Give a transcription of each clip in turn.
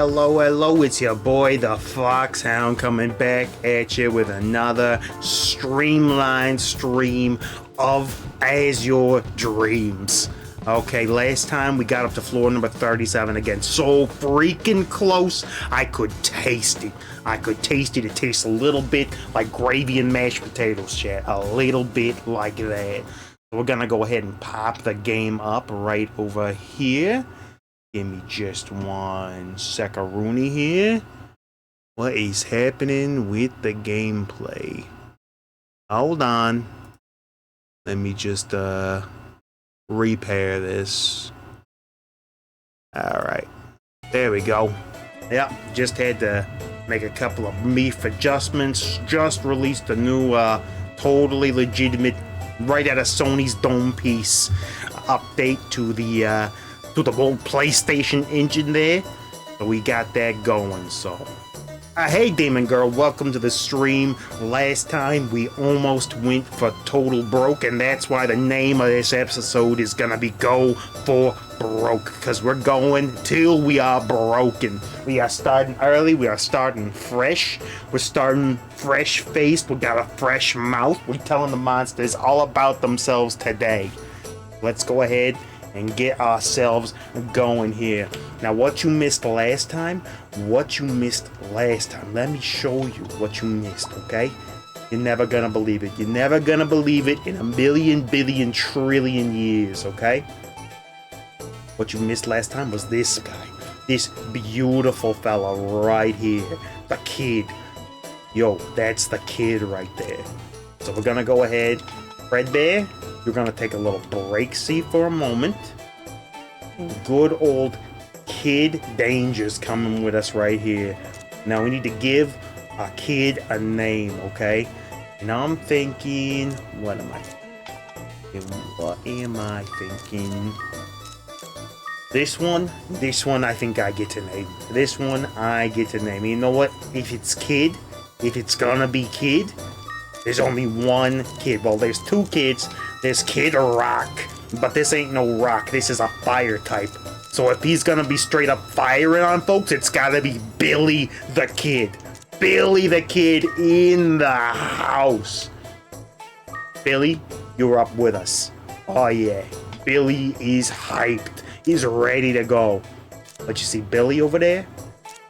Hello, hello, it's your boy, the Foxhound, coming back at you with another streamlined stream of Azure Dreams. Okay, last time we got up to floor number 37 again. So freaking close, I could taste it. It tastes a little bit like gravy and mashed potatoes, chat. A little bit like that. We're gonna go ahead and pop the game up right over here. Give me just one second here. What is happening with the gameplay? Hold on. Let me just repair this. Alright. There we go. Yep, just had to make a couple of brief adjustments. Just released a new totally legitimate, right out of Sony's dome piece update to the old PlayStation engine there. So we got that going. So hey Demon Girl, welcome to the stream. Last time we almost went for total broke, and that's why the name of this episode is gonna be Go for Broke, because we're going till we are broken. We are starting early, we are starting fresh, we're starting fresh faced, we got a fresh mouth. We're telling the monsters all about themselves today. Let's go ahead and get ourselves going here. Now, what you missed last time, let me show you what you missed, okay? You're never gonna believe it. You're never gonna believe it in a million, billion, trillion years, okay? What you missed last time was this guy. This beautiful fella right here. The kid. Yo, that's the kid right there. So we're gonna go ahead. Fredbear, you're gonna take a little break seat for a moment. Good old Kid Danger's coming with us right here. Now we need to give a kid a name, okay? And I'm thinking, what am I thinking? This one I think I get to name. You know what? If it's gonna be Kid, there's only one kid. Well, there's two kids. There's Kid Rock, but this ain't no rock. This is a fire type. So if he's gonna be straight up firing on folks, it's gotta be Billy the Kid. Billy the Kid in the house. Billy, you're up with us. Oh yeah, Billy is hyped. He's ready to go. But you see Billy over there?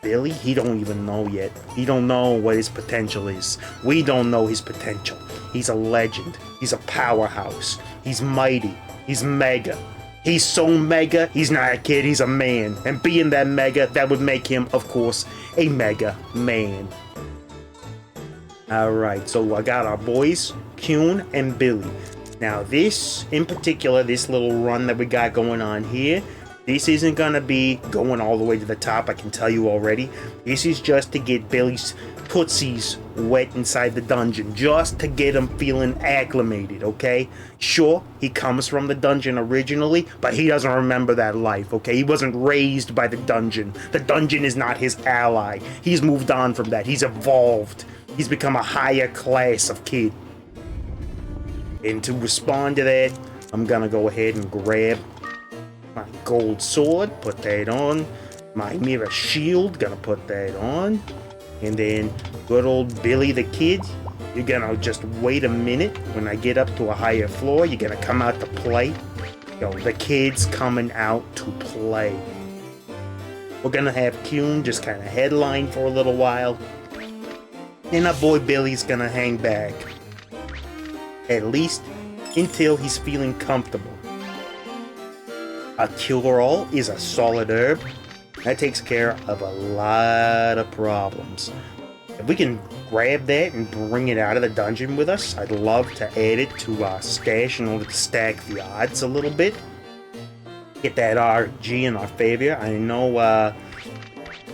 Billy, he don't even know yet. He don't know what his potential is. We don't know his potential. He's a legend. He's a powerhouse. He's mighty. He's mega. He's so mega, he's not a kid, he's a man. And being that mega, that would make him, of course, a mega man. Alright, so I got our boys, Kuhn and Billy. Now this, in particular, this little run that we got going on here, this isn't gonna be going all the way to the top, I can tell you already. This is just to get Billy's tootsies wet inside the dungeon, just to get him feeling acclimated, okay? Sure, he comes from the dungeon originally, but he doesn't remember that life, okay? He wasn't raised by the dungeon. The dungeon is not his ally. He's moved on from that. He's evolved. He's become a higher class of kid. And to respond to that, I'm gonna go ahead and grab my gold sword, put that on. My mirror shield, gonna put that on. And then good old Billy the Kid, you're gonna just wait a minute. When I get up to a higher floor, you're gonna come out to play. Yo, the kid's coming out to play. We're gonna have Kuhn just kind of headline for a little while. And our boy Billy's gonna hang back. At least until he's feeling comfortable. A cure-all is a solid herb. That takes care of a lot of problems. If we can grab that and bring it out of the dungeon with us, I'd love to add it to our stash in order to stack the odds a little bit. Get that RG in our favor. I know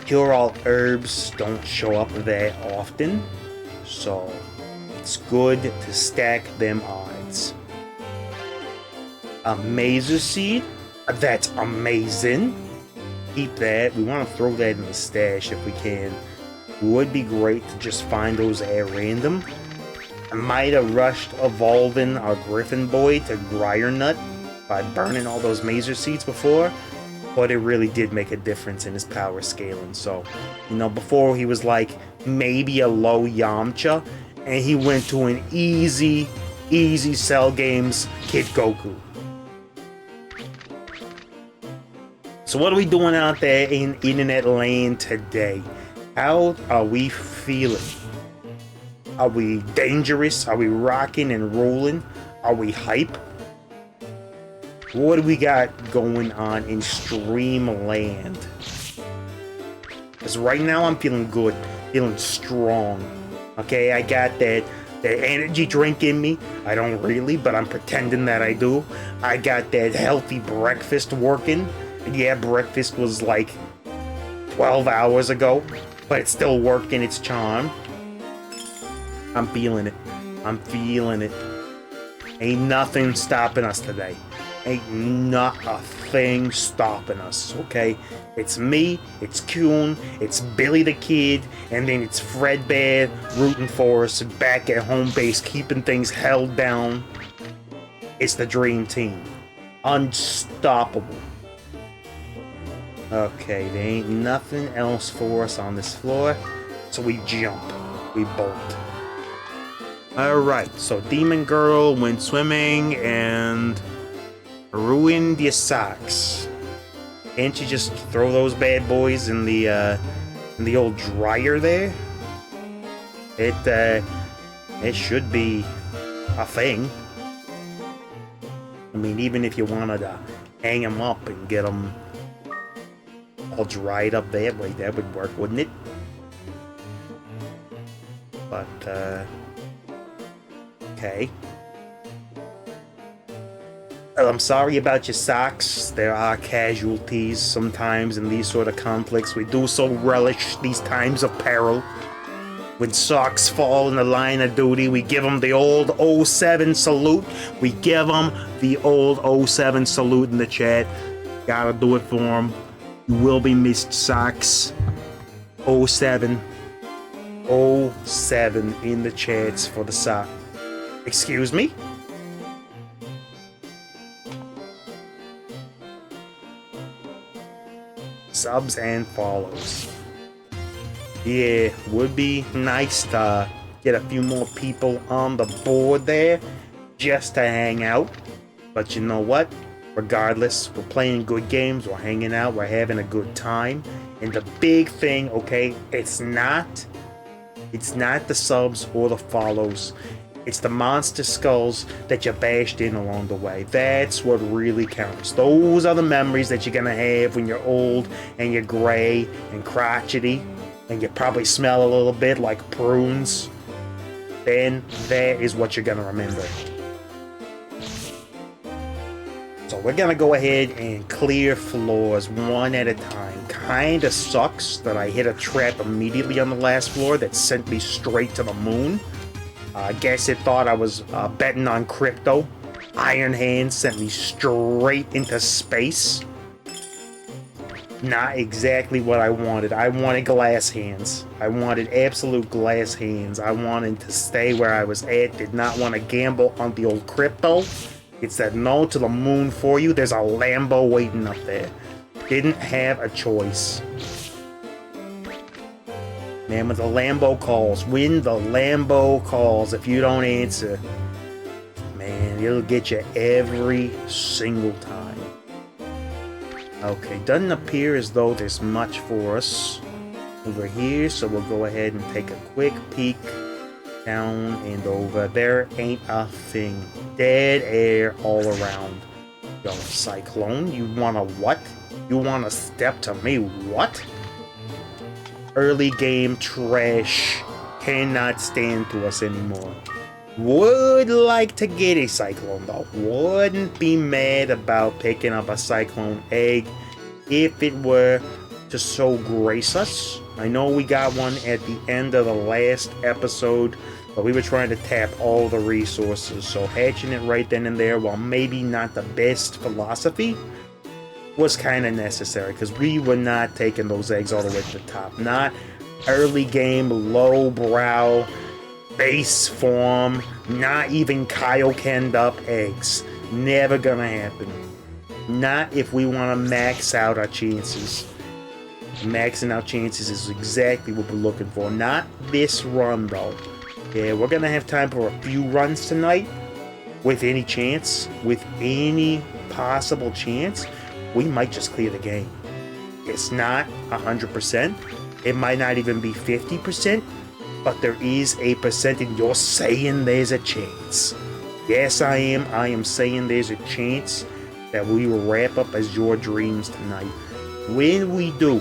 cure-all herbs don't show up that often, so it's good to stack them odds. A Mazer Seed, that's amazing. Keep that. We want to throw that in the stash if we can. Would be great to just find those at random. I might have rushed evolving our Griffin boy to Briar Nut by burning all those Mazer seeds before. but it really did make a difference in his power scaling. So, you know, before he was like maybe a low Yamcha, and he went to an easy Cell Games Kid Goku. So what are we doing out there in internet land today? How are we feeling? Are we dangerous? Are we rocking and rolling? Are we hype? What do we got going on in Streamland? Because right now I'm feeling good, feeling strong. Okay, I got that energy drink in me. I don't really, but I'm pretending that I do. I got that healthy breakfast working. Yeah, breakfast was like 12 hours ago, but it's still working its charm. I'm feeling it. I'm feeling it. Ain't nothing stopping us today. Ain't not a thing stopping us, okay? It's me, it's Kuhn, it's Billy the Kid, and then it's Fredbear rooting for us back at home base, keeping things held down. It's the dream team. Unstoppable. Okay, there ain't nothing else for us on this floor, so we jump. We bolt. Alright, so Demon Girl went swimming and ruined your socks. Can't you just throw those bad boys in the old dryer there? It should be a thing. I mean, even if you wanted to hang them up and get them all dried up that way, that would work, wouldn't it? But, okay. I'm sorry about your socks. There are casualties sometimes in these sort of conflicts. We do so relish these times of peril. When socks fall in the line of duty, we give them the old 07 salute. We give them the old 07 salute in the chat. Gotta do it for them. You will be missed, socks. 07. 07 in the chats for the sock. Excuse me? Subs and follows. Yeah, would be nice to get a few more people on the board there just to hang out. But you know what? Regardless, we're playing good games, we're hanging out, we're having a good time. And the big thing, okay, it's not the subs or the follows. It's the monster skulls that you bashed in along the way. That's what really counts. Those are the memories that you're gonna have when you're old and you're gray and crotchety and you probably smell a little bit like prunes. Then that is what you're gonna remember. So we're gonna go ahead and clear floors one at a time. Kinda sucks that I hit a trap immediately on the last floor that sent me straight to the moon. I guess it thought I was betting on crypto. Iron Hand sent me straight into space. Not exactly what I wanted. I wanted glass hands. I wanted absolute glass hands. I wanted to stay where I was at. Did not want to gamble on the old crypto. It said no to the moon for you. There's a Lambo waiting up there. Didn't have a choice. Man, when the Lambo calls, when the Lambo calls, if you don't answer, man, it'll get you every single time. Okay, doesn't appear as though there's much for us over here, so we'll go ahead and take a quick peek down and over. There ain't a thing. Dead air all around. Yo, Cyclone, you wanna what? You wanna step to me? What? Early game trash. Cannot stand to us anymore. Would like to get a Cyclone though. Wouldn't be mad about picking up a Cyclone egg if it were to so grace us. I know we got one at the end of the last episode, but we were trying to tap all the resources, so hatching it right then and there, while maybe not the best philosophy, was kind of necessary, because we were not taking those eggs all the way to the top. Not early game, low brow, base form, not even Kaioken'd up eggs. Never gonna happen. Not if we want to max out our chances. Maxing out chances is exactly what we're looking for. Not this run, though. Yeah, we're going to have time for a few runs tonight. With any chance, with any possible chance, we might just clear the game. It's not 100%. It might not even be 50%. But there is a percent, and you're saying there's a chance. Yes, I am. I am saying there's a chance that we will wrap up Azure Dreams tonight. When we do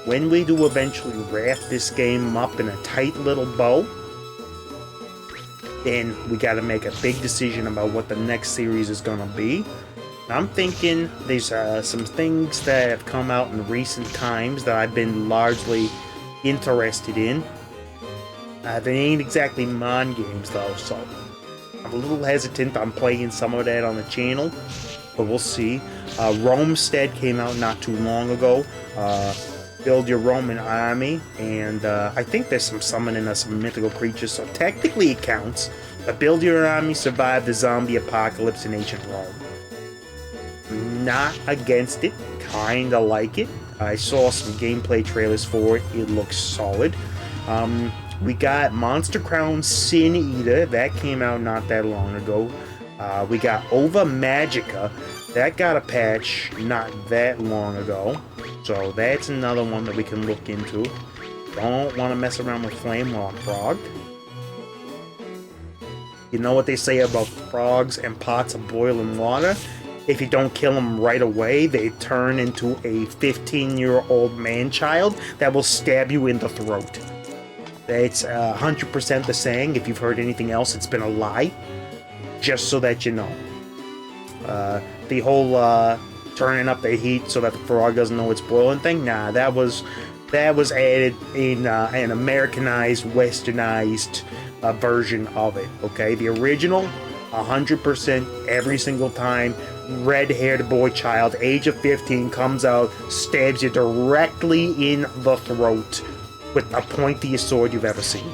eventually wrap this game up in a tight little bow, then we got to make a big decision about what the next series is going to be. I'm thinking there's some things that have come out in recent times that I've been largely interested in. They ain't exactly Mon games though, so I'm a little hesitant on playing some of that on the channel, but we'll see. Romestead came out not too long ago. Build your Roman army, and I think there's some summoning of some mythical creatures, so technically it counts. But build your army, survive the zombie apocalypse in ancient Rome. Not against it, kinda like it. I saw some gameplay trailers for it. It looks solid. We got Monster Crown Sin Eater, that came out not that long ago. We got Ova Magica, that got a patch not that long ago. So that's another one that we can look into. Don't want to mess around with Flamelock Frog. You know what they say about frogs and pots of boiling water? If you don't kill them right away, they turn into a 15-year-old man-child that will stab you in the throat. That's 100% the saying. If you've heard anything else, it's been a lie. Just so that you know. The whole turning up the heat so that the frog doesn't know it's boiling thing, nah, that was added in an Americanized, westernized version of it, okay? The original, 100% every single time, red-haired boy child, age of 15, comes out, stabs you directly in the throat with the pointiest sword you've ever seen.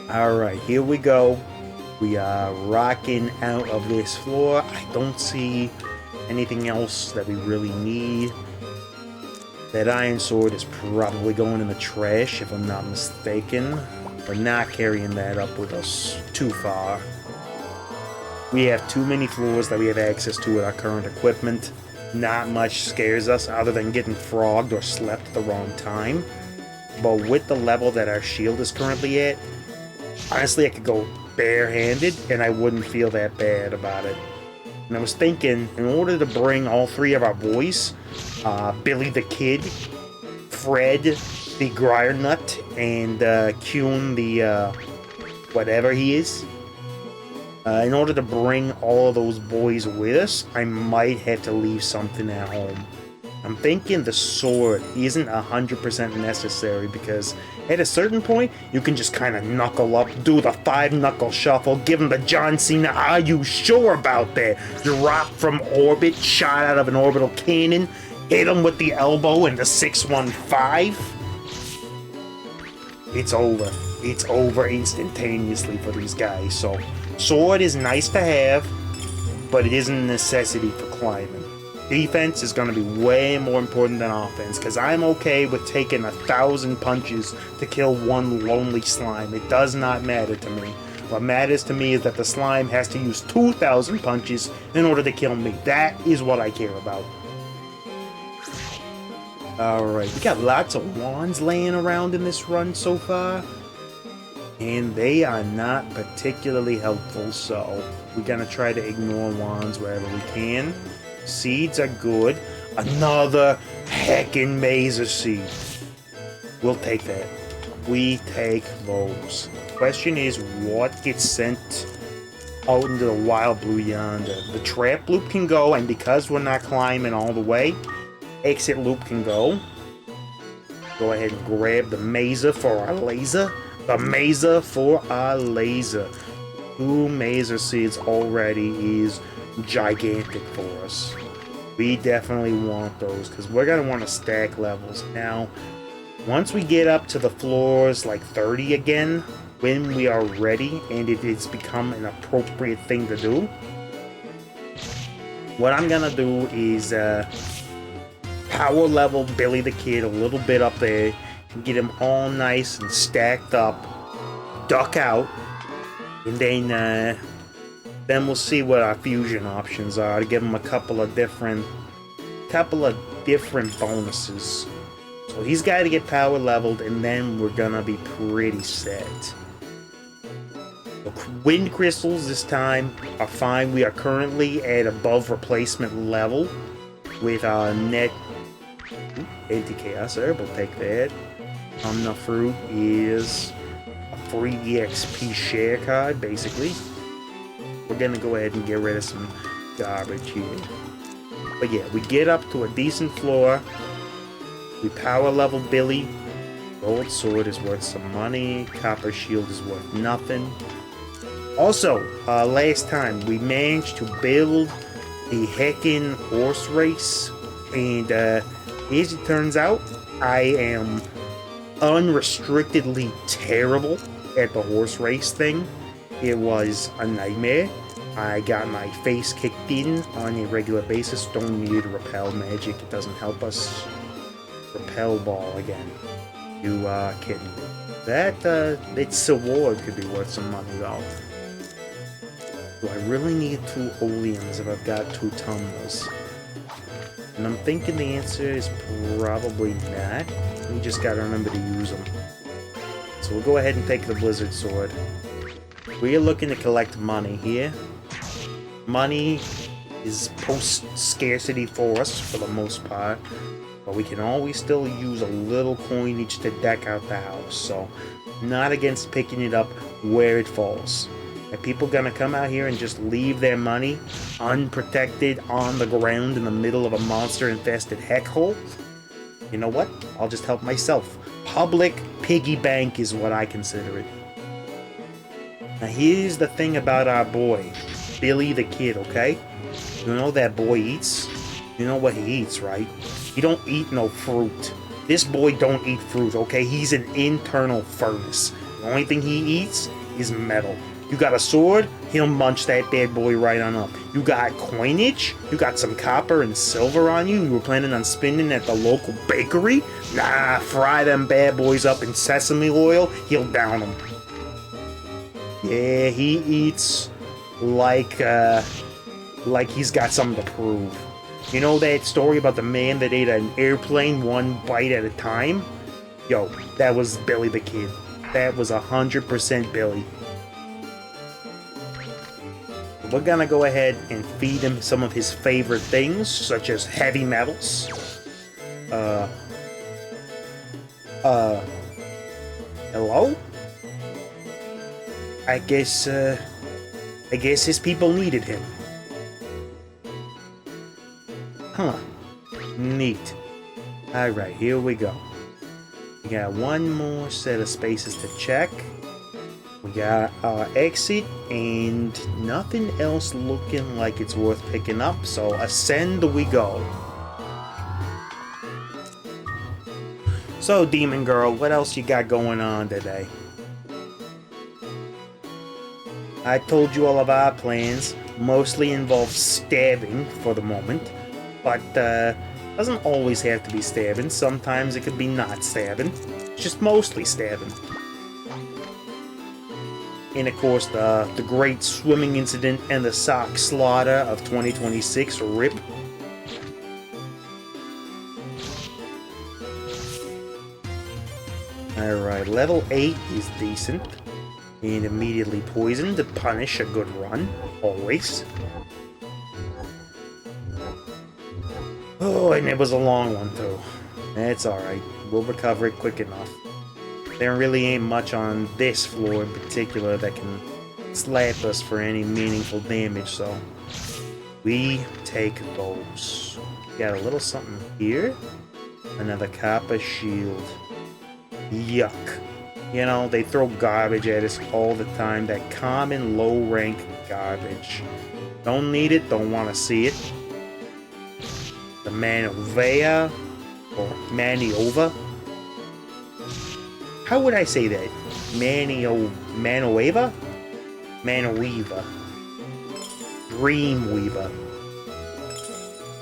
Alright, here we go. We are rocking out of this floor. I don't see anything else that we really need. That iron sword is probably going in the trash, if I'm not mistaken. We're not carrying that up with us too far. We have too many floors that we have access to with our current equipment. Not much scares us other than getting frogged or slept at the wrong time. But with the level that our shield is currently at, honestly, I could go barehanded and I wouldn't feel that bad about it. And I was thinking, in order to bring all three of our boys, Billy the Kid, Fred the Grirenut, and Kuhn the whatever he is, in order to bring all of those boys with us, I might have to leave something at home. I'm thinking the sword isn't 100% necessary because at a certain point, you can just kind of knuckle up, do the 5-knuckle shuffle, give him the John Cena, are you sure about that? Drop from orbit, shot out of an orbital cannon, hit him with the elbow and the 615. It's over. It's over instantaneously for these guys. So, sword is nice to have, but it isn't a necessity for climbing. Defense is going to be way more important than offense, because I'm okay with taking 1,000 punches to kill one lonely slime. It does not matter to me. What matters to me is that the slime has to use 2,000 punches in order to kill me. That is what I care about. Alright, we got lots of wands laying around in this run so far, and they are not particularly helpful, so we're going to try to ignore wands wherever we can. Seeds are good. Another heckin' Mazer seed. We'll take that. We take those. Question is, what gets sent out into the wild blue yonder? The trap loop can go, and because we're not climbing all the way, exit loop can go. Go ahead and grab the Mazer for our laser. The Mazer for our laser. 2 Mazer seeds already is gigantic for us. We definitely want those because we're going to want to stack levels. Now, once we get up to the floors like 30 again, when we are ready and it has become an appropriate thing to do, what I'm gonna do is power level Billy the Kid a little bit up there, and get him all nice and stacked up, duck out, and then we'll see what our fusion options are to give him a couple of different bonuses. So he's got to get power leveled, and then we're gonna be pretty set. The wind crystals this time are fine. We are currently at above replacement level with our net anti-chaos herb. We'll take that. Omna Fruit is a free EXP share card, basically. We're gonna go ahead and get rid of some garbage here. But yeah, we get up to a decent floor. We power level Billy. Gold sword is worth some money. Copper shield is worth nothing. Also, last time we managed to build the heckin' horse race, and as it turns out, I am unrestrictedly terrible at the horse race thing. It was a nightmare. I got my face kicked in on a regular basis. Don't need repel magic. It doesn't help us. Repel ball again. You kidding me. That sword could be worth some money though. Do I really need 2 oleums if I've got 2 tumblers? And I'm thinking the answer is probably not. We just gotta remember to use them. So we'll go ahead and take the Blizzard Sword. We're looking to collect money here. Money is post-scarcity for us, for the most part. But we can always still use a little coinage to deck out the house. So, not against picking it up where it falls. Are people gonna come out here and just leave their money unprotected on the ground in the middle of a monster-infested heck hole? You know what? I'll just help myself. Public piggy bank is what I consider it. Now here's the thing about our boy, Billy the Kid, okay? You know that boy eats? You know what he eats, right? He don't eat no fruit. This boy don't eat fruit, okay? He's an internal furnace. The only thing he eats is metal. You got a sword, he'll munch that bad boy right on up. You got coinage, you got some copper and silver on you, you were planning on spending at the local bakery? Nah, fry them bad boys up in sesame oil, he'll down them. Yeah, he eats like he's got something to prove. You know that story about the man that ate an airplane one bite at a time? Yo, that was Billy the Kid. That was 100% Billy. We're gonna go ahead and feed him some of his favorite things, such as heavy metals. Hello? I guess his people needed him. Huh. Neat. Alright, here we go. We got one more set of spaces to check. We got our exit, and nothing else looking like it's worth picking up, so ascend we go. So, Demon Girl, what else you got going on today? I told you all of our plans mostly involve stabbing for the moment, but doesn't always have to be stabbing. Sometimes it could be not stabbing, just mostly stabbing. And of course, the great swimming incident and the sock slaughter of 2026, RIP. Alright, level 8 is decent. And immediately poisoned to punish a good run, always. Oh, and it was a long one too. That's alright, we'll recover it quick enough. There really ain't much on this floor in particular that can slap us for any meaningful damage, so we take those. Got a little something here. Another copper shield. Yuck. You know, they throw garbage at us all the time. That common low-rank garbage. Don't need it, don't want to see it. The Manovea, or Maniova. How would I say that? Manoeva? Manoweaver. Dreamweaver.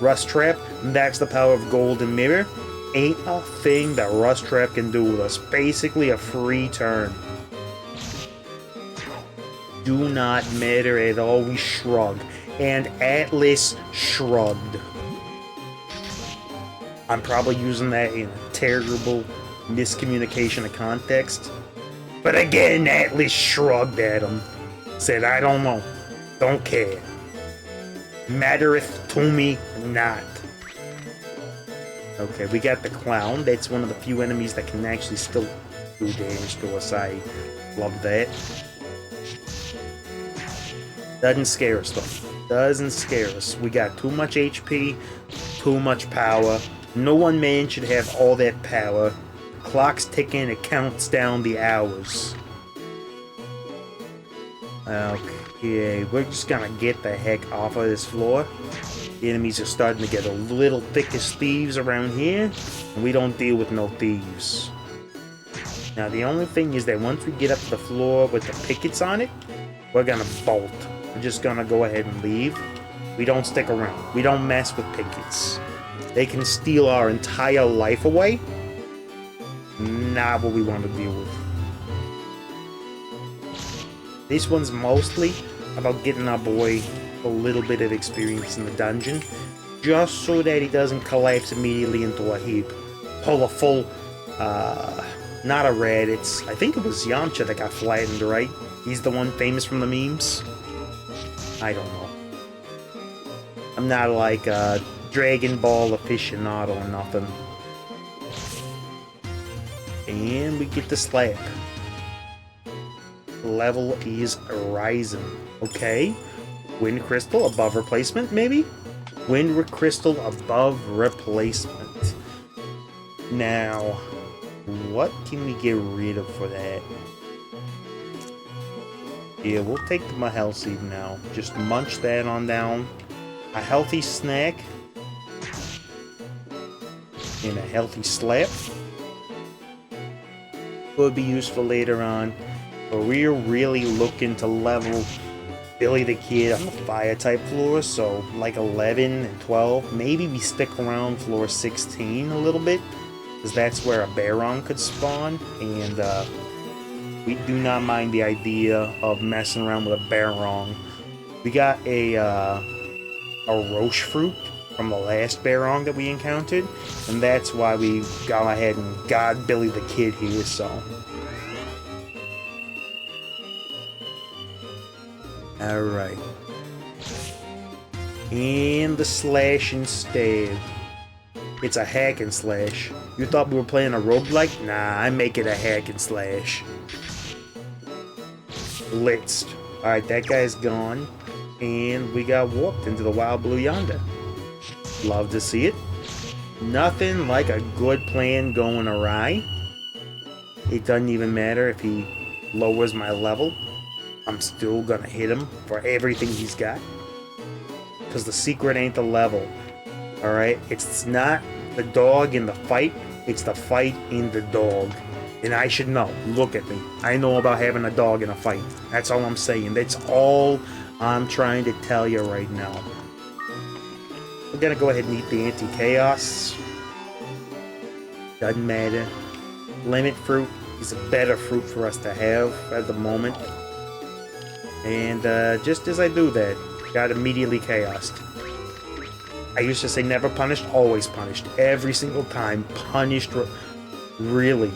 Rust Trap, that's the power of Golden Mirror. Ain't a thing that Rust Trap can do with us. Basically a free turn. Do not matter at all, we shrug. And Atlas shrugged. I'm probably using that in a terrible miscommunication of context. But again, Atlas shrugged at him. Said, I don't know. Don't care. Mattereth to me not. Okay, we got the Clown. That's one of the few enemies that can actually still do damage to us. I love that. Doesn't scare us though. Doesn't scare us. We got too much HP, too much power. No one man should have all that power. Clock's ticking, it counts down the hours. Okay, we're just gonna get the heck off of this floor. The enemies are starting to get a little thick as thieves around here, and we don't deal with no thieves. Now the only thing is that once we get up to the floor with the pickets on it, we're gonna bolt. We're just gonna go ahead and leave. We don't stick around. We don't mess with pickets. They can steal our entire life away. Not what we want to deal with. This one's mostly about getting our boy a little bit of experience in the dungeon, just so that he doesn't collapse immediately into a heap. Pull a full, not a red, I think it was Yamcha that got flattened, right? He's the one famous from the memes? I don't know. I'm not like a Dragon Ball aficionado or nothing. And we get the slap. Level is rising. Okay. Wind Crystal above replacement, maybe? Wind Crystal above replacement. Now, what can we get rid of for that? Yeah, we'll take the Mahel Seed now. Just munch that on down. A healthy snack. And a healthy slap. Would be useful later on. But we're really looking to level Billy the Kid on the fire type floor, so like 11 and 12. Maybe we stick around floor 16 a little bit, because that's where a Barong could spawn, and we do not mind the idea of messing around with a Barong. We got a Roche fruit from the last Barong that we encountered, and that's why we go ahead and got Billy the Kid here, so. Alright. And the slash and stab. It's a hack and slash. You thought we were playing a roguelike? Nah, I make it a hack and slash. Blitzed. Alright, that guy's gone. And we got warped into the wild blue yonder. Love to see it. Nothing like a good plan going awry. It doesn't even matter if he lowers my level. I'm still gonna hit him for everything he's got. Because the secret ain't the level. Alright? It's not the dog in the fight, it's the fight in the dog. And I should know. Look at me. I know about having a dog in a fight. That's all I'm saying. That's all I'm trying to tell you right now. We're gonna go ahead and eat the anti-chaos. Doesn't matter. Limit fruit is a better fruit for us to have at the moment. And just as I do that, got immediately chaosed. I used to say never punished, always punished. Every single time, punished. Really.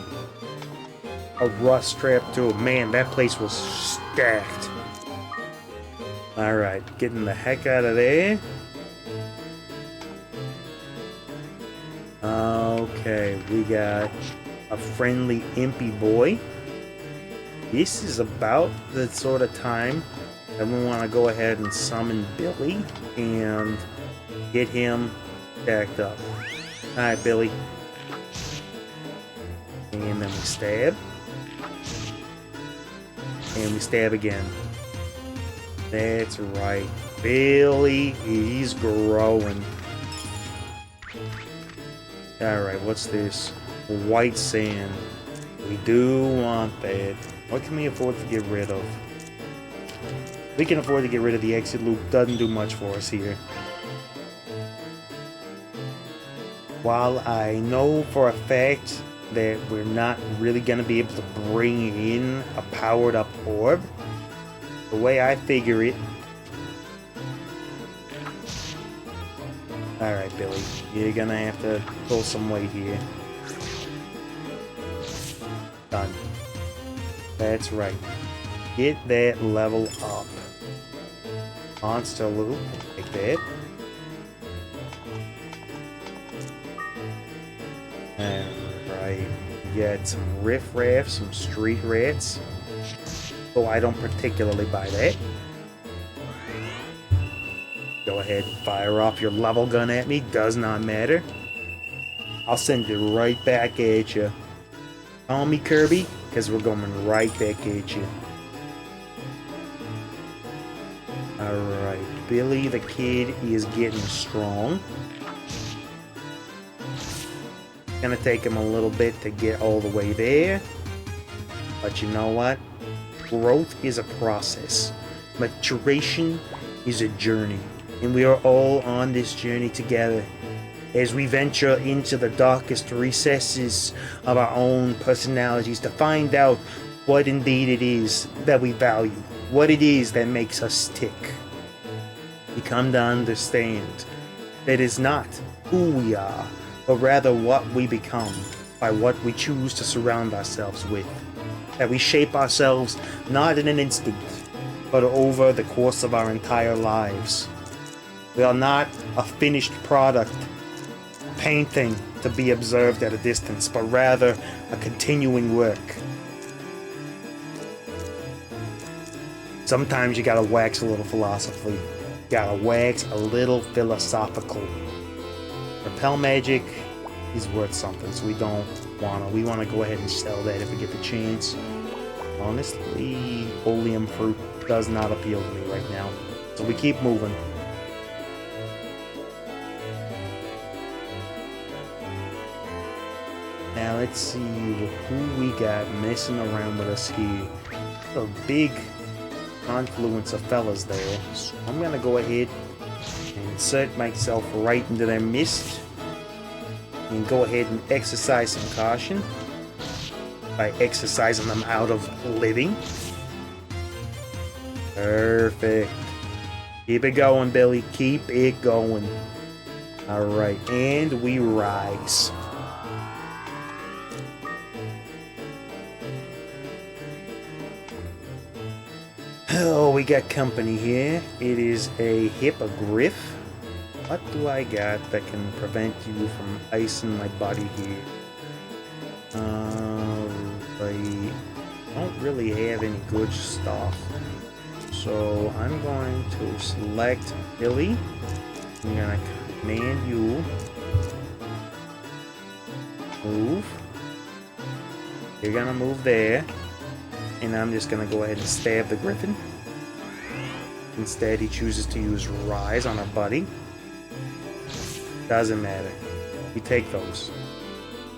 A rust trap too. Man, that place was stacked. Alright, getting the heck out of there. Okay, we got a friendly impy boy. This is about the sort of time that we want to go ahead and summon Billy and get him backed up. Alright, Billy. And then we stab. And we stab again. That's right. Billy, he's growing. Alright, what's this? White sand. We do want that. What can we afford to get rid of? We can afford to get rid of the exit loop. Doesn't do much for us here. While I know for a fact that we're not really going to be able to bring in a powered up orb, the way I figure it... Alright, Billy, you're going to have to pull some weight here. Done. That's right. Get that level up. Monster loop, like that. Alright, we got some riff-raff, some street rats. Oh, I don't particularly buy that. Go ahead and fire off your level gun at me, does not matter. I'll send it right back at you. Call me Kirby, because we're going right back at you. Alright, Billy the Kid is getting strong. Gonna take him a little bit to get all the way there. But you know what? Growth is a process. Maturation is a journey. And we are all on this journey together. As we venture into the darkest recesses of our own personalities to find out what indeed it is that we value. What it is that makes us tick. We come to understand that it's not who we are, but rather what we become by what we choose to surround ourselves with. That we shape ourselves not in an instant, but over the course of our entire lives. We are not a finished product, painting to be observed at a distance, but rather a continuing work. Sometimes you gotta wax a little philosophy. You gotta wax a little philosophical. Repel magic is worth something, so we wanna go ahead and sell that if we get the chance. Honestly, oleum fruit does not appeal to me right now. So we keep moving. Now let's see who we got messing around with us here. A big confluence of fellas there. So I'm gonna go ahead and insert myself right into their midst. And go ahead and exercise some caution by exercising them out of living. Perfect. Keep it going, Billy. Keep it going. Alright, and we rise. Oh, we got company here. It is a hippogriff. What do I got that can prevent you from icing my body here? I don't really have any good stuff. So I'm going to select Billy. I'm going to command you. Move. You're going to move there. And I'm just going to go ahead and stab the griffin. Instead, he chooses to use Rise on our buddy. Doesn't matter. We take those.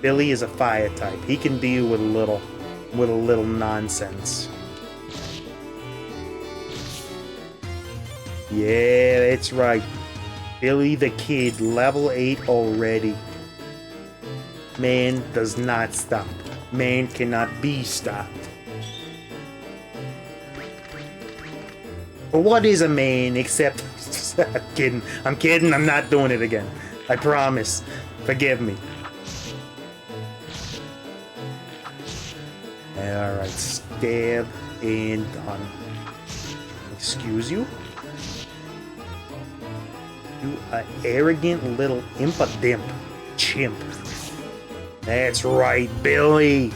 Billy is a fire type. He can deal with a little nonsense. Yeah, that's right. Billy the Kid, level 8 already. Man does not stop. Man cannot be stopped. But what is a man except... I'm kidding. I'm not doing it again. I promise. Forgive me. Alright, stab and done. Excuse you? You are arrogant little impa-dimp chimp. That's right, Billy.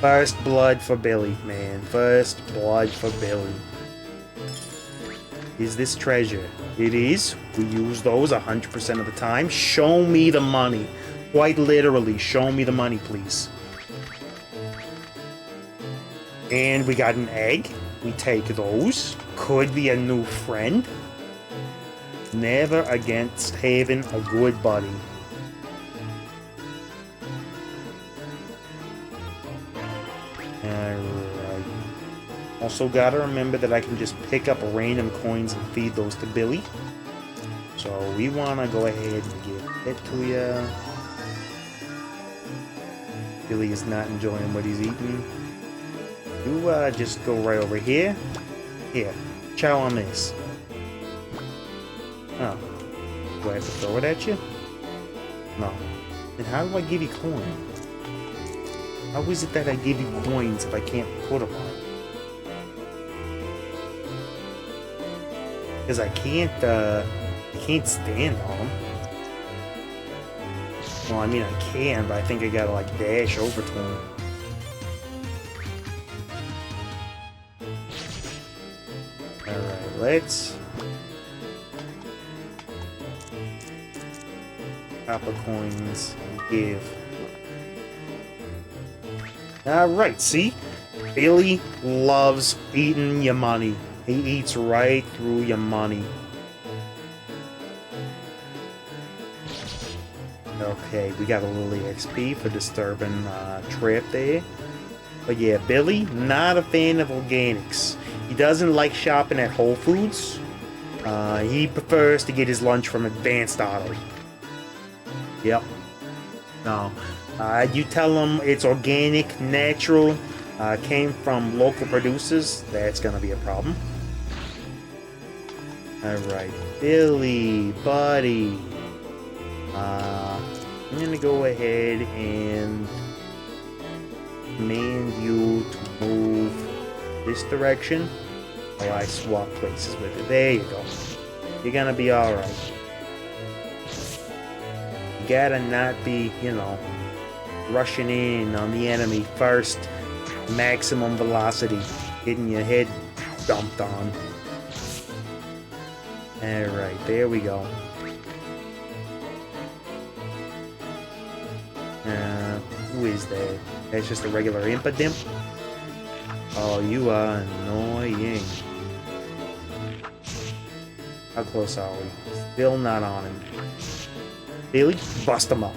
First blood for Billy, man. First blood for Billy. Is this treasure? It is. We use those 100% of the time. Show me the money. Quite literally, show me the money, please. And we got an egg. We take those. Could be a new friend. Never against having a good buddy. Alright. Also gotta remember that I can just pick up random coins and feed those to Billy. So we wanna go ahead and give it to ya. Billy is not enjoying what he's eating. You just go right over here. Here, chow on this. Oh, do I have to throw it at you? No. Then how do I give you coin? How is it that I give you coins if I can't put them on? Because I can't stand on them. Well, I mean, I can, but I think I gotta, like, dash over to him. Alright, let's... Copper coins, give. Alright, see? Billy loves eating your money. He eats right through your money. Okay, we got a little EXP for disturbing trip there. But yeah, Billy, not a fan of organics. He doesn't like shopping at Whole Foods. He prefers to get his lunch from Advanced Auto. Yep. No. You tell him it's organic, natural, came from local producers, that's gonna be a problem. Alright, Billy, buddy. I'm gonna go ahead and command you to move this direction while I swap places with it. There you go. You're gonna be alright. You gotta not be, you know, rushing in on the enemy first. Maximum velocity. Getting your head dumped on. Alright, there we go. Who is that? That's just a regular Impadimp? Oh, you are annoying. How close are we? Still not on him. Billy, bust him up.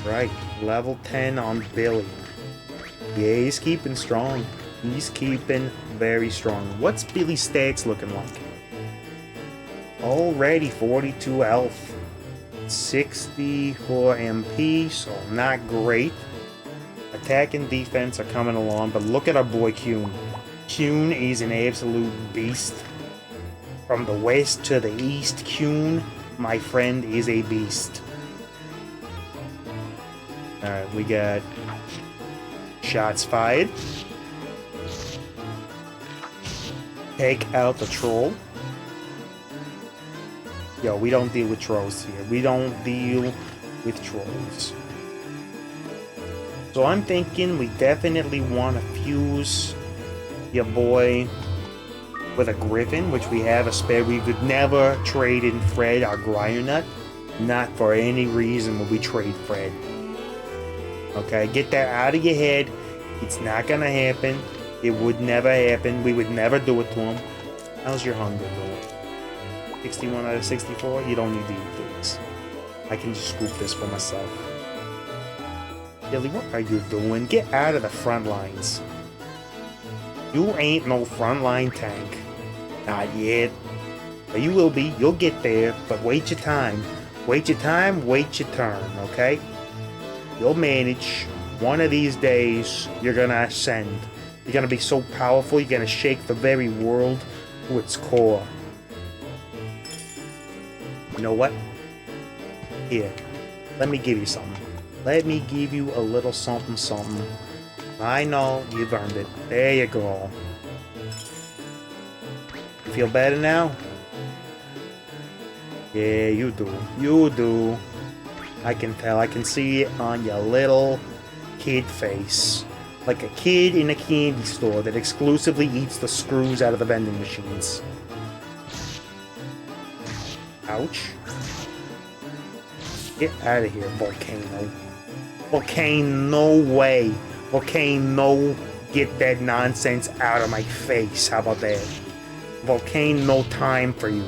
Right, level 10 on Billy. Yeah, he's keeping strong. He's keeping very strong. What's Billy's stats looking like? Already 42 health. 64 MP, so not great. Attack and defense are coming along, but look at our boy Kuhn. Kuhn is an absolute beast. From the west to the east, Kuhn, my friend, is a beast. Alright, we got shots fired. Take out the troll. Yo, we don't deal with trolls here. We don't deal with trolls. So I'm thinking we definitely want to fuse your boy with a Griffin, which we have a spare. We would never trade in Fred, our Grionut. Not for any reason would we trade Fred. Okay, get that out of your head. It's not gonna happen. It would never happen. We would never do it to him. How's your hunger going? 61 out of 64? You don't need to eat these. I can just scoop this for myself. Billy, what are you doing? Get out of the front lines. You ain't no frontline tank. Not yet. But you will be. You'll get there. But wait your time. Wait your time, wait your turn, okay? You'll manage. One of these days, you're gonna ascend. You're gonna be so powerful, you're gonna shake the very world to its core. You know what? Here, let me give you something. Let me give you a little something something. I know, you've earned it. There you go. You feel better now? Yeah, you do. You do. I can tell. I can see it on your little kid face. Like a kid in a candy store that exclusively eats the screws out of the vending machines. Ouch. Get out of here, Volcano. Volcano, no way. Volcano, get that nonsense out of my face. How about that? Volcano, no time for you.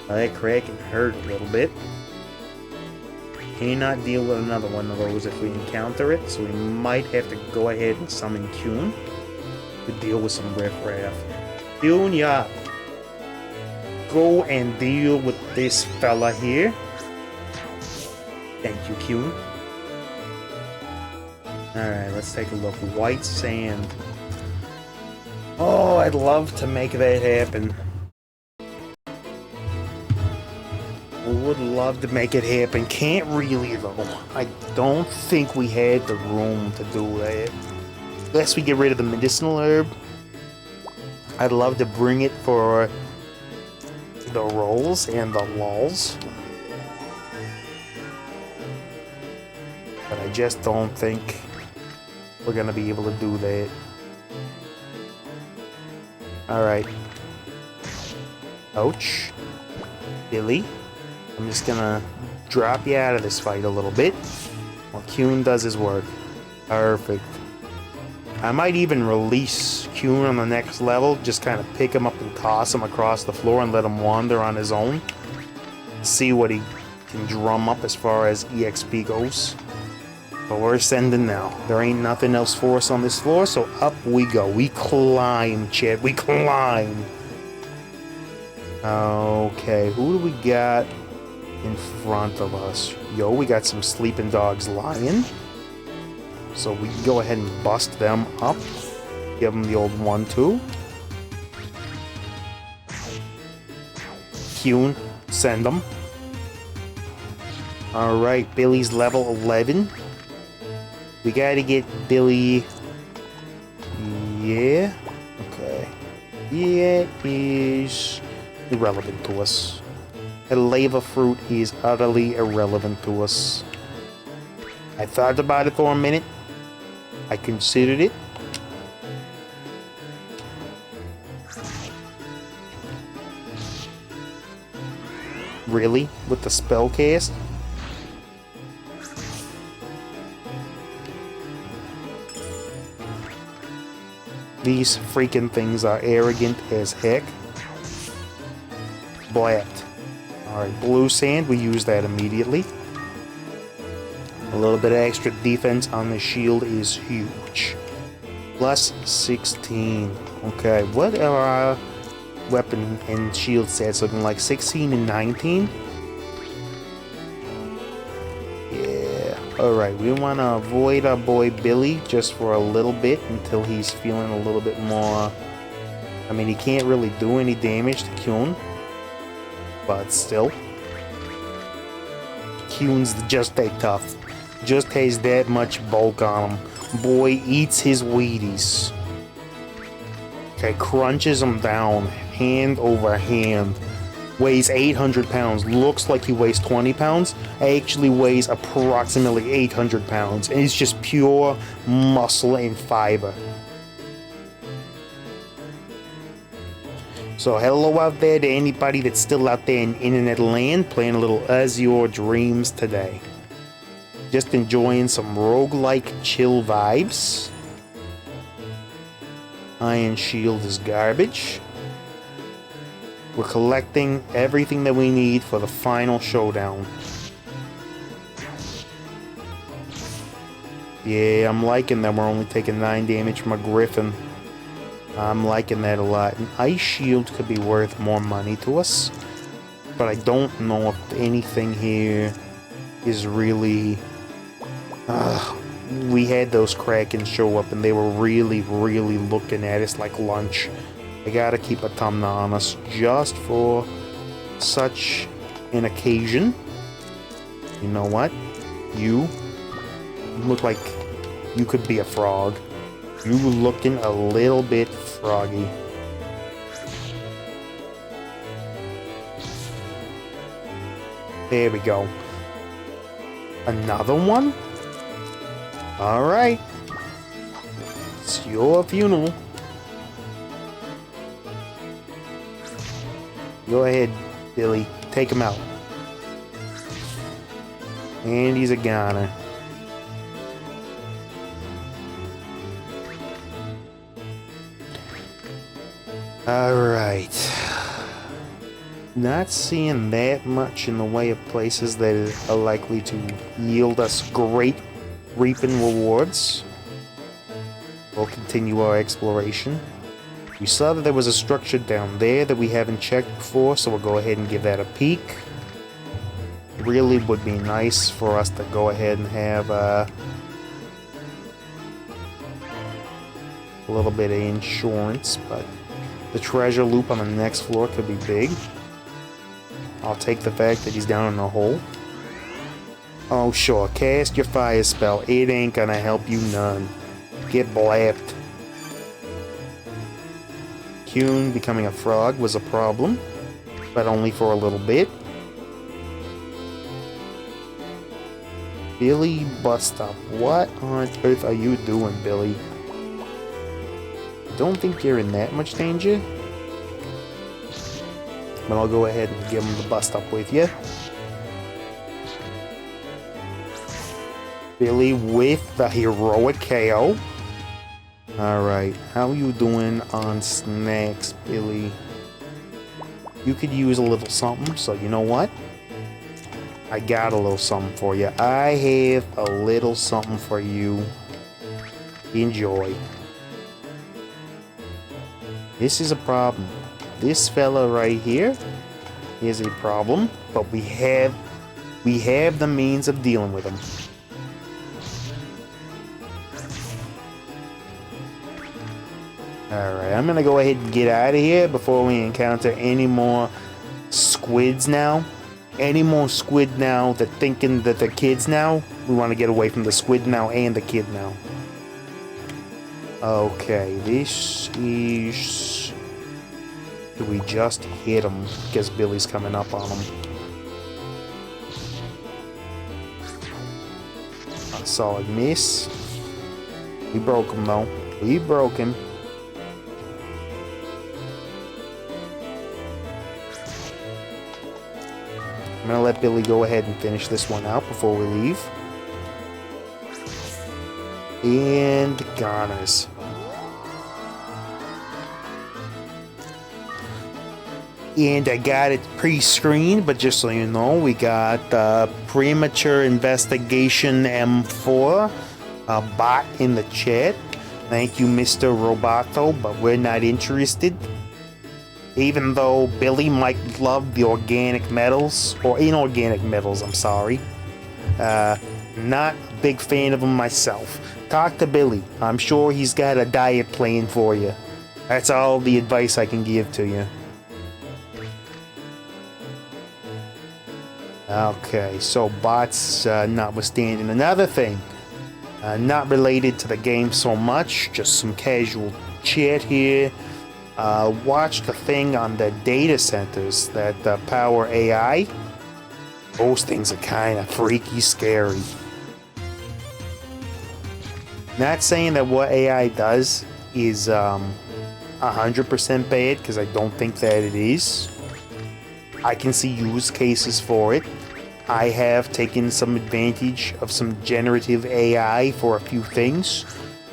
That crack can hurt a little bit. Cannot deal with another one of those if we encounter it, so we might have to go ahead and summon Kuhn to deal with some riffraff. Kuhn, ya! go and deal with this fella here. Thank you, Q. Alright, let's take a look. White sand. Oh, I'd love to make that happen. Would love to make it happen. Can't really, though. I don't think we had the room to do that. Unless we get rid of the medicinal herb. I'd love to bring it for the rolls and the lulls. But I just don't think we're gonna be able to do that. Alright. Ouch. Billy. I'm just gonna drop you out of this fight a little bit while Kuhn does his work. Perfect. I might even release Kuhn on the next level, just kind of pick him up and toss him across the floor and let him wander on his own. See what he can drum up as far as EXP goes. But we're ascending now. There ain't nothing else for us on this floor, so up we go. We climb, Chad. We climb. Okay, who do we got in front of us? Yo, we got some sleeping dogs lying. So we can go ahead and bust them up. Give them the old 1-2. Kuhn, send them. Alright, Billy's level 11. We gotta get Billy... Yeah? Okay. Yeah, it is irrelevant to us. A lava fruit is utterly irrelevant to us. I thought about it for a minute. I considered it. Really? With the spell cast? These freaking things are arrogant as heck. Blat. Alright, blue sand, we use that immediately. A little bit of extra defense on the shield is huge. Plus 16. Okay, what are our weapon and shield stats looking like? 16 and 19? Yeah. Alright, we want to avoid our boy Billy just for a little bit until he's feeling a little bit more... I mean, he can't really do any damage to Kuhn. But still. Kuhn's just that tough. Just has that much bulk on him. Boy eats his Wheaties. Okay, crunches him down, hand over hand. Weighs 800 pounds. Looks like he weighs 20 pounds. Actually weighs approximately 800 pounds. And it's just pure muscle and fiber. So hello out there to anybody that's still out there in internet land playing a little Azure Dreams today. Just enjoying some roguelike chill vibes. Iron Shield is garbage. We're collecting everything that we need for the final showdown. Yeah, I'm liking that we're only taking 9 damage from a Griffin. I'm liking that a lot. An Ice Shield could be worth more money to us. But I don't know if anything here is really... we had those Krakens show up and they were really, really looking at us like lunch. I gotta keep a thumb on us just for such an occasion. You know what? You look like you could be a frog. You looking a little bit froggy. There we go. Another one? Alright. It's your funeral. Go ahead, Billy. Take him out. And he's a goner. Alright. Not seeing that much in the way of places that are likely to yield us great reaping rewards. We'll continue our exploration. We saw that there was a structure down there that we haven't checked before, so we'll go ahead and give that a peek. Really would be nice for us to go ahead and have a little bit of insurance, but the treasure loop on the next floor could be big. I'll take the fact that he's down in a hole. Oh sure, cast your fire spell. It ain't gonna help you none. Get blapped. Kuhn becoming a frog was a problem, but only for a little bit. Billy bust up. What on earth are you doing, Billy? Don't think you're in that much danger. But I'll go ahead and give him the bust up with you. Billy with the heroic KO. Alright, how you doing on snacks, Billy? You could use a little something, so you know what? I got a little something for you. I have a little something for you. Enjoy. This is a problem. This fella right here is a problem, but we have the means of dealing with him. Alright, I'm gonna go ahead and get out of here before we encounter any more squids now. Any more squid now that thinking that they're kids now. We want to get away from the squid now and the kid now. Okay, this is... Do we just hit him? Guess Billy's coming up on him. A solid miss. We broke him though. We broke him. I'm gonna let Billy go ahead and finish this one out before we leave. And goners. And I got it pre-screened, but just so you know, we got Premature Investigation M4 bot in the chat. Thank you, Mr. Roboto, but we're not interested. Even though Billy might love the organic metals, or inorganic metals, I'm sorry. Not a big fan of them myself. Talk to Billy. I'm sure he's got a diet plan for you. That's all the advice I can give to you. Okay, so bots notwithstanding. Another thing, not related to the game so much, just some casual chat here. Watch the thing on the data centers that power AI. Those things are kind of freaky scary. Not saying that what AI does is 100% bad, because I don't think that it is. I can see use cases for it. I have taken some advantage of some generative AI for a few things,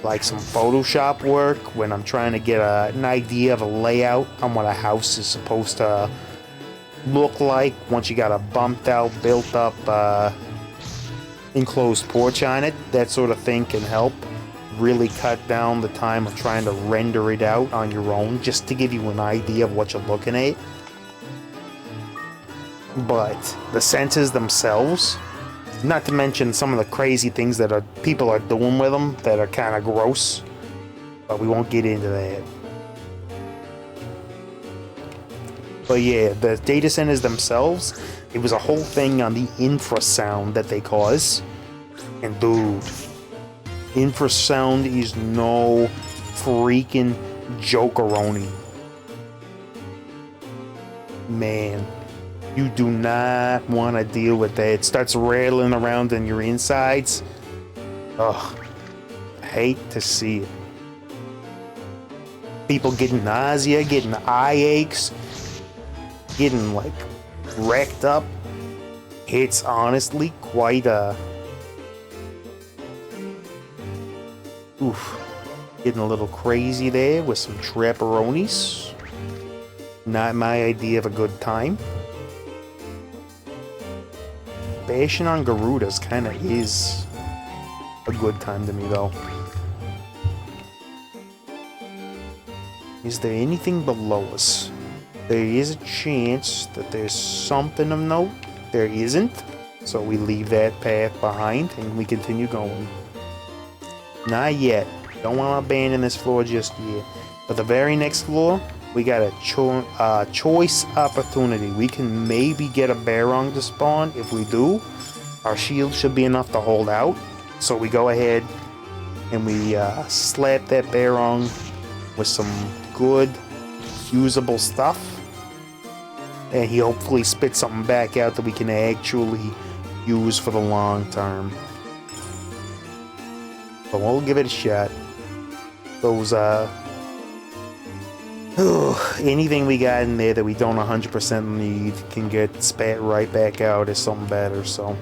like some Photoshop work when I'm trying to get an idea of a layout on what a house is supposed to look like once you got a bumped out, built up enclosed porch on it. That sort of thing can help really cut down the time of trying to render it out on your own, just to give you an idea of what you're looking at. But the sensors themselves, not to mention some of the crazy things that people are doing with them that are kind of gross, but we won't get into that. But yeah, the data centers themselves, it was a whole thing on the infrasound that they cause. And dude, infrasound is no freaking jokeroni. Man. You do not want to deal with that. It starts rattling around in your insides. Ugh. Hate to see it. People getting nausea, getting eye aches, getting like wrecked up. It's honestly quite a... Oof. Getting a little crazy there with some trapperonis. Not my idea of a good time. Bashing on Garudas kind of is a good time to me, though. Is there anything below us? There is a chance that there's something of note. There isn't. So we leave that path behind and we continue going. Not yet. Don't want to abandon this floor just yet. But the very next floor, we got a choice opportunity. We can maybe get a Barong to spawn. If we do, our shield should be enough to hold out. So we go ahead and we slap that Barong with some good, usable stuff. And he hopefully spits something back out that we can actually use for the long term. But we'll give it a shot. Those, anything we got in there that we don't 100% need can get spat right back out as something better, so.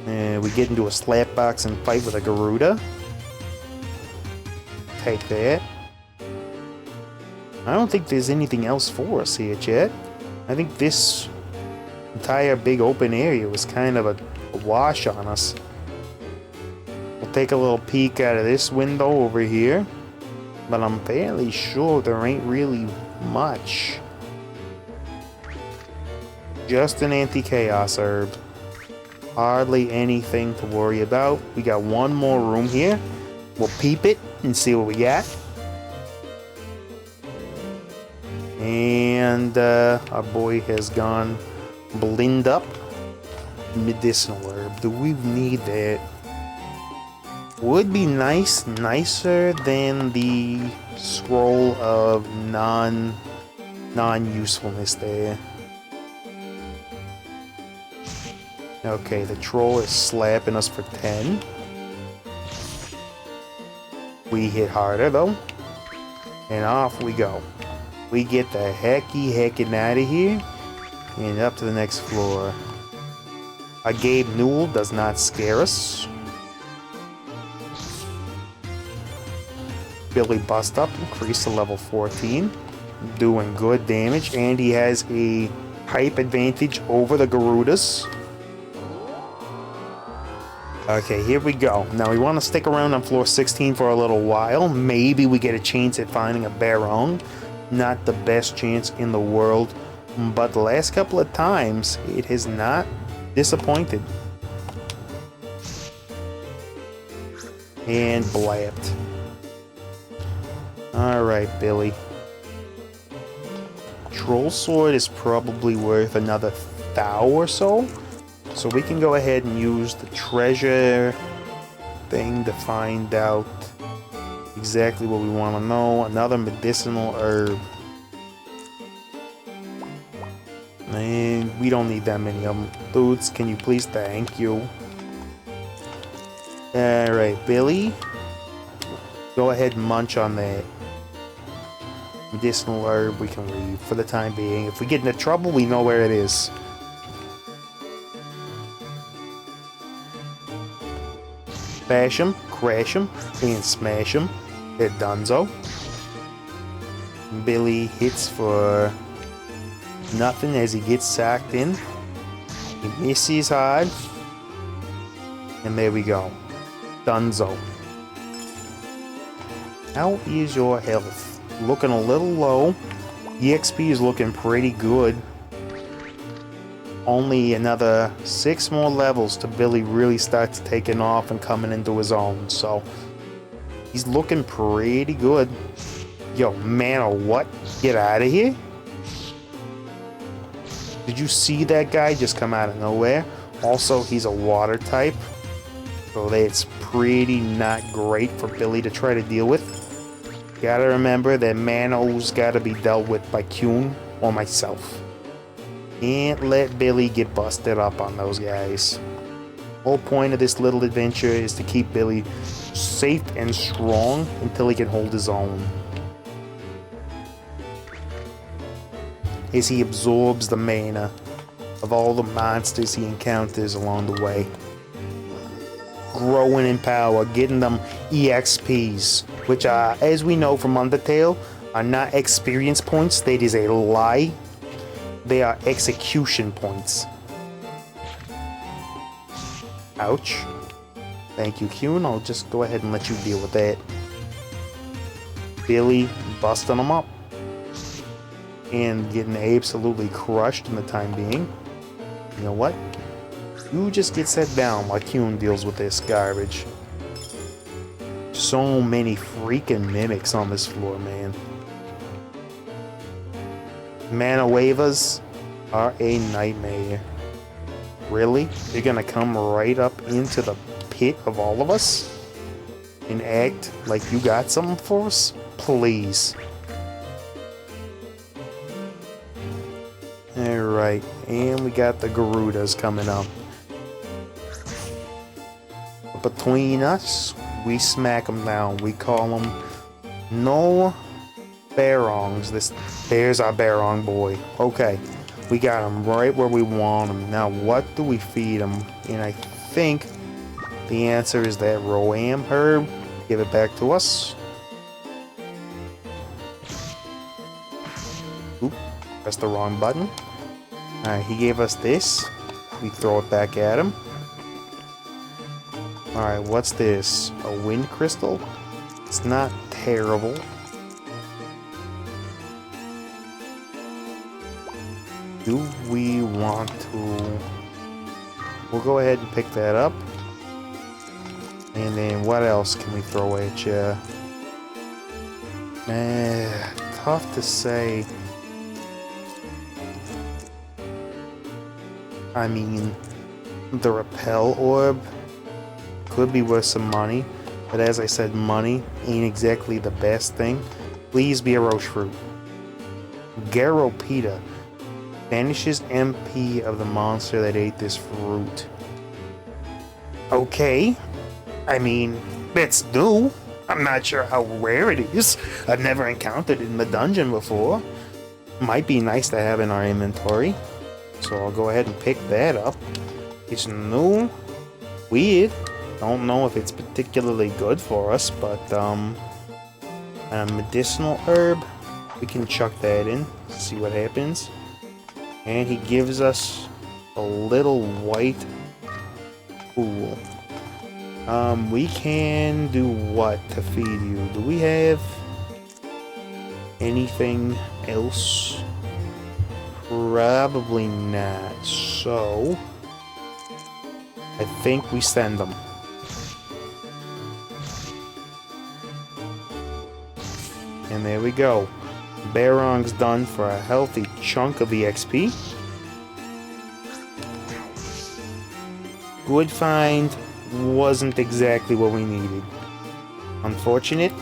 And we get into a slap box and fight with a Garuda. Take that. I don't think there's anything else for us here, chat. I think this entire big open area was kind of a wash on us. We'll take a little peek out of this window over here, but I'm fairly sure there ain't really much. Just an anti-chaos herb. Hardly anything to worry about. We got one more room here. We'll peep it and see what we got. And our boy has gone blend up. Medicinal herb. Do we need that? Would be nicer than the scroll of non-usefulness there. Okay, the troll is slapping us for 10. We hit harder though. And off we go. We get the heckin' out of here and up to the next floor. A Gabe Newell does not scare us. Billy bust up, increase to level 14. Doing good damage, and he has a hype advantage over the Garudas. Okay, here we go. Now we want to stick around on floor 16 for a little while. Maybe we get a chance at finding a Barong. Not the best chance in the world, but the last couple of times it has not disappointed. And blapped. Alright, Billy. Troll Sword is probably worth another 1,000 or so. So we can go ahead and use the treasure thing to find out exactly what we want to know. Another medicinal herb. And we don't need that many of them. Dudes, can you please? Thank you. Alright, Billy. Go ahead and munch on that. Medicinal herb we can leave for the time being. If we get into trouble, we know where it is. Bash him, crash him, and smash him. Hit Dunzo. Billy hits for nothing as he gets sacked in. He misses hard. And there we go. Dunzo. How is your health? Looking a little low. EXP is looking pretty good. Only another 6 more levels till Billy really starts taking off and coming into his own. So he's looking pretty good. Yo, man, or what? Get out of here. Did you see that guy just come out of nowhere? Also, he's a water type. So that's pretty not great for Billy to try to deal with. Gotta remember that Mano's gotta be dealt with by Kuhn or myself. Can't let Billy get busted up on those guys. Whole point of this little adventure is to keep Billy safe and strong until he can hold his own. As he absorbs the mana of all the monsters he encounters along the way. Growing in power, getting them EXPs, which are, as we know from Undertale, are not experience points. That is a lie. They are execution points. Ouch. Thank you, Kuhn. I'll just go ahead and let you deal with that. Billy busting them up. And getting absolutely crushed in the time being. You know what? You just get set down while Kuhn deals with this garbage. So many freaking mimics on this floor, man. Mana waivers are a nightmare. Really? You're gonna come right up into the pit of all of us? And act like you got something for us? Please. Alright, and we got the Garudas coming up. Between us, we smack them down. We call them no Barongs. There's our Barong boy. Okay, we got him right where we want him. Now, what do we feed him? And I think the answer is that Roam herb. Give it back to us. Oop, pressed the wrong button. Alright, he gave us this. We throw it back at him. Alright, what's this? A wind crystal? It's not terrible. Do we want to... We'll go ahead and pick that up. And then what else can we throw at you? Tough to say. I mean, the repel orb could be worth some money, but as I said, money ain't exactly the best thing. Please be a roche fruit. Garopita banishes MP of the monster that ate this fruit. Okay, I mean, that's new. I'm not sure how rare it is. I've never encountered it in the dungeon before. Might be nice to have in our inventory. So I'll go ahead and pick that up. It's new. Weird. Don't know if it's particularly good for us, but a medicinal herb. We can chuck that in. See what happens. And he gives us a little white pool. We can do what to feed you? Do we have anything else? Probably not. So I think we send them. And there we go. Barong's done for a healthy chunk of EXP. Good find. Wasn't exactly what we needed. Unfortunate.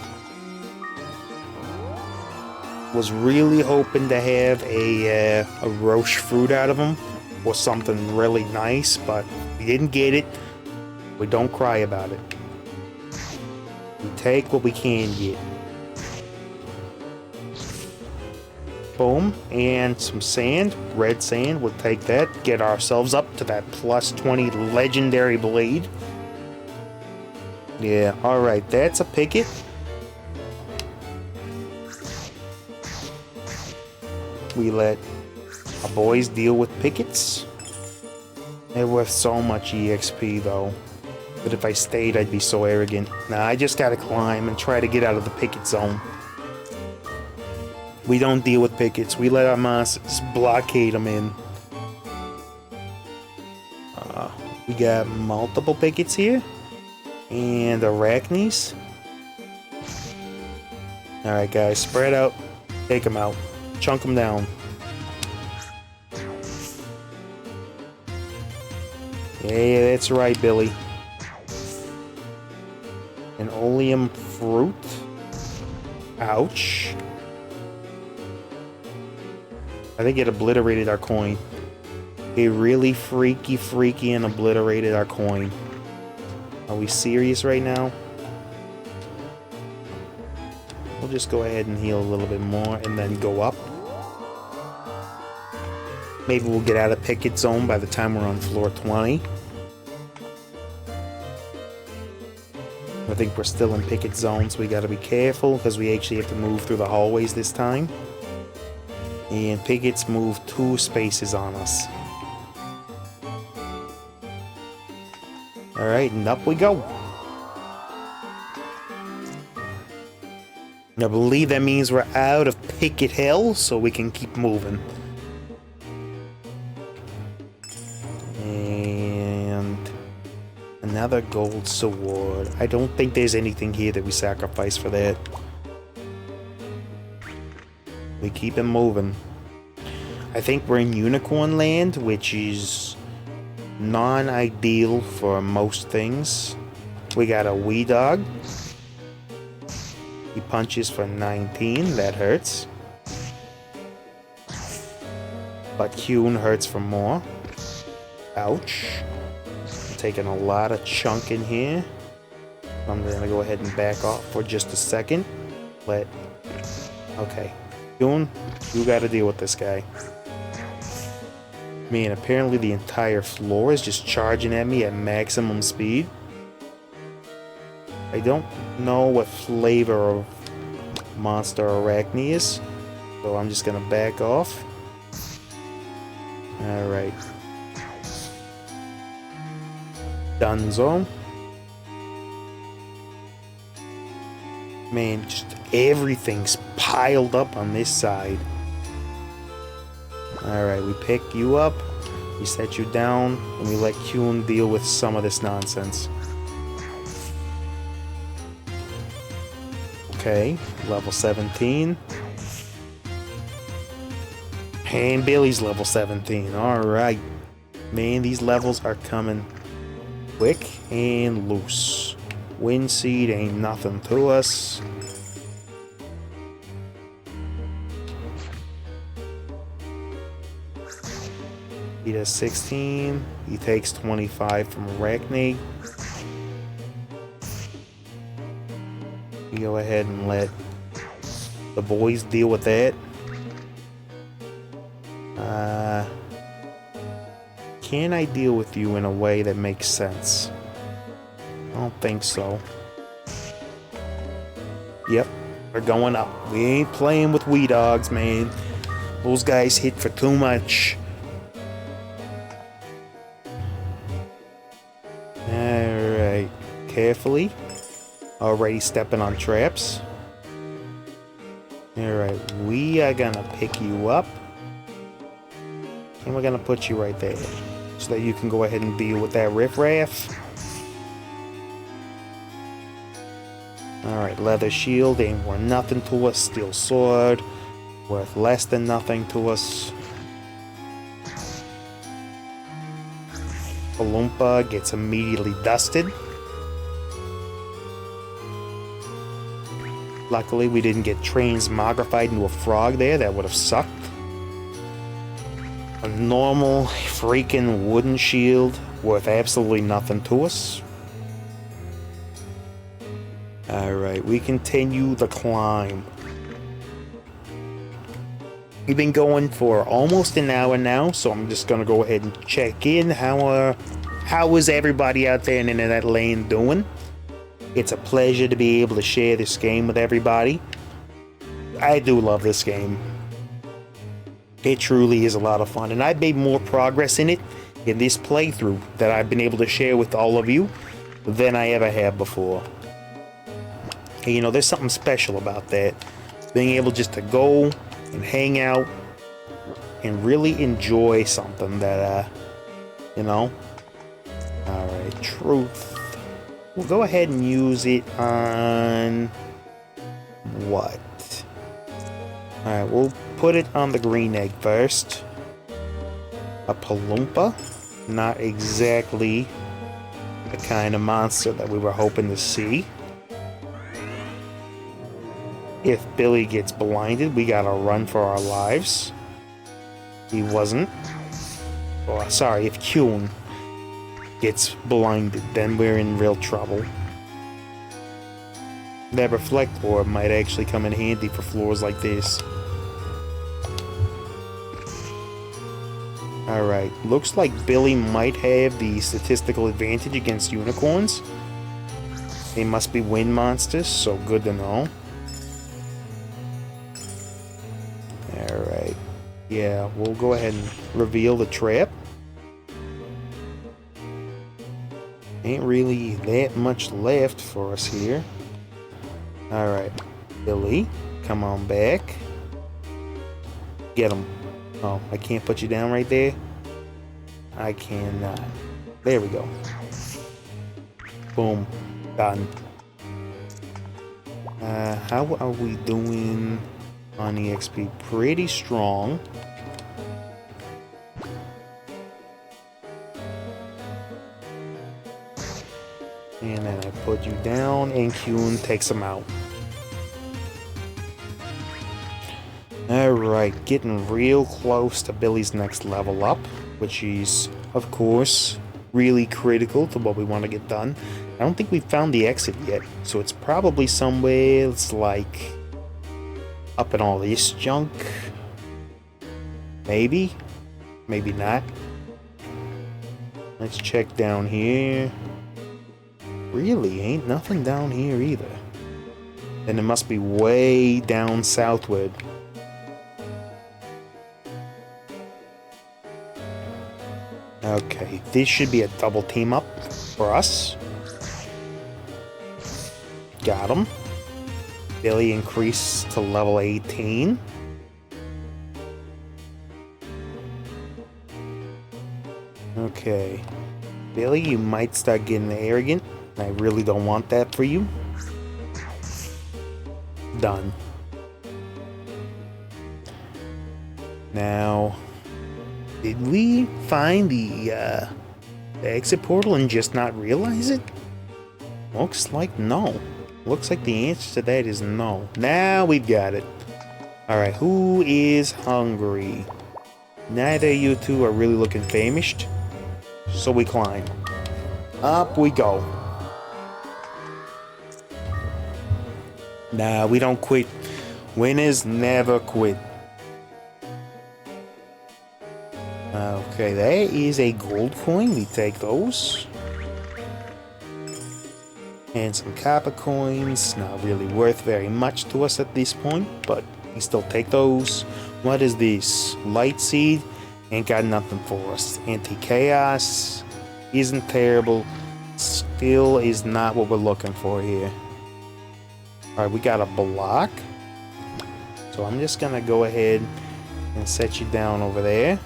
Was really hoping to have a roche fruit out of him or something really nice, but we didn't get it. We don't cry about it. We take what we can get. Boom, and some sand, red sand, we'll take that, get ourselves up to that plus 20 legendary blade. Yeah, alright, that's a picket. We let our boys deal with pickets. They're worth so much EXP though. But if I stayed, I'd be so arrogant. Nah, I just gotta climb and try to get out of the picket zone. We don't deal with pickets. We let our monsters blockade them in. We got multiple pickets here. And arachnes. Alright guys, spread out. Take them out. Chunk them down. Yeah, that's right, Billy. An oleum fruit. Ouch. I think it obliterated our coin. It really freaky and obliterated our coin. Are we serious right now? We'll just go ahead and heal a little bit more and then go up. Maybe we'll get out of picket zone by the time we're on floor 20. I think we're still in picket zone, so we gotta be careful because we actually have to move through the hallways this time. And pickets move 2 spaces on us. Alright, and up we go. I believe that means we're out of Picket Hill, so we can keep moving. And another gold sword. I don't think there's anything here that we sacrifice for that. We keep it moving. I think we're in Unicorn Land, which is non-ideal for most things. We got a wee dog. He punches for 19, that hurts. But Kuhn hurts for more. Ouch. I'm taking a lot of chunk in here. I'm gonna go ahead and back off for just a second. Okay. Kuhn, you gotta deal with this guy. Man, apparently the entire floor is just charging at me at maximum speed. I don't know what flavor of monster Arachne is, so I'm just gonna back off. Alright. Dunzo. Man, just everything's piled up on this side. Alright, we pick you up, we set you down, and we let Kuhn deal with some of this nonsense. Okay, level 17. And Billy's level 17. Alright. Man, these levels are coming quick and loose. Wind Seed ain't nothing to us. He does 16. He takes 25 from Arachne. We go ahead and let the boys deal with that. Can I deal with you in a way that makes sense? I don't think so. Yep, we're going up. We ain't playing with wee dogs, man. Those guys hit for too much. Alright, carefully. Already stepping on traps. Alright, we are gonna pick you up. And we're gonna put you right there. So that you can go ahead and deal with that riffraff. Alright, leather shield ain't worth nothing to us. Steel sword, worth less than nothing to us. Palumpa gets immediately dusted. Luckily, we didn't get transmogrified into a frog there. That would have sucked. A normal freaking wooden shield worth absolutely nothing to us. Alright, we continue the climb. We've been going for almost an hour now, so I'm just gonna go ahead and check in. How is everybody out there in that lane doing? It's a pleasure to be able to share this game with everybody. I do love this game. It truly is a lot of fun, and I've made more progress in it in this playthrough that I've been able to share with all of you than I ever have before. And, you know, there's something special about that. Being able just to go and hang out and really enjoy something that, you know. Alright, truth. We'll go ahead and use it on what? Alright, we'll put it on the green egg first. A Palumpa. Not exactly the kind of monster that we were hoping to see. If Billy gets blinded, we gotta run for our lives. He wasn't. Oh, sorry, if Kuhn gets blinded, then we're in real trouble. That reflect orb might actually come in handy for floors like this. Alright, looks like Billy might have the statistical advantage against unicorns. They must be wind monsters, so good to know. Alright, yeah, we'll go ahead and reveal the trap. Ain't really that much left for us here. Alright, Billy, come on back. Get him. Oh, I can't put you down right there. I cannot. There we go. Boom. Done. How are we doing on EXP? Pretty strong. And then I put you down, and Kuhn takes him out. Alright, getting real close to Billy's next level up, which is, of course, really critical to what we want to get done. I don't think we've found the exit yet, so it's probably somewhere it's like up in all this junk. Maybe, maybe not. Let's check down here. Really, ain't nothing down here either. Then it must be way down southward. Okay, this should be a double team up for us. Got him. Billy increased to level 18. Okay. Billy, you might start getting arrogant. I really don't want that for you. Done. Now, did we find the exit portal and just not realize it? Looks like no. Looks like the answer to that is no. Now we've got it. Alright, who is hungry? Neither of you two are really looking famished. So we climb. Up we go. Nah, we don't quit. Winners never quit. Okay, there is a gold coin. We take those. And some copper coins. Not really worth very much to us at this point, but we still take those. What is this? Light seed. Ain't got nothing for us. Anti-chaos. Isn't terrible. Still is not what we're looking for here. Alright, we got a block. So I'm just gonna go ahead and set you down over there.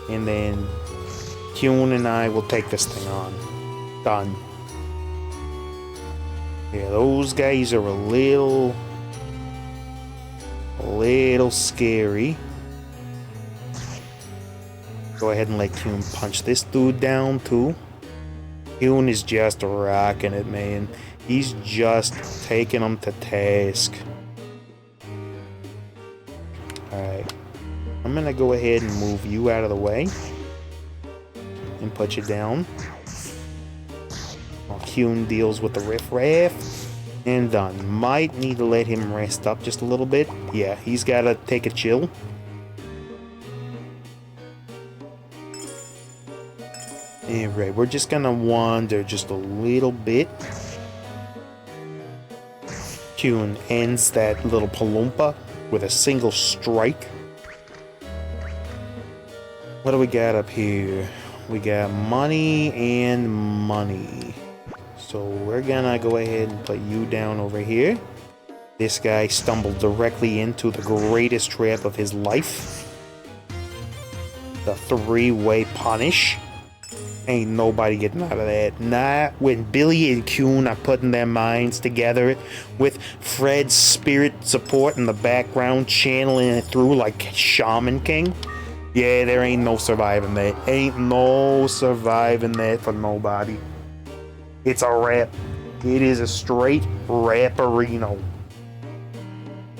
And then Kuhn and I will take this thing on. Done. Yeah, those guys are a little scary. Go ahead and let Kuhn punch this dude down too. Kuhn is just rocking it, man. He's just taking them to task. Alright. I'm gonna go ahead and move you out of the way. And put you down. While Kuhn deals with the riffraff. And done. Might need to let him rest up just a little bit. Yeah, he's gotta take a chill. Alright, we're just gonna wander just a little bit. Kuhn ends that little palumpa with a single strike. What do we got up here? We got money and money. So we're gonna go ahead and put you down over here. This guy stumbled directly into the greatest trap of his life. The three-way punish. Ain't nobody getting out of that. Not when Billy and Kuhn are putting their minds together with Fred's spirit support in the background, channeling it through like Shaman King. Yeah, there ain't no surviving that. Ain't no surviving that for nobody. It's a wrap. It is a straight rapperino.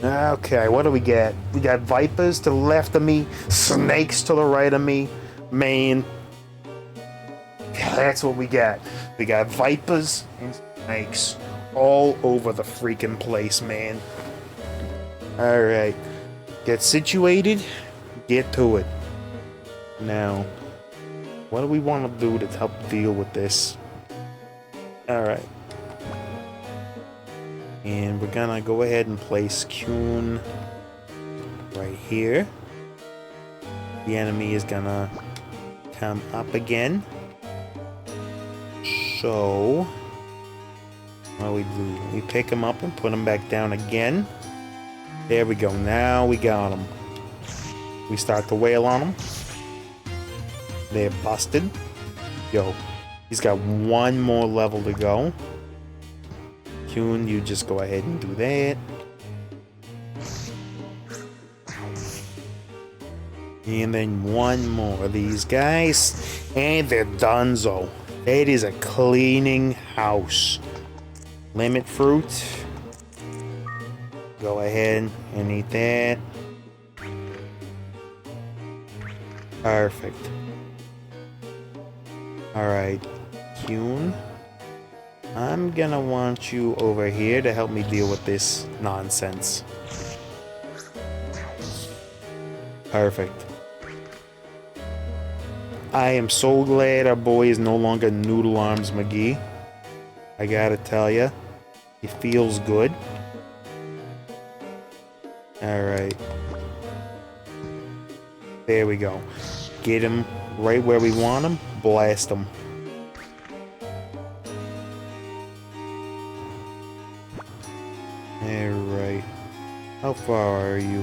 Okay, what do we got? We got vipers to the left of me, snakes to the right of me. Man, that's what we got. We got vipers and snakes all over the freaking place, man. Alright, get situated, get to it. Now, what do we want to do to help deal with this? Alright. And we're gonna go ahead and place Kuhn right here. The enemy is gonna come up again. So What do? We pick them up and put them back down again. There we go. Now we got them. We start to wail on them. They're busted. Yo, he's got one more level to go. Kuhn, you just go ahead and do that. And then one more of these guys. And they're donezo. That is a cleaning house. Limit fruit. Go ahead and eat that. Perfect. Alright, Kuhn. I'm gonna want you over here to help me deal with this nonsense. Perfect. I am so glad our boy is no longer Noodle Arms McGee. I gotta tell ya, he feels good. Alright. There we go. Get him right where we want him. Blast him. Alright. How far are you?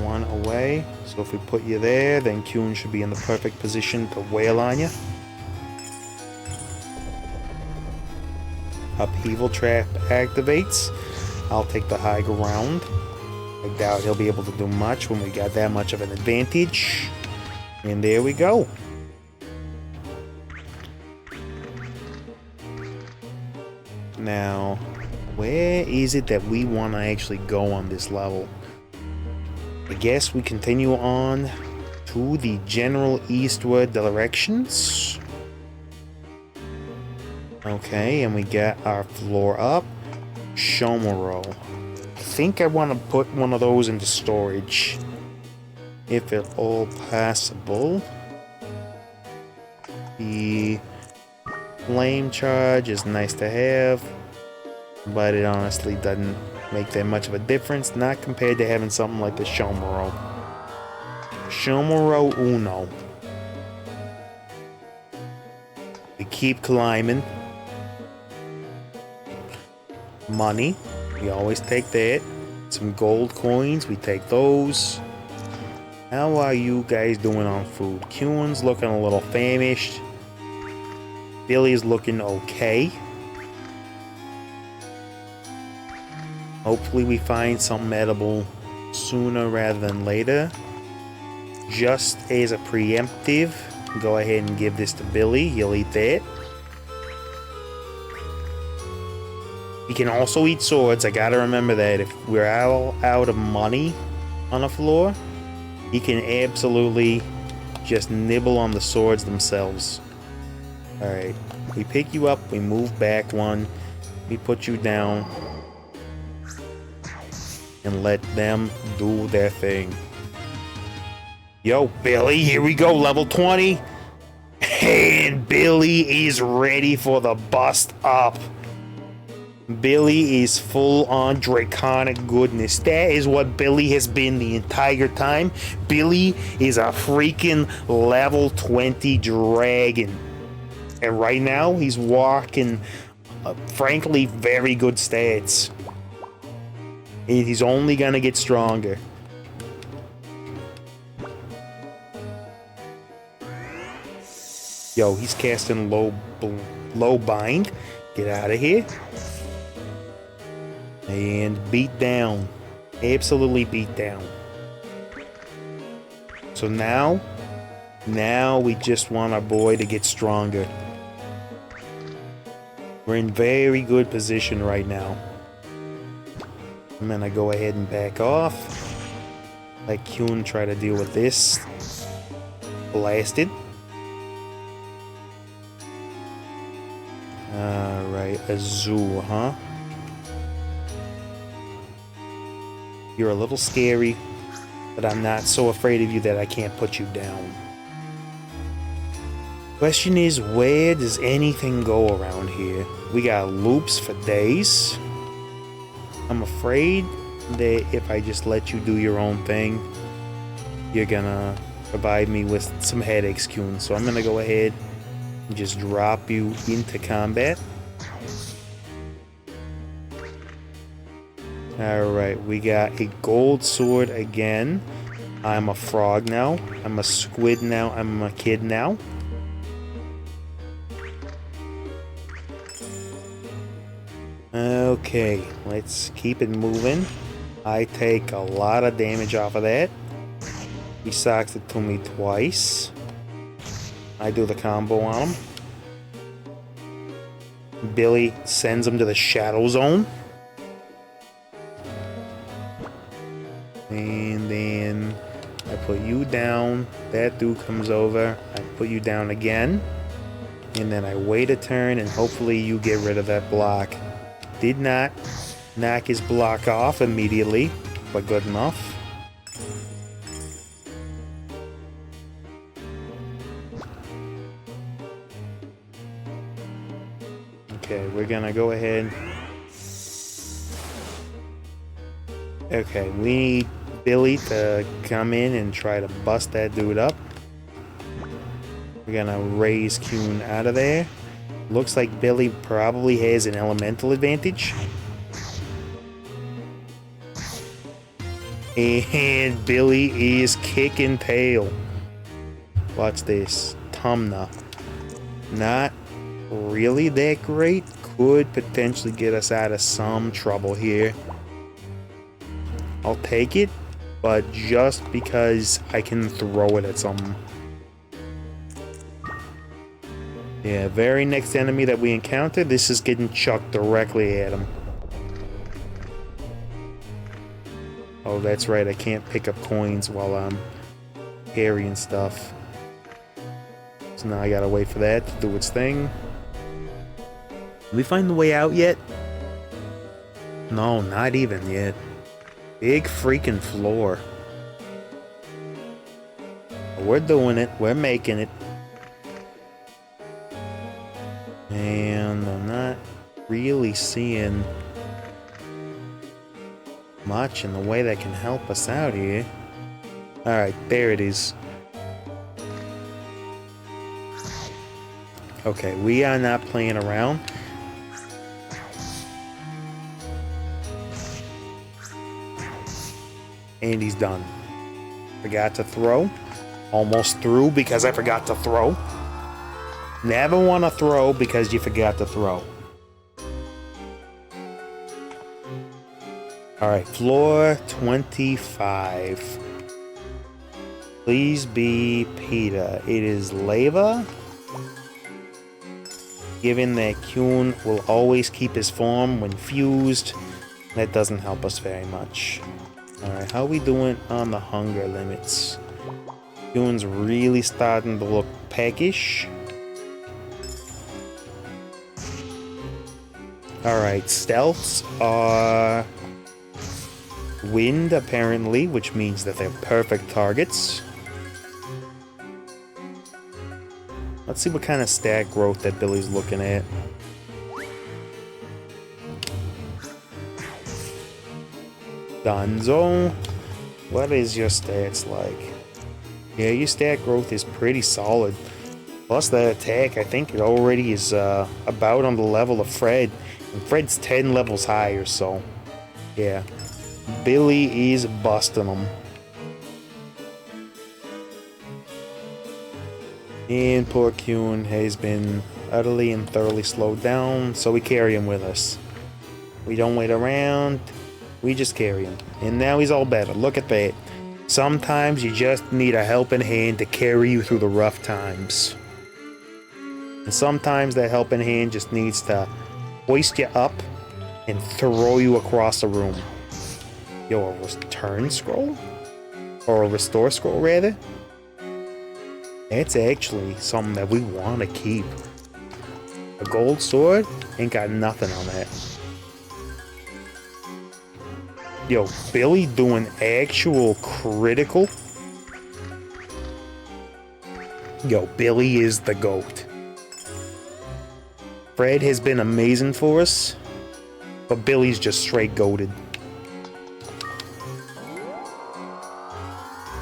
One away. So if we put you there, then Kuhn should be in the perfect position to wail on you. Upheaval trap activates. I'll take the high ground. I doubt he'll be able to do much when we got that much of an advantage. And there we go. Now, where is it that we want to actually go on this level? I guess we continue on to the general eastward directions. Okay, and we got our floor up. Shomoro. I think I want to put one of those into storage, if at all possible. The flame charge is nice to have, but it honestly doesn't make that much of a difference, not compared to having something like the Shomoro. Shomoro Uno. We keep climbing. Money, we always take that. Some gold coins, we take those. How are you guys doing on food? Kuhn's looking a little famished. Billy's looking okay. Hopefully we find something edible sooner rather than later. Just as a preemptive, go ahead and give this to Billy. He'll eat that. He can also eat swords. I gotta remember that. If we're out of money on the floor, he can absolutely just nibble on the swords themselves. Alright, we pick you up, we move back one, we put you down, and let them do their thing. Yo, Billy, here we go, level 20. And Billy is ready for the bust up. Billy is full on draconic goodness. That is what Billy has been the entire time. Billy is a freaking level 20 dragon. And right now, he's walking, frankly, very good stats. And he's only gonna get stronger. Yo, he's casting low bind. Get out of here. And beat down. Absolutely beat down. So now we just want our boy to get stronger. We're in very good position right now. I'm gonna go ahead and back off. Let Kuhn try to deal with this. Blasted. Alright, Azure, huh? You're a little scary, but I'm not so afraid of you that I can't put you down. Question is, where does anything go around here? We got loops for days. I'm afraid that if I just let you do your own thing, you're gonna provide me with some headaches, Kuhn. So I'm gonna go ahead and just drop you into combat. Alright, we got a gold sword again. I'm a frog now. I'm a squid now. I'm a kid now. Okay, let's keep it moving. I take a lot of damage off of that. He socks it to me twice. I do the combo on him. Billy sends him to the shadow zone. And then I put you down. That dude comes over. I put you down again. And then I wait a turn and hopefully you get rid of that block. Did not knock his block off immediately, but good enough. Okay, we're gonna go ahead. Okay, we need Billy to come in and try to bust that dude up. We're gonna raise Kuhn out of there. Looks like Billy probably has an elemental advantage. And Billy is kicking tail. Watch this. Tumna. Not really that great. Could potentially get us out of some trouble here. I'll take it, but just because I can throw it at something. Yeah, very next enemy that we encounter, this is getting chucked directly at him. Oh, that's right, I can't pick up coins while I'm carrying stuff. So now I gotta wait for that to do its thing. Did we find the way out yet? No, not even yet. Big freaking floor. We're doing it, we're making it. And I'm not really seeing much in the way that can help us out here. Alright, there it is. Okay, we are not playing around. And he's done. Forgot to throw. Almost threw because I forgot to throw. Never want to throw because you forgot to throw. Alright, floor 25. Please be Peter. It is lava. Given that Kuhn will always keep his form when fused, that doesn't help us very much. Alright, how are we doing on the hunger limits? Kuhn's really starting to look peckish. Alright, stealths are wind apparently, which means that they're perfect targets. Let's see what kind of stat growth that Billy's looking at. Dunzo, what is your stats like? Yeah, your stat growth is pretty solid. Plus the attack, I think it already is about on the level of Fred. And Fred's 10 levels higher, so yeah. Billy is busting them. And poor Kuhn has been utterly and thoroughly slowed down, so we carry him with us. We don't wait around, we just carry him. And now he's all better. Look at that. Sometimes you just need a helping hand to carry you through the rough times. And sometimes that helping hand just needs to hoist you up and throw you across the room. Yo, a return scroll? Or a restore scroll, rather? That's actually something that we want to keep. A gold sword? Ain't got nothing on that. Yo, Billy doing actual critical? Yo, Billy is the GOAT. Fred has been amazing for us, but Billy's just straight goated.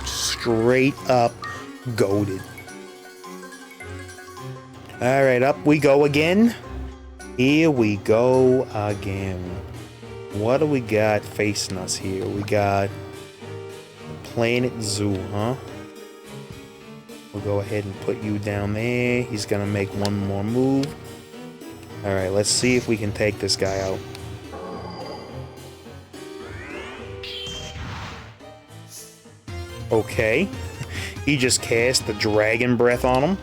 Straight up goated. Alright, up we go again. Here we go again. What do we got facing us here? We got Planet Zoo, huh? We'll go ahead and put you down there. He's gonna make one more move. Alright, let's see if we can take this guy out. Okay. He just cast the Dragon Breath on him.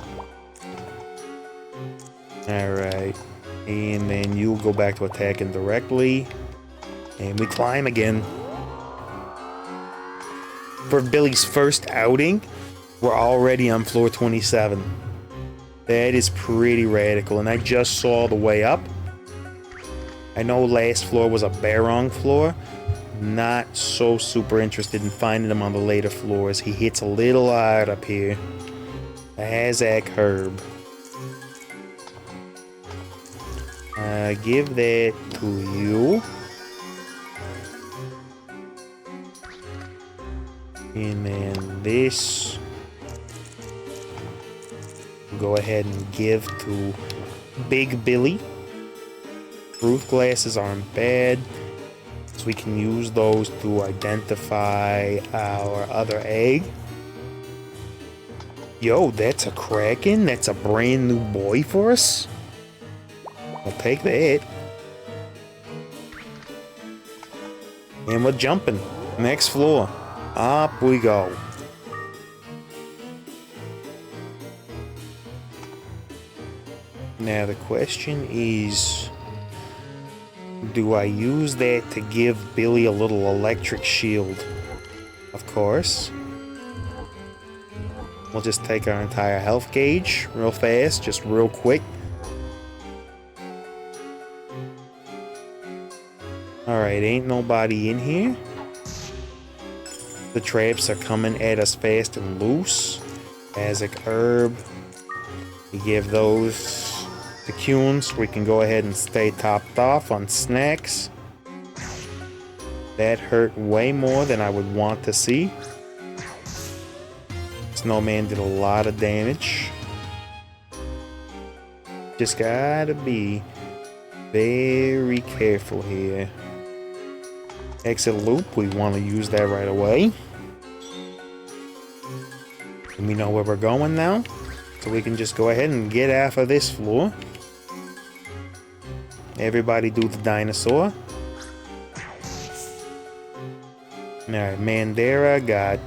Alright. And then you'll go back to attacking directly. And we climb again. For Billy's first outing, we're already on floor 27. That is pretty radical, and I just saw the way up. I know last floor was a Barong floor. Not so super interested in finding him on the later floors. He hits a little hard up here. A Hazak Herb. Give that to you. And then this, we'll go ahead and give to Big Billy. Truth glasses aren't bad, so we can use those to identify our other egg. Yo, that's a Kraken? That's a brand new boy for us? I'll take that. And we're jumping. Next floor. Up we go. Now the question is, do I use that to give Billy a little electric shield? Of course. We'll just take our entire health gauge real fast, just real quick. Alright, ain't nobody in here. The traps are coming at us fast and loose. Azure Herb. We give those to Kuhns. We can go ahead and stay topped off on snacks. That hurt way more than I would want to see. Snowman did a lot of damage. Just gotta be very careful here. Exit loop, we want to use that right away. And we know where we're going now, so we can just go ahead and get off of this floor. Everybody do the dinosaur. Alright, Mandara got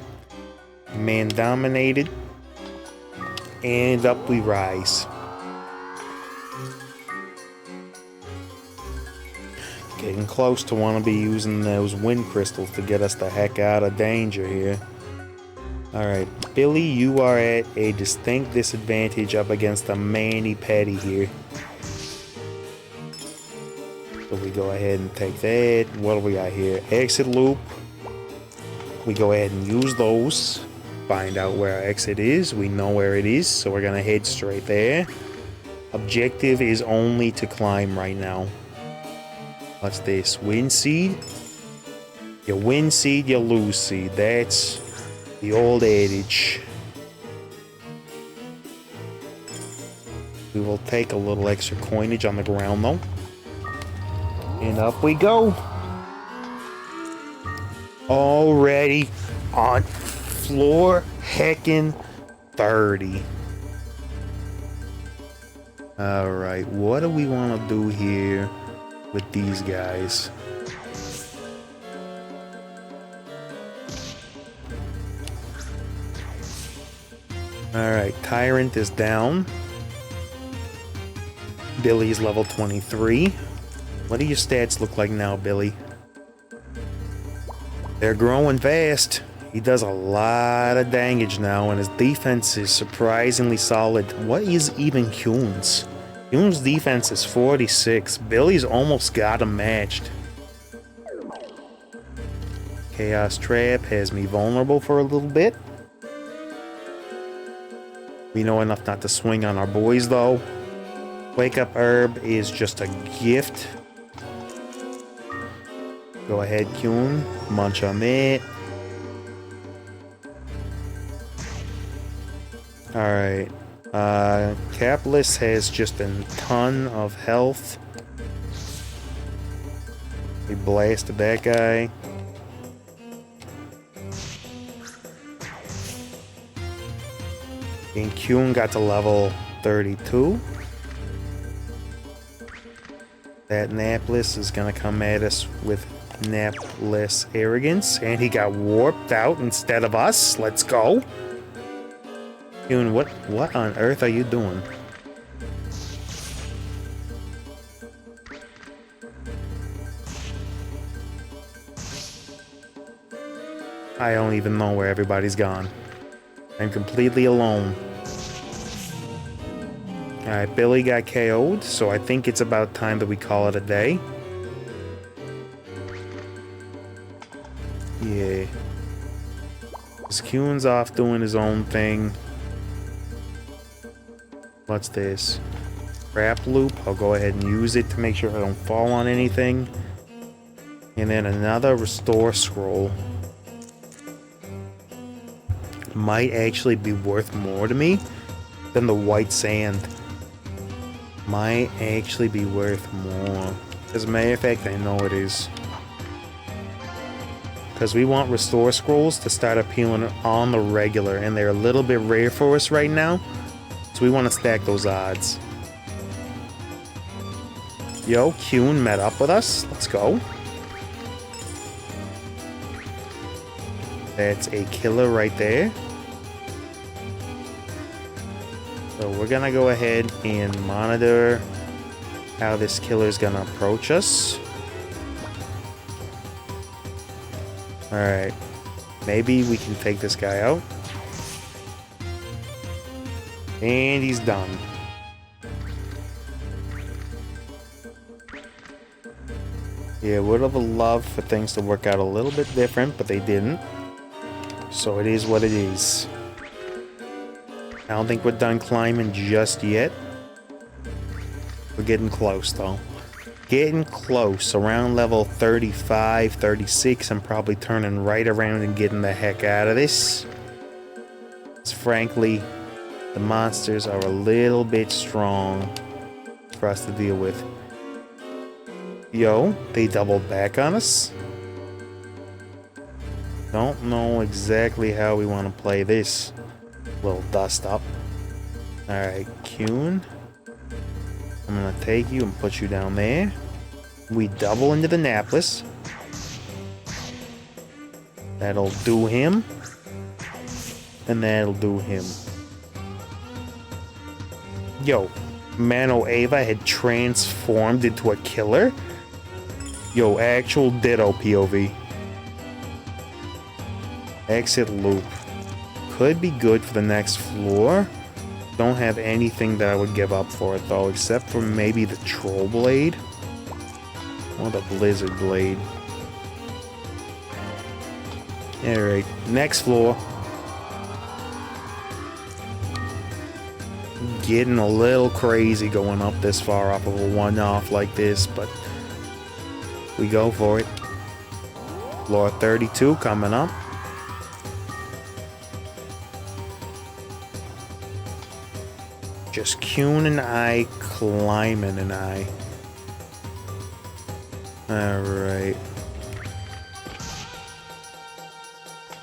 man dominated. And up we rise. Getting close to want to be using those wind crystals to get us the heck out of danger here. Alright, Billy, you are at a distinct disadvantage up against a mani-pedi here. So we go ahead and take that. What do we got here? Exit loop. We go ahead and use those. Find out where our exit is. We know where it is, so we're gonna head straight there. Objective is only to climb right now. What's this? Win seed? You win seed, you lose seed. That's the old adage. We will take a little extra coinage on the ground though. And up we go. Already on floor heckin' 30. Alright, what do we want to do here with these guys? Alright, Tyrant is down. Billy's level 23. What do your stats look like now, Billy? They're growing fast. He does a lot of damage now, and his defense is surprisingly solid. What is even Kuhn's? Kuhn's defense is 46. Billy's almost got him matched. Chaos Trap has me vulnerable for a little bit. We know enough not to swing on our boys, though. Wake Up Herb is just a gift. Go ahead, Kuhn. Munch on that. Alright. Capless has just a ton of health. We blasted that guy. And Kuhn got to level 32. That Napless is gonna come at us with Napless arrogance, and he got warped out instead of us. Let's go. Kuhn, what on earth are you doing? I don't even know where everybody's gone. I'm completely alone. Alright, Billy got KO'd, so I think it's about time that we call it a day. Yeah. Kuhn's off doing his own thing. What's this? Trap loop. I'll go ahead and use it to make sure I don't fall on anything. And then another restore scroll. Might actually be worth more to me than the white sand. Might actually be worth more. As a matter of fact, I know it is. Because we want restore scrolls to start appealing on the regular, and they're a little bit rare for us right now. So we want to stack those odds. Yo, Kuhn met up with us. Let's go. That's a killer right there. So we're gonna go ahead and monitor how this killer is gonna approach us. Alright. Maybe we can take this guy out. And he's done. Yeah, would have loved for things to work out a little bit different, but they didn't. So it is what it is. I don't think we're done climbing just yet. We're getting close, though. Getting close. Around level 35, 36, I'm probably turning right around and getting the heck out of this. Because frankly, the monsters are a little bit strong for us to deal with. Yo, they doubled back on us. Don't know exactly how we want to play this. Little dust up. Alright, Kuhn. I'm gonna take you and put you down there. We double into the Napless. That'll do him. And that'll do him. Yo, Mano Ava had transformed into a killer. Yo, actual ditto POV. Exit loop. Could be good for the next floor. Don't have anything that I would give up for it though, except for maybe the Troll Blade. Or the Blizzard Blade. Alright, next floor. Getting a little crazy going up this far off of a one-off like this, but we go for it. Floor 32 coming up. Just Kuhn and I climbing and I. Alright.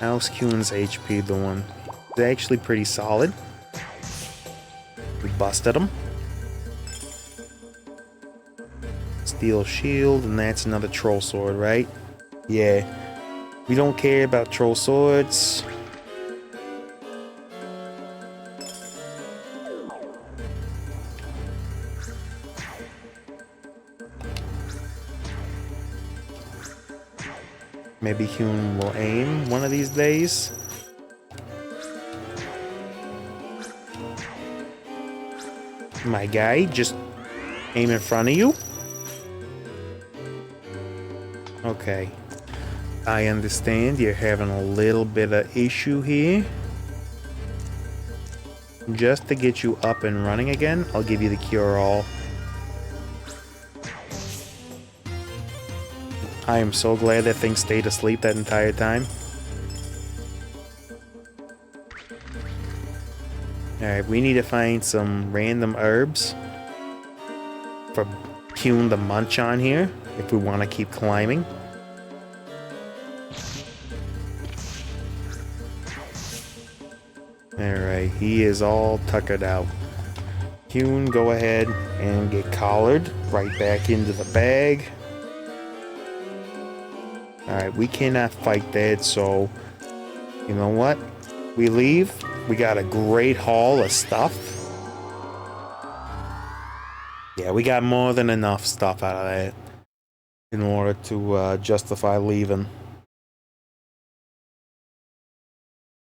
How's Kuhn's HP doing? It's actually pretty solid. We busted him. Steel shield, and that's another troll sword, right? Yeah. We don't care about troll swords. Maybe Kuhn will aim one of these days. My guy, just aim in front of you. Okay. I understand you're having a little bit of issue here. Just to get you up and running again, I'll give you the cure-all. I am so glad that thing stayed asleep that entire time. Alright, we need to find some random herbs for Kuhn to munch on here. if we want to keep climbing. Alright, he is all tuckered out. Hune, go ahead and get collared right back into the bag. Alright, we cannot fight that, so you know what? We leave. We got a great haul of stuff. Yeah, we got more than enough stuff out of that in order to justify leaving.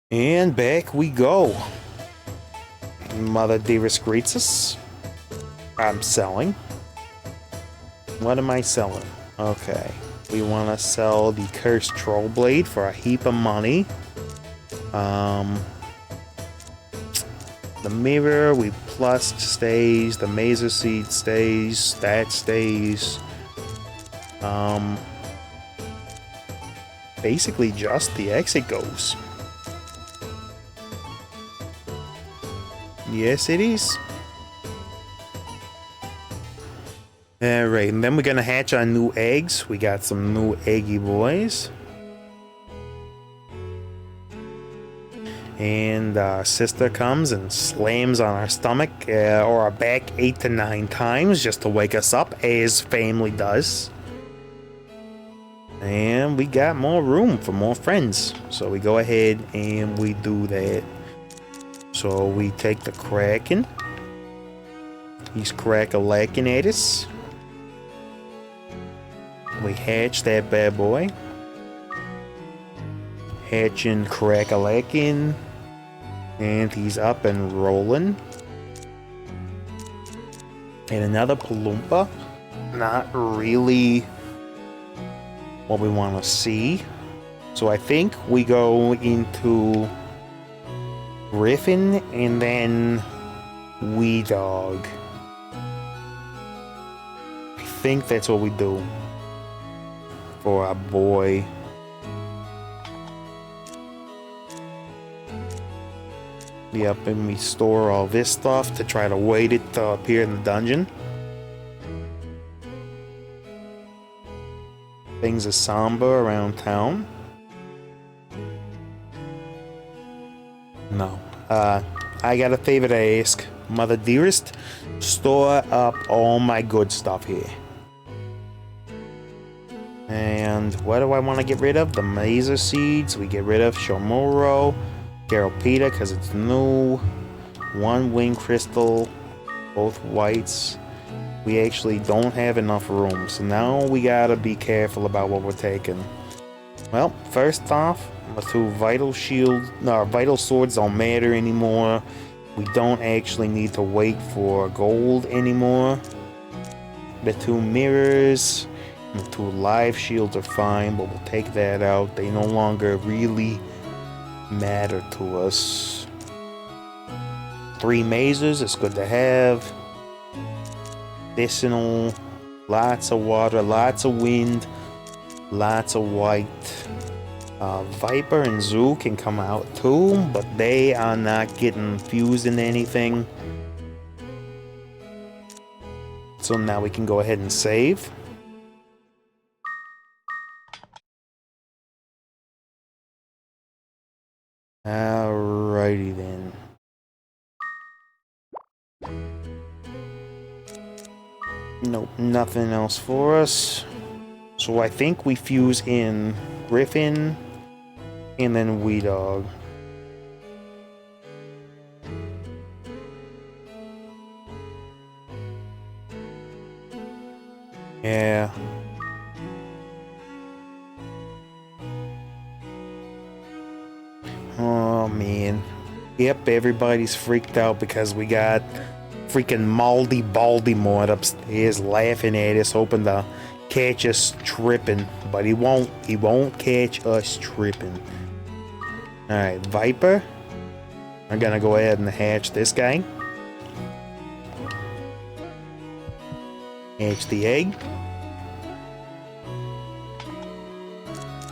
And back we go. Mother Dearest greets us. I'm selling. What am I selling? Okay. We want to sell the Cursed Troll Blade for a heap of money. The mirror, we plus stays. The Mazer Seed stays. That stays. Basically just the exit goes. Yes, it is. Alright, and then we're gonna hatch our new eggs. We got some new eggy boys. And our sister comes and slams on our stomach or our back 8 to 9 times just to wake us up, as family does. And we got more room for more friends. So we go ahead and we do that. So we take the Kraken. He's crack-a-lacking at us. We hatch that bad boy. Hatching, crack-a-lacking. And he's up and rolling. And another Palumpa. Not really what we want to see. So I think we go into Griffin and then Wee Dog. I think that's what we do for our boy. Yep, and we store all this stuff to try to wait it to appear in the dungeon. Things are somber around town. No. I got a favor to ask. Mother Dearest, store up all my good stuff here. And what do I want to get rid of? The Mazer Seeds. We get rid of Shomuro. Garapita because it's new. One Wing Crystal. Both whites. We actually don't have enough room. So now we gotta be careful about what we're taking. Well, first off, the 2 Vital Shield. No, Vital Swords don't matter anymore. We don't actually need to wait for gold anymore. The 2 mirrors. The 2 live shields are fine, but we'll take that out. They no longer really matter to us. 3 mazes, it's good to have. Medicinal, lots of water, lots of wind, lots of white. Viper and Zoo can come out too, but they are not getting fused into anything. So now we can go ahead and save. Alrighty then. Nope, nothing else for us. So I think we fuse in Griffin and then Wee Dog. Yeah. Oh man. Yep, everybody's freaked out because we got freaking Maldy Baltimore upstairs laughing at us, hoping to catch us tripping. But he won't catch us tripping. Alright, Viper. I'm gonna go ahead and hatch this guy. Hatch the egg.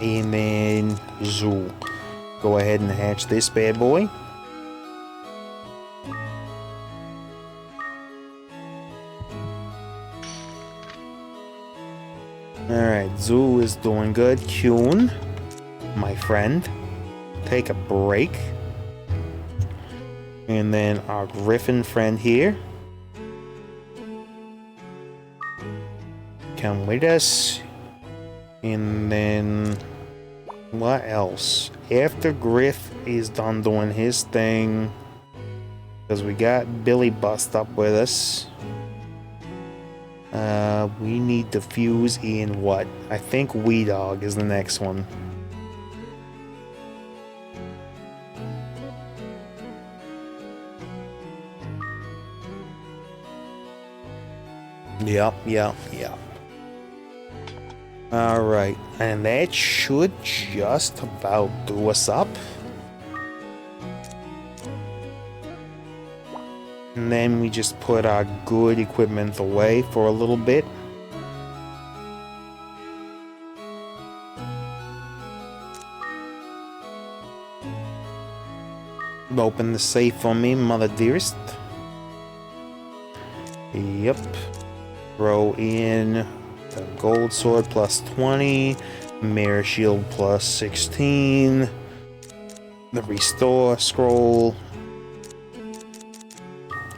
And then Zoo. Go ahead and hatch this bad boy. Alright, Zoo is doing good. Kuhn, my friend, take a break. And then our Griffin friend here, come with us. And then what else? After Griff is done doing his thing, because we got Billy Bust up with us, we need to fuse in what? I think Wee Dog is the next one. Yep. Alright, and that should just about do us up. And then we just put our good equipment away for a little bit. Open the safe for me, mother dearest. Yep. Throw in the gold sword plus 20, mirror shield plus 16, the restore scroll,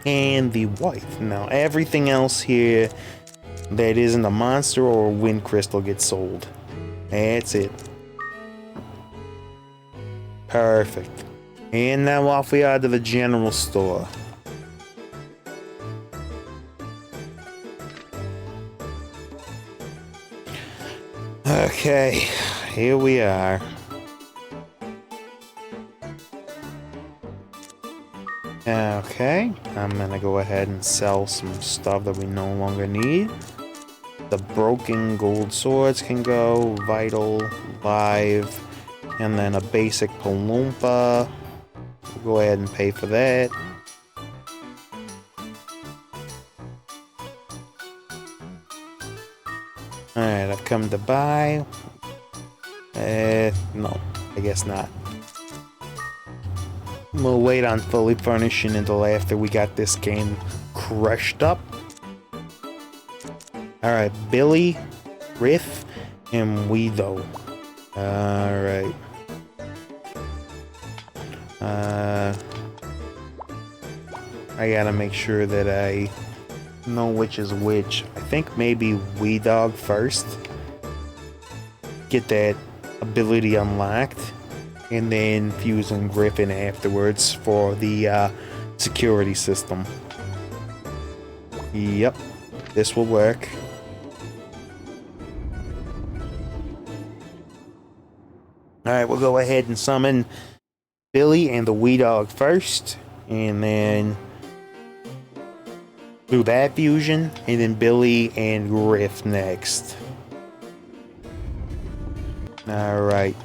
and the wife. Now everything else here that isn't a monster or wind crystal gets sold. That's it. Perfect. And now off we are to the general store. Okay, here we are. Okay, I'm gonna go ahead and sell some stuff that we no longer need. The broken gold swords can go, vital, live, and then a basic Palumpa. We'll go ahead and pay for that. Alright, I've come to buy. No, I guess not. We'll wait on fully furnishing until after we got this game crushed up. Alright, Billy, Riff, and Weedo. Alright. I gotta make sure that I know which is which. I think maybe Wee Dog first. Get that ability unlocked. And then fusing Griffin afterwards for the security system. Yep, this will work. Alright, we'll go ahead and summon Billy and the Wee Dog first. And then do that fusion, and then Billy and Griff next. Alright.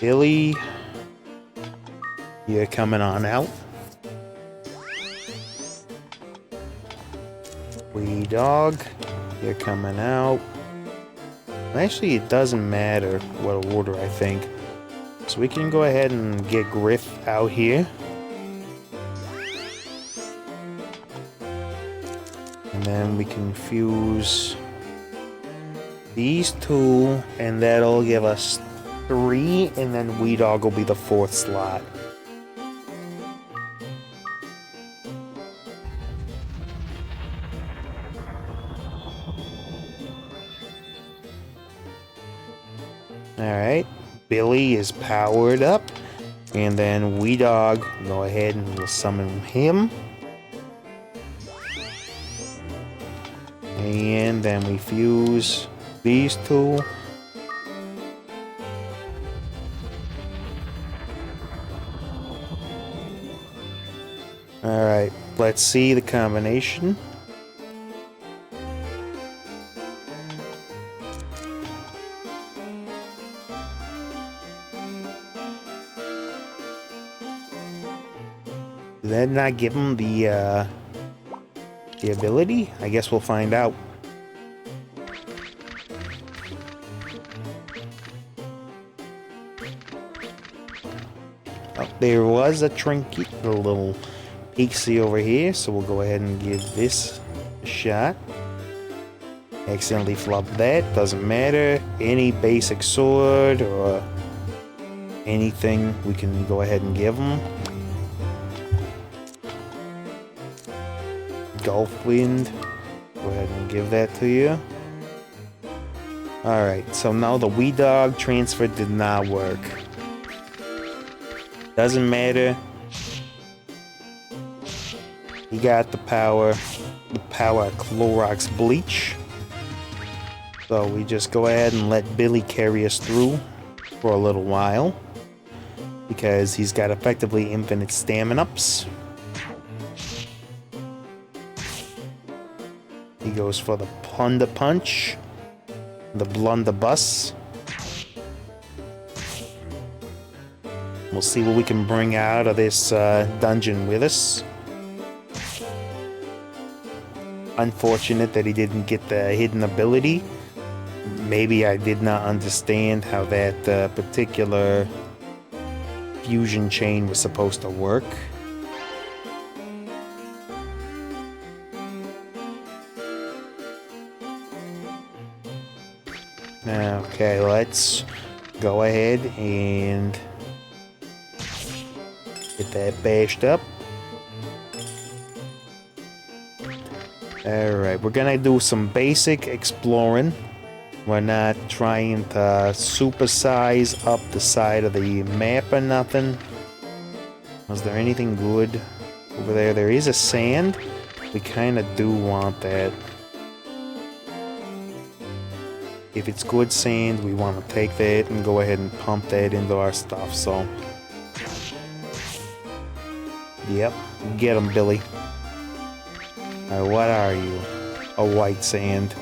Billy, you're coming on out. Wee Dog, you're coming out. Actually, it doesn't matter what order, I think. So we can go ahead and get Griff out here. And then we can fuse these two, and that'll give us 3, and then Wee Dog will be the 4th slot. Alright, Billy is powered up, and then Wee Dog, go ahead and we'll summon him. And then we fuse these two. Alright, let's see the combination. Did that not give him the ability? I guess we'll find out. Oh, there was a trinket, a little pixie over here, so we'll go ahead and give this a shot. Accidentally flubbed that. Doesn't matter. Any basic sword or anything we can go ahead and give him. Gulf Wind. Go ahead and give that to you. Alright, so now the Wee Dog transfer did not work. Doesn't matter. He got the power of Clorox Bleach. So we just go ahead and let Billy carry us through for a little while. Because he's got effectively infinite stamina-ups. He goes for the Plunder Punch. The Blunderbuss. We'll see what we can bring out of this dungeon with us. Unfortunate that he didn't get the hidden ability. Maybe I did not understand how that particular fusion chain was supposed to work. Okay, let's go ahead and get that bashed up. Alright, we're gonna do some basic exploring. We're not trying to supersize up the side of the map or nothing. Was there anything good over there? There is a sand. We kind of do want that. If it's good sand, we want to take that and go ahead and pump that into our stuff, so. Yep, get him, Billy. Alright, what are you? A white sand.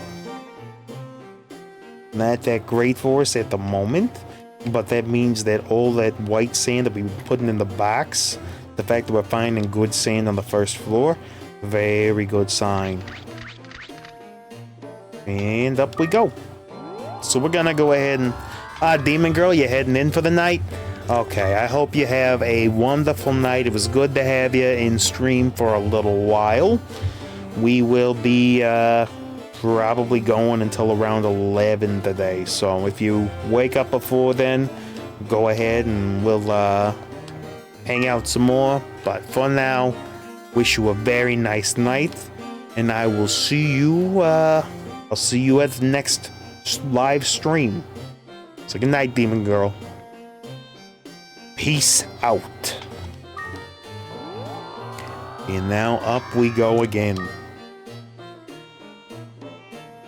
Not that great for us at the moment, but that means that all that white sand that we've been putting in the box, the fact that we're finding good sand on the first floor, very good sign. And up we go. So we're gonna go ahead and... Demon Girl, you heading in for the night? Okay, I hope you have a wonderful night. It was good to have you in stream for a little while. We will be probably going until around 11 today. So if you wake up before then, go ahead and we'll hang out some more. But for now, wish you a very nice night. And I will see you, I'll see you at the next live stream. So good night, Demon Girl. Peace out. And now up we go again.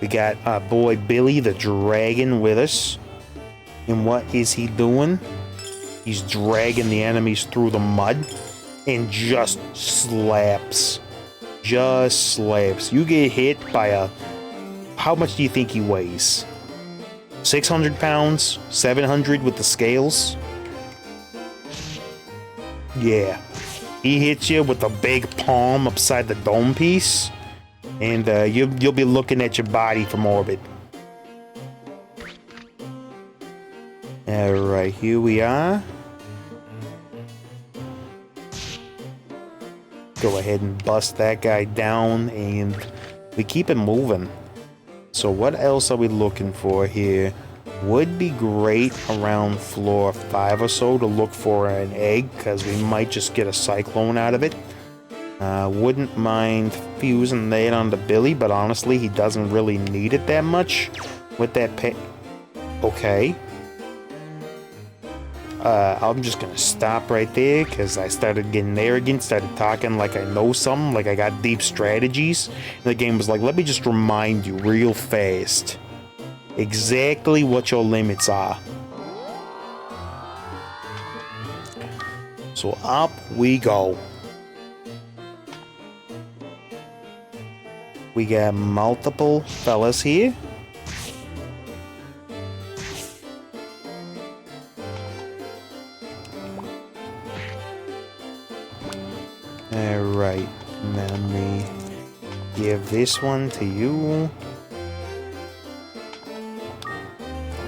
We got our boy Billy the Dragon with us. And what is he doing? He's dragging the enemies through the mud and just slaps. Just slaps. You get hit by a... How much do you think he weighs? 600 pounds? 700 with the scales? Yeah. He hits you with a big palm upside the dome piece, and you'll be looking at your body from orbit. Alright, here we are. Go ahead and bust that guy down, and we keep it moving. So what else are we looking for here? Would be great around floor 5 or so to look for an egg, because we might just get a cyclone out of it. Wouldn't mind fusing that onto Billy, but honestly, he doesn't really need it that much with that Okay. I'm just gonna stop right there, because I started getting arrogant, started talking like I know something, like I got deep strategies. And the game was like, let me just remind you real fast exactly what your limits are. So up we go. We got multiple fellas here. Alright, let me give this one to you.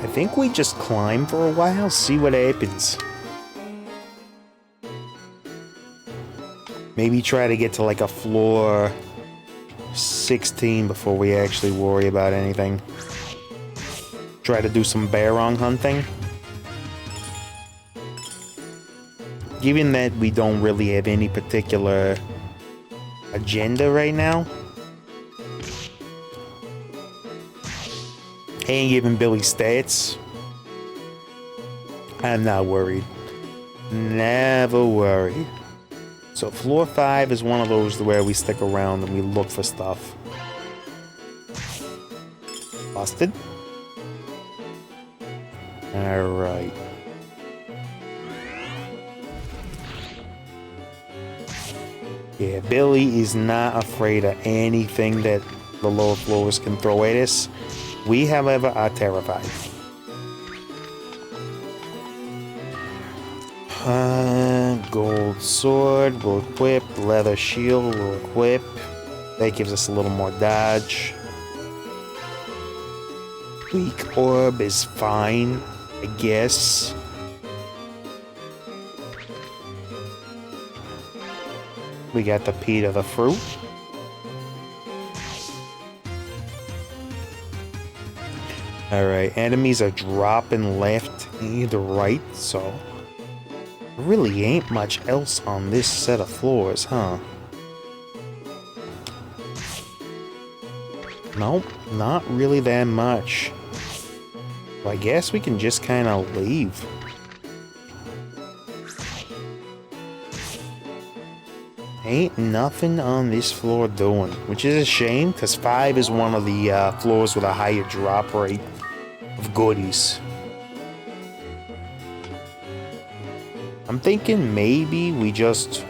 I think we just climb for a while, see what happens. Maybe try to get to like a floor 16 before we actually worry about anything. Try to do some barong hunting. Given that we don't really have any particular agenda right now, ain't giving Billy stats, I'm not worried. Never worried. So floor 5 is one of those where we stick around and we look for stuff. Busted. Alright. Yeah, Billy is not afraid of anything that the lower floors can throw at us. We, however, are terrified. Gold sword will equip. Leather shield will equip. That gives us a little more dodge. Weak orb is fine, I guess. We got the Pete of the Fruit. Alright, enemies are dropping left and right, so there really ain't much else on this set of floors, huh? Nope, not really that much. So I guess we can just kind of leave. Ain't nothing on this floor doing, which is a shame, because 5 is one of the floors with a higher drop rate of goodies. I'm thinking maybe we just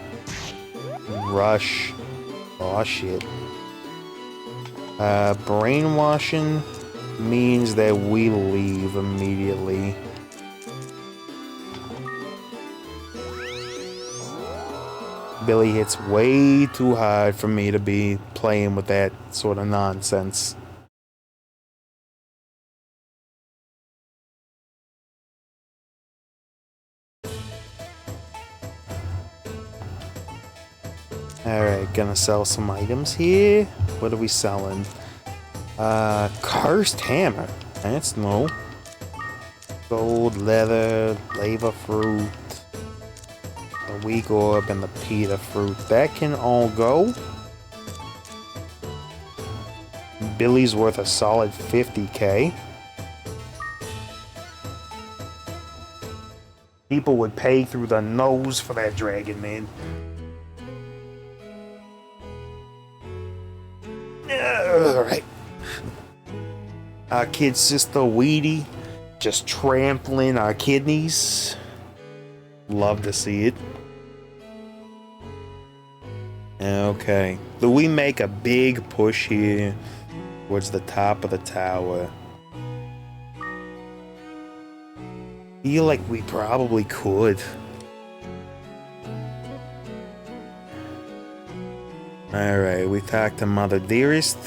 rush. Oh shit. Brainwashing means that we leave immediately. Billy hits way too hard for me to be playing with that sort of nonsense. Alright, gonna sell some items here. What are we selling? Cursed hammer. That's no. Gold, leather, lava fruit, the weak orb, and the pita fruit. That can all go. Billy's worth a solid 50k. People would pay through the nose for that dragon, man. Alright. Our kid sister Weedy just trampling our kidneys. Love to see it. Okay. Do we make a big push here towards the top of the tower? Feel like we probably could. Alright, we talked to Mother Dearest.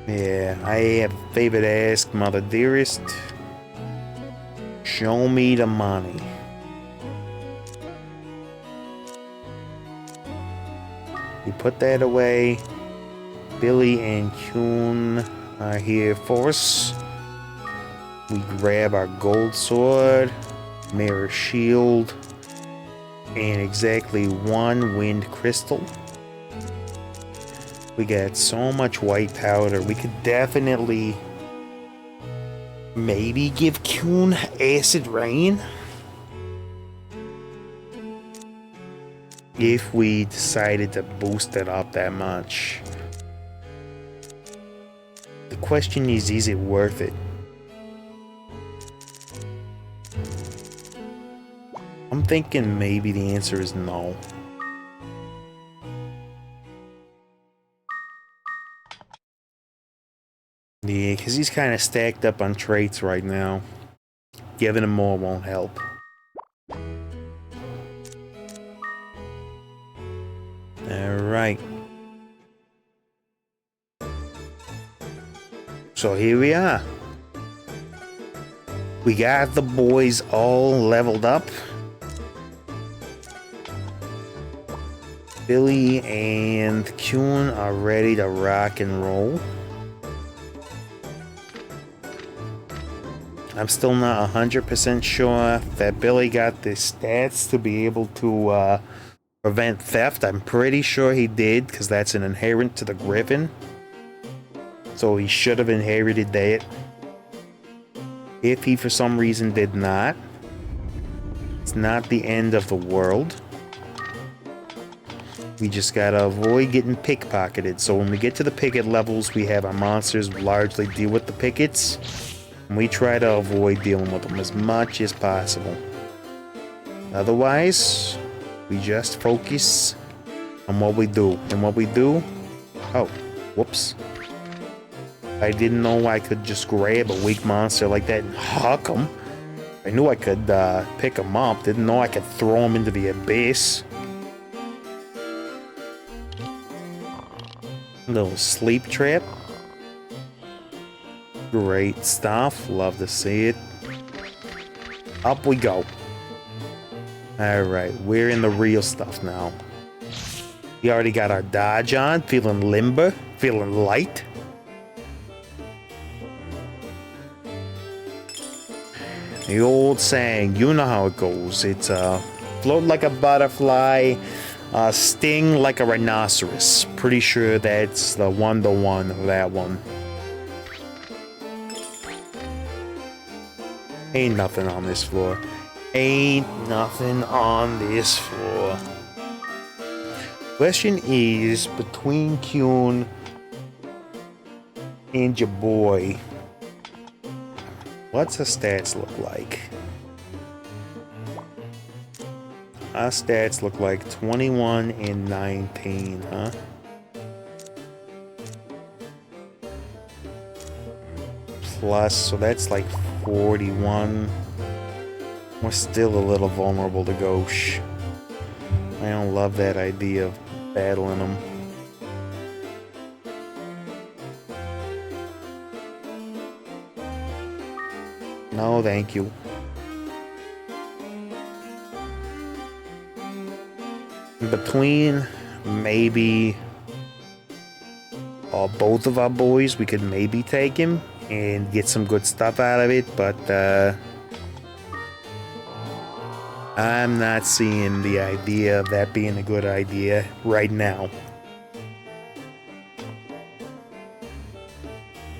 Yeah, I have a favor to ask, Mother Dearest. Show me the money. We put that away. Billy and Kuhn are here for us. We grab our gold sword, mirror shield, and exactly 1 wind crystal. We got so much white powder. We could definitely maybe give Kuhn acid rain if we decided to boost it up that much. The question is it worth it? I'm thinking maybe the answer is no. Yeah, because he's kind of stacked up on traits right now. Giving him more won't help. Alright. So here we are. We got the boys all leveled up. Billy and Kuhn are ready to rock and roll. I'm still not 100% sure that Billy got the stats to be able to prevent theft. I'm pretty sure he did, because that's an inherent to the Griffin. So he should have inherited that. If he for some reason did not, it's not the end of the world. We just gotta avoid getting pickpocketed. So when we get to the picket levels, we have our monsters largely deal with the pickets. And we try to avoid dealing with them as much as possible. Otherwise, we just focus on what we do. And what we do... Oh, whoops. I didn't know I could just grab a weak monster like that and huck him. I knew I could pick him up. Didn't know I could throw him into the abyss. Little sleep trap. Great stuff. Love to see it. Up we go. Alright, we're in the real stuff now. We already got our dodge on. Feeling limber. Feeling light. The old saying, you know how it goes. It's float like a butterfly, sting like a rhinoceros. Pretty sure that's the one-to-one of that one. Ain't nothing on this floor. Ain't nothing on this floor. Question is, between Kuhn and your boy, what's her stats look like? Our stats look like 21 and 19, huh? Plus, so that's like 41. We're still a little vulnerable to Ghosh. I don't love that idea of battling them. No, thank you. Between maybe both of our boys, we could maybe take him and get some good stuff out of it, but I'm not seeing the idea of that being a good idea right now.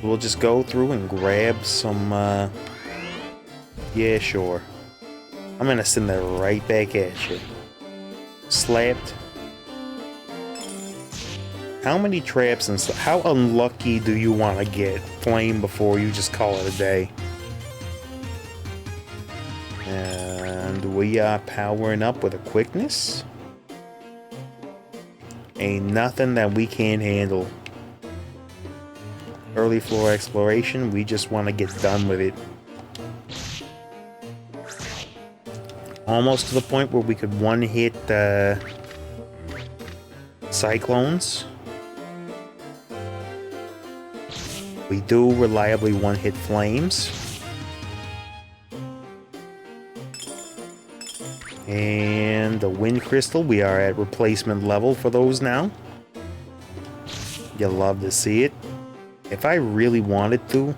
We'll just go through and grab some, yeah, sure. I'm gonna send that right back at you. Slapped. How many traps and stuff? How unlucky do you want to get playing before you just call it a day? And we are powering up with a quickness. Ain't nothing that we can't handle. Early floor exploration, we just want to get done with it. Almost to the point where we could one-hit cyclones. We do reliably one-hit flames. And the wind crystal, we are at replacement level for those now. You'll love to see it. If I really wanted to,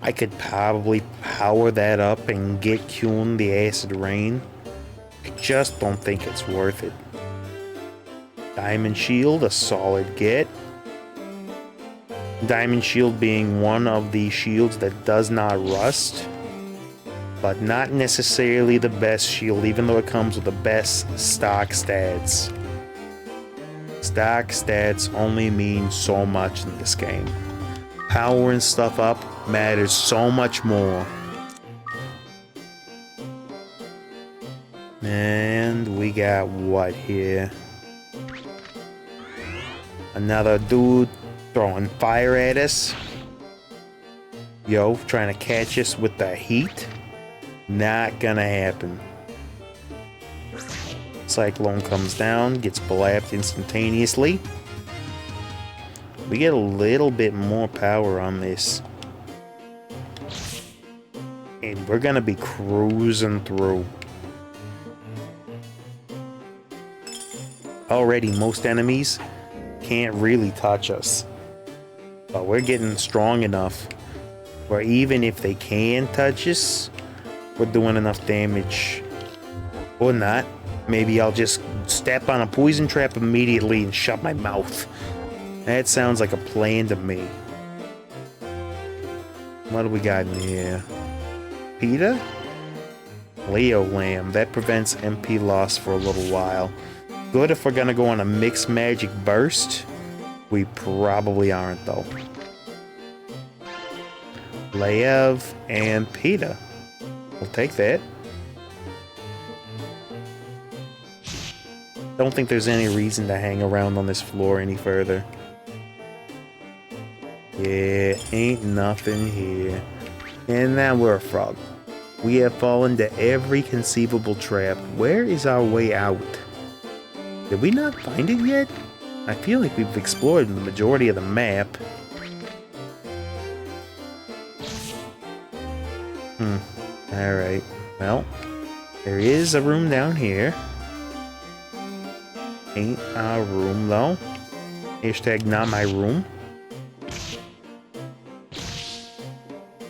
I could probably power that up and get Kuhn the acid rain. I just don't think it's worth it. Diamond shield, a solid get. Diamond shield being one of the shields that does not rust, but not necessarily the best shield, even though it comes with the best stock stats. Stock stats only mean so much in this game. Powering stuff up matters so much more. And we got what here? Another dude throwing fire at us. Yo, trying to catch us with the heat. Not gonna happen. Cyclone comes down, gets blapped instantaneously. We get a little bit more power on this. And we're gonna be cruising through. already most enemies can't really touch us. But we're getting strong enough where even if they can touch us, we're doing enough damage. Or not. Maybe I'll just step on a poison trap immediately and shut my mouth. That sounds like a plan to me. What do we got in here? Peter? Leo Lamb. That prevents MP loss for a little while. Good if we're gonna go on a mixed magic burst. We probably aren't though. Lev and Peter. We'll take that. Don't think there's any reason to hang around on this floor any further. Yeah, ain't nothing here. And now we're a frog. We have fallen to every conceivable trap. Where is our way out? Did we not find it yet? I feel like we've explored the majority of the map. Alright. Well, there is a room down here. Ain't our room, though. Hashtag not my room.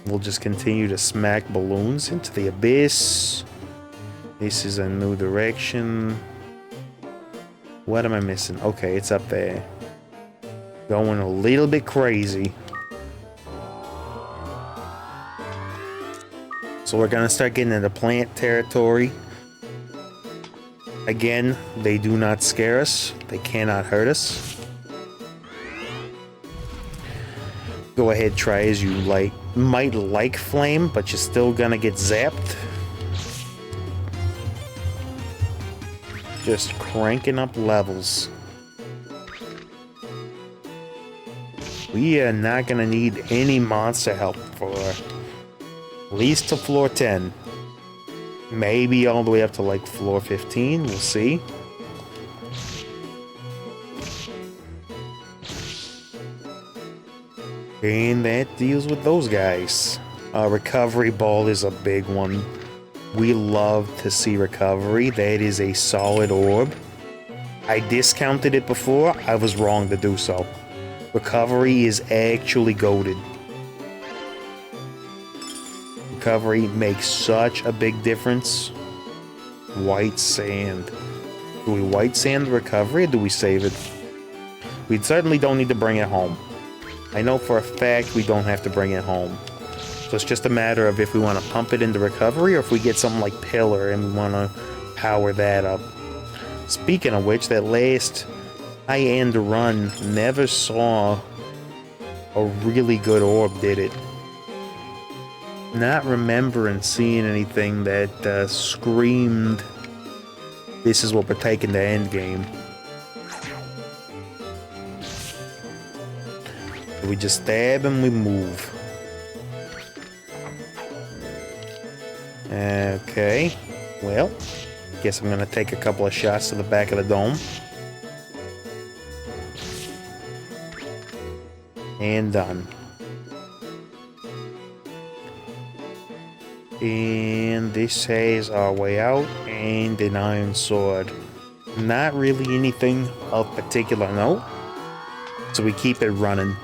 We'll just continue to smack balloons into the abyss. This is a new direction. What am I missing? Okay, it's up there. Going a little bit crazy. So we're gonna start getting into plant territory. Again, they do not scare us. They cannot hurt us. Go ahead, try as you like. Might like flame, but you're still gonna get zapped. Just cranking up levels. We are not gonna need any monster help for at least to floor 10. Maybe all the way up to like floor 15, we'll see. And that deals with those guys. Recovery ball is a big one. We love to see recovery. That is a solid orb. I discounted it before. I was wrong to do so. Recovery is actually goated. Recovery makes such a big difference. White sand. Do we white sand the recovery or do we save it? We certainly don't need to bring it home. I know for a fact we don't have to bring it home. So it's just a matter of if we want to pump it into recovery or if we get something like Pillar and we want to power that up. Speaking of which, that last high-end run never saw a really good orb, did it? Not remembering seeing anything that screamed, this is what we're taking to endgame. We just stab and we move. Okay. Well, guess I'm gonna take a couple of shots to the back of the dome. And done. And this has our way out and an iron sword. Not really anything of particular note. So we keep it running.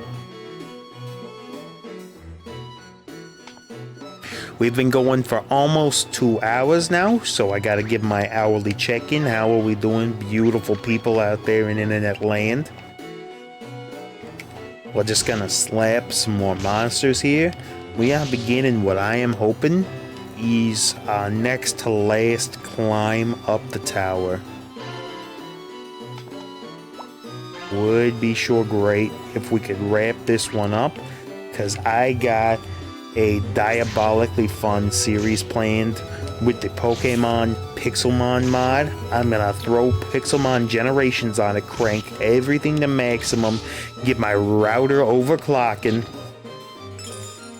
We've been going for almost 2 hours now, so I gotta give my hourly check-in. How are we doing, beautiful people out there in internet land? We're just gonna slap some more monsters here. We are beginning what I am hoping is our next to last climb up the tower. Would be sure great if we could wrap this one up, because I got a diabolically fun series planned with the Pokemon Pixelmon mod. I'm gonna throw Pixelmon Generations on it, crank everything to maximum, get my router overclocking,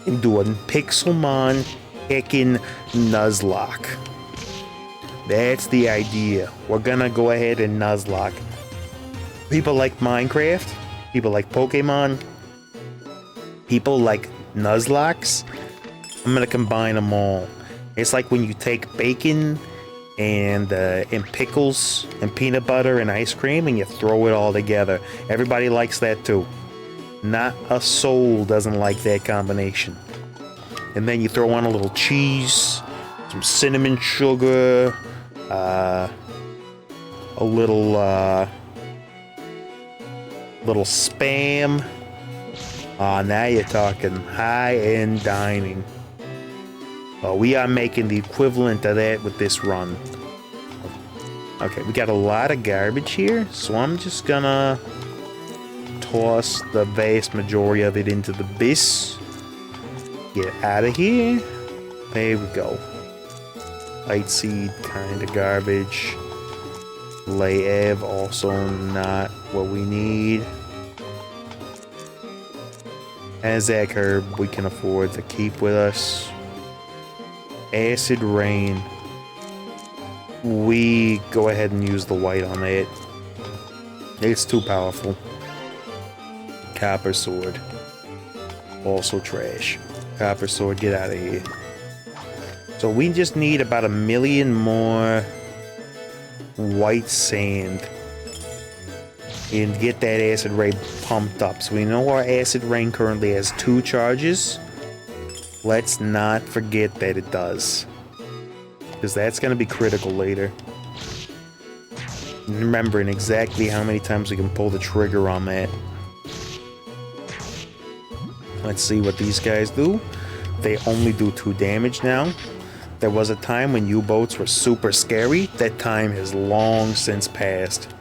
and do a Pixelmon heckin' Nuzlocke. That's the idea. We're gonna go ahead and Nuzlocke. People like Minecraft, people like Pokemon, people like Nuzlocks. I'm gonna combine them all. It's like when you take bacon and pickles and peanut butter and ice cream, and you throw it all together. Everybody likes that too. Not a soul doesn't like that combination. And then you throw on a little cheese, some cinnamon sugar, a little spam. Now you're talking high-end dining. We are making the equivalent of that with this run. Okay, we got a lot of garbage here, so I'm just gonna toss the vast majority of it into the bin. Get out of here. There we go. Light seed, kind of garbage. Layev, also not what we need. Azak herb, we can afford to keep with us. Acid rain. We go ahead and use the white on it. It's too powerful. Copper sword. Also trash. Copper sword, get out of here. So we just need about 1 million more white sand and get that acid rain pumped up. So we know our acid rain currently has 2 charges. Let's not forget that it does, because that's going to be critical later. Remembering exactly how many times we can pull the trigger on that. Let's see what these guys do. They only do 2 damage now. There was a time when U-boats were super scary. That time has long since passed.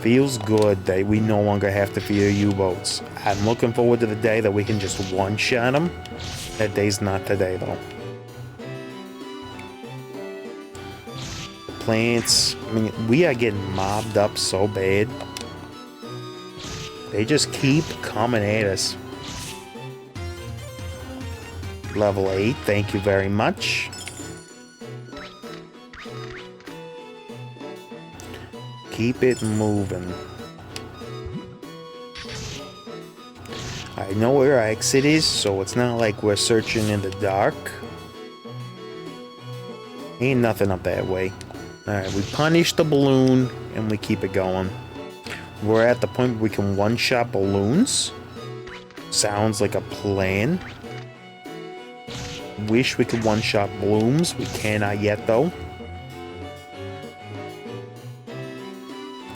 Feels good that we no longer have to fear U-boats. I'm looking forward to the day that we can just one-shot them. That day's not today, though. The plants, I mean, we are getting mobbed up so bad. They just keep coming at us. Level 8, thank you very much. Keep it moving. I know where our exit is, so it's not like we're searching in the dark. Ain't nothing up that way. Alright, we punish the balloon and we keep it going. We're at the point where we can one-shot balloons. Sounds like a plan. Wish we could one-shot blooms. We cannot yet, though.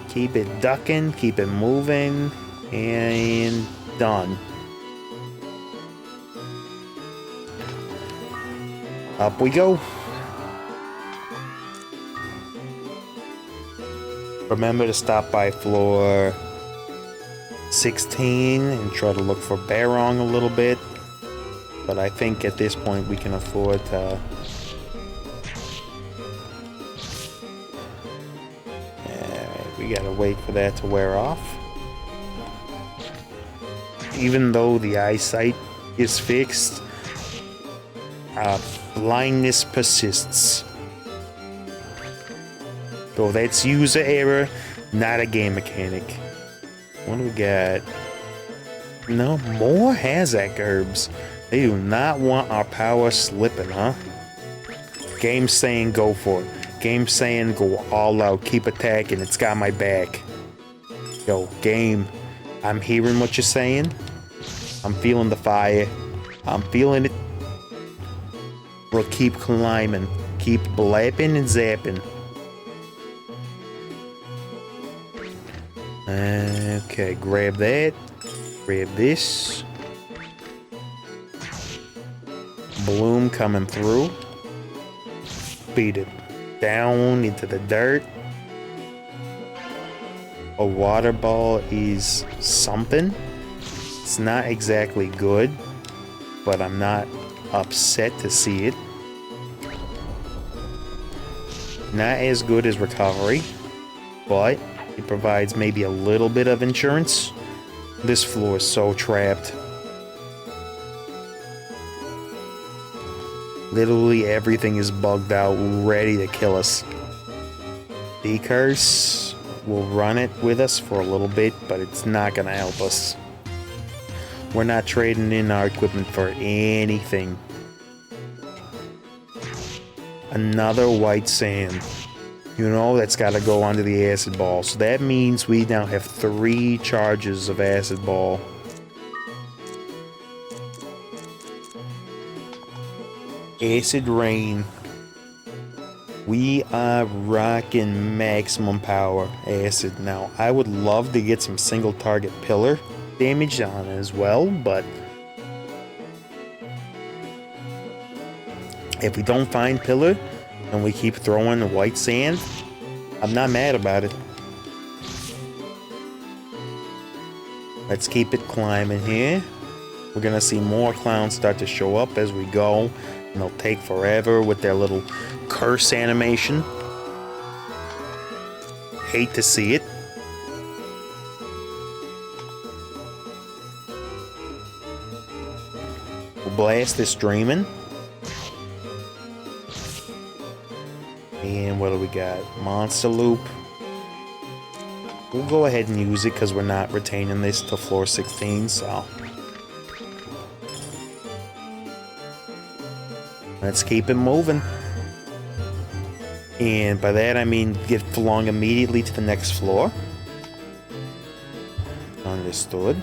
Keep it ducking, keep it moving, and done. Up we go. Remember to stop by floor 16 and try to look for Barong a little bit. But I think at this point we can afford to... we gotta wait for that to wear off. Even though the eyesight is fixed, blindness persists. So that's user error, not a game mechanic. What do we got? No, more Hazak herbs. They do not want our power slipping, huh? Game's saying go for it. Game saying go all out, keep attacking, it's got my back. Yo, game, I'm hearing what you're saying. I'm feeling the fire. I'm feeling it. We'll keep climbing. Keep blapping and zapping. Okay, grab that. Grab this. Bloom coming through. Beat it. Down into the dirt. A water ball is something. It's not exactly good, but I'm not upset to see it. Not as good as recovery, but it provides maybe a little bit of insurance. This floor is so trapped. Literally everything is bugged out, ready to kill us. D-Curse will run it with us for a little bit, but it's not gonna help us. We're not trading in our equipment for anything. Another white sand. You know, that's got to go onto the acid ball. So that means we now have 3 charges of acid ball. Acid rain. We are rocking maximum power acid. Now, I would love to get some single target pillar damage on it as well, but if we don't find pillar and we keep throwing the white sand, I'm not mad about it. Let's keep it climbing here. We're gonna see more clowns start to show up as we go, and they'll take forever with their little curse animation. Hate to see it. We'll blast this dreaming. And what do we got? Monster loop. We'll go ahead and use it because we're not retaining this to floor 16, so let's keep it moving. And by that I mean get along immediately to the next floor. Understood.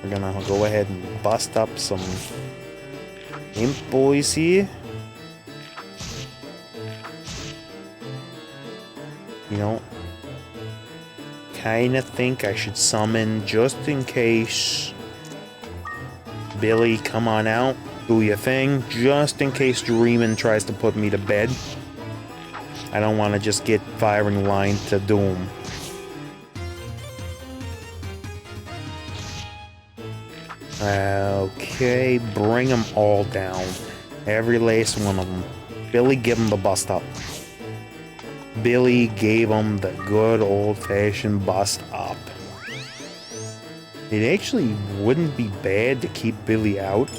We're gonna go ahead and bust up some imp boys here. You know, kinda think I should summon just in case. Billy, come on out, do your thing, just in case Dreamin' tries to put me to bed. I don't want to just get firing line to doom. Okay, bring them all down. Every last one of them. Billy, give them the bust up. Billy gave him the good old-fashioned bust up. It actually wouldn't be bad to keep Billy out.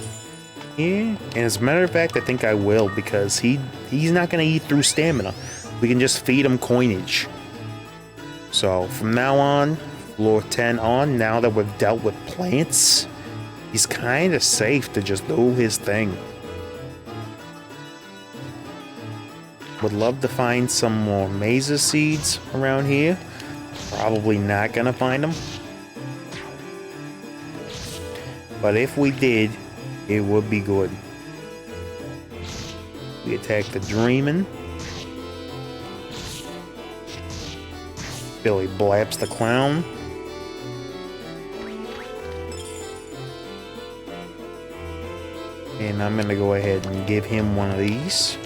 Yeah, and as a matter of fact, I think I will, because he's not going to eat through stamina. We can just feed him coinage. So from now on, floor 10 on, now that we've dealt with plants, he's kind of safe to just do his thing. Would love to find some more mesa seeds around here. Probably not gonna find them. But if we did, it would be good. We attack the Dreamin'. Billy blaps the clown. And I'm gonna go ahead and give him one of these.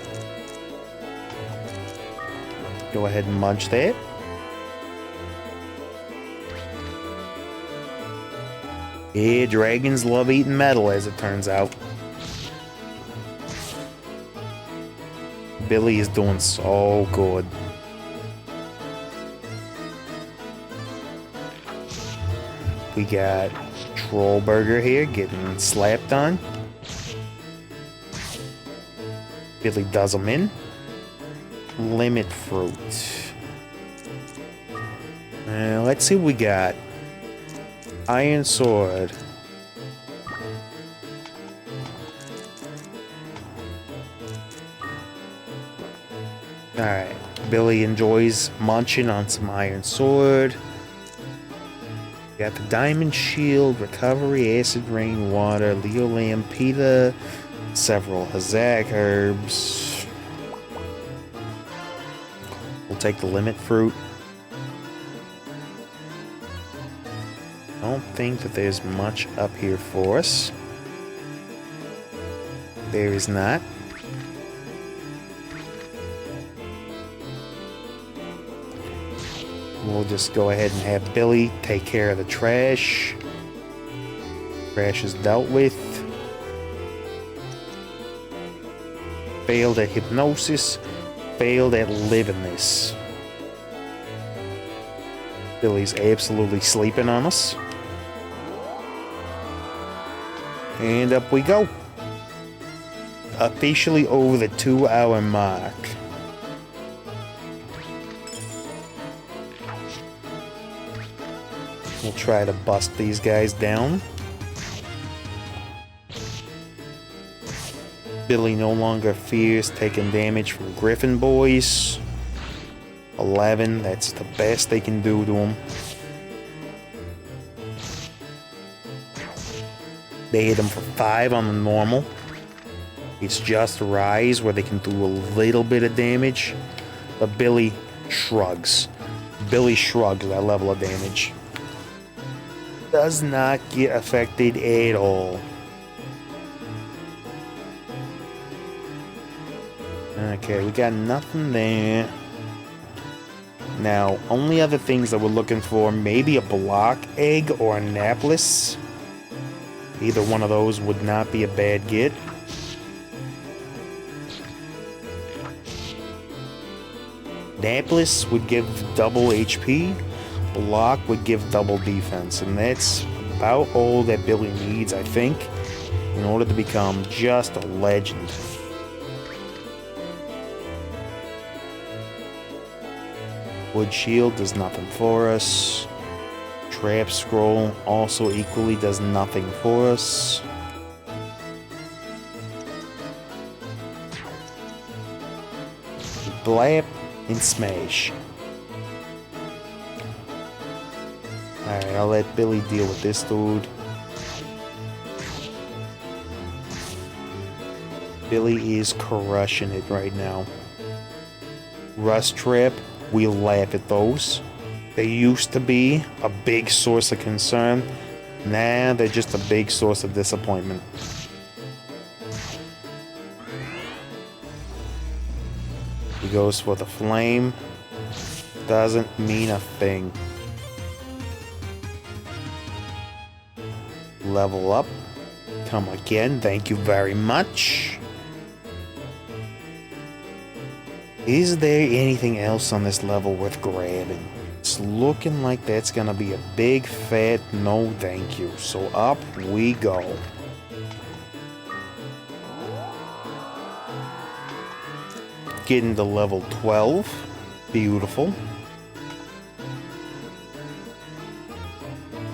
Go ahead and munch that. Yeah, dragons love eating metal, as it turns out. Billy is doing so good. We got Trollburger here getting slapped on. Billy does them in. Limit fruit. Let's see what we got. Iron sword. Alright. Billy enjoys munching on some iron sword. We got the diamond shield, recovery, acid rain, water, Leo Lampita, several Hazak herbs. We'll take the limit fruit. I don't think that there's much up here for us. There is not. We'll just go ahead and have Billy take care of the trash. Trash is dealt with. Failed at hypnosis. Failed at living this. Billy's absolutely sleeping on us. And up we go. Officially over the 2-hour mark. We'll try to bust these guys down. Billy no longer fears taking damage from Griffin boys. 11, that's the best they can do to him. They hit him for 5 on the normal. It's just Rise where they can do a little bit of damage. But Billy shrugs. Billy shrugs that level of damage. Does not get affected at all. Okay, we got nothing there. Now, only other things that we're looking for, maybe a block egg or a Naples. Either one of those would not be a bad get. Naples would give double HP. Block would give double defense. And that's about all that Billy needs, I think, in order to become just a legend. Wood Shield does nothing for us. Trap Scroll also equally does nothing for us. Blap and Smash. Alright, I'll let Billy deal with this dude. Billy is crushing it right now. Rust Trap, we laugh at those. They used to be a big source of concern. Now they're just a big source of disappointment. He goes for the flame. Doesn't mean a thing. Level up. Come again. Thank you very much. Is there anything else on this level worth grabbing? It's looking like that's gonna be a big fat no thank you. So up we go. Getting to level 12. Beautiful.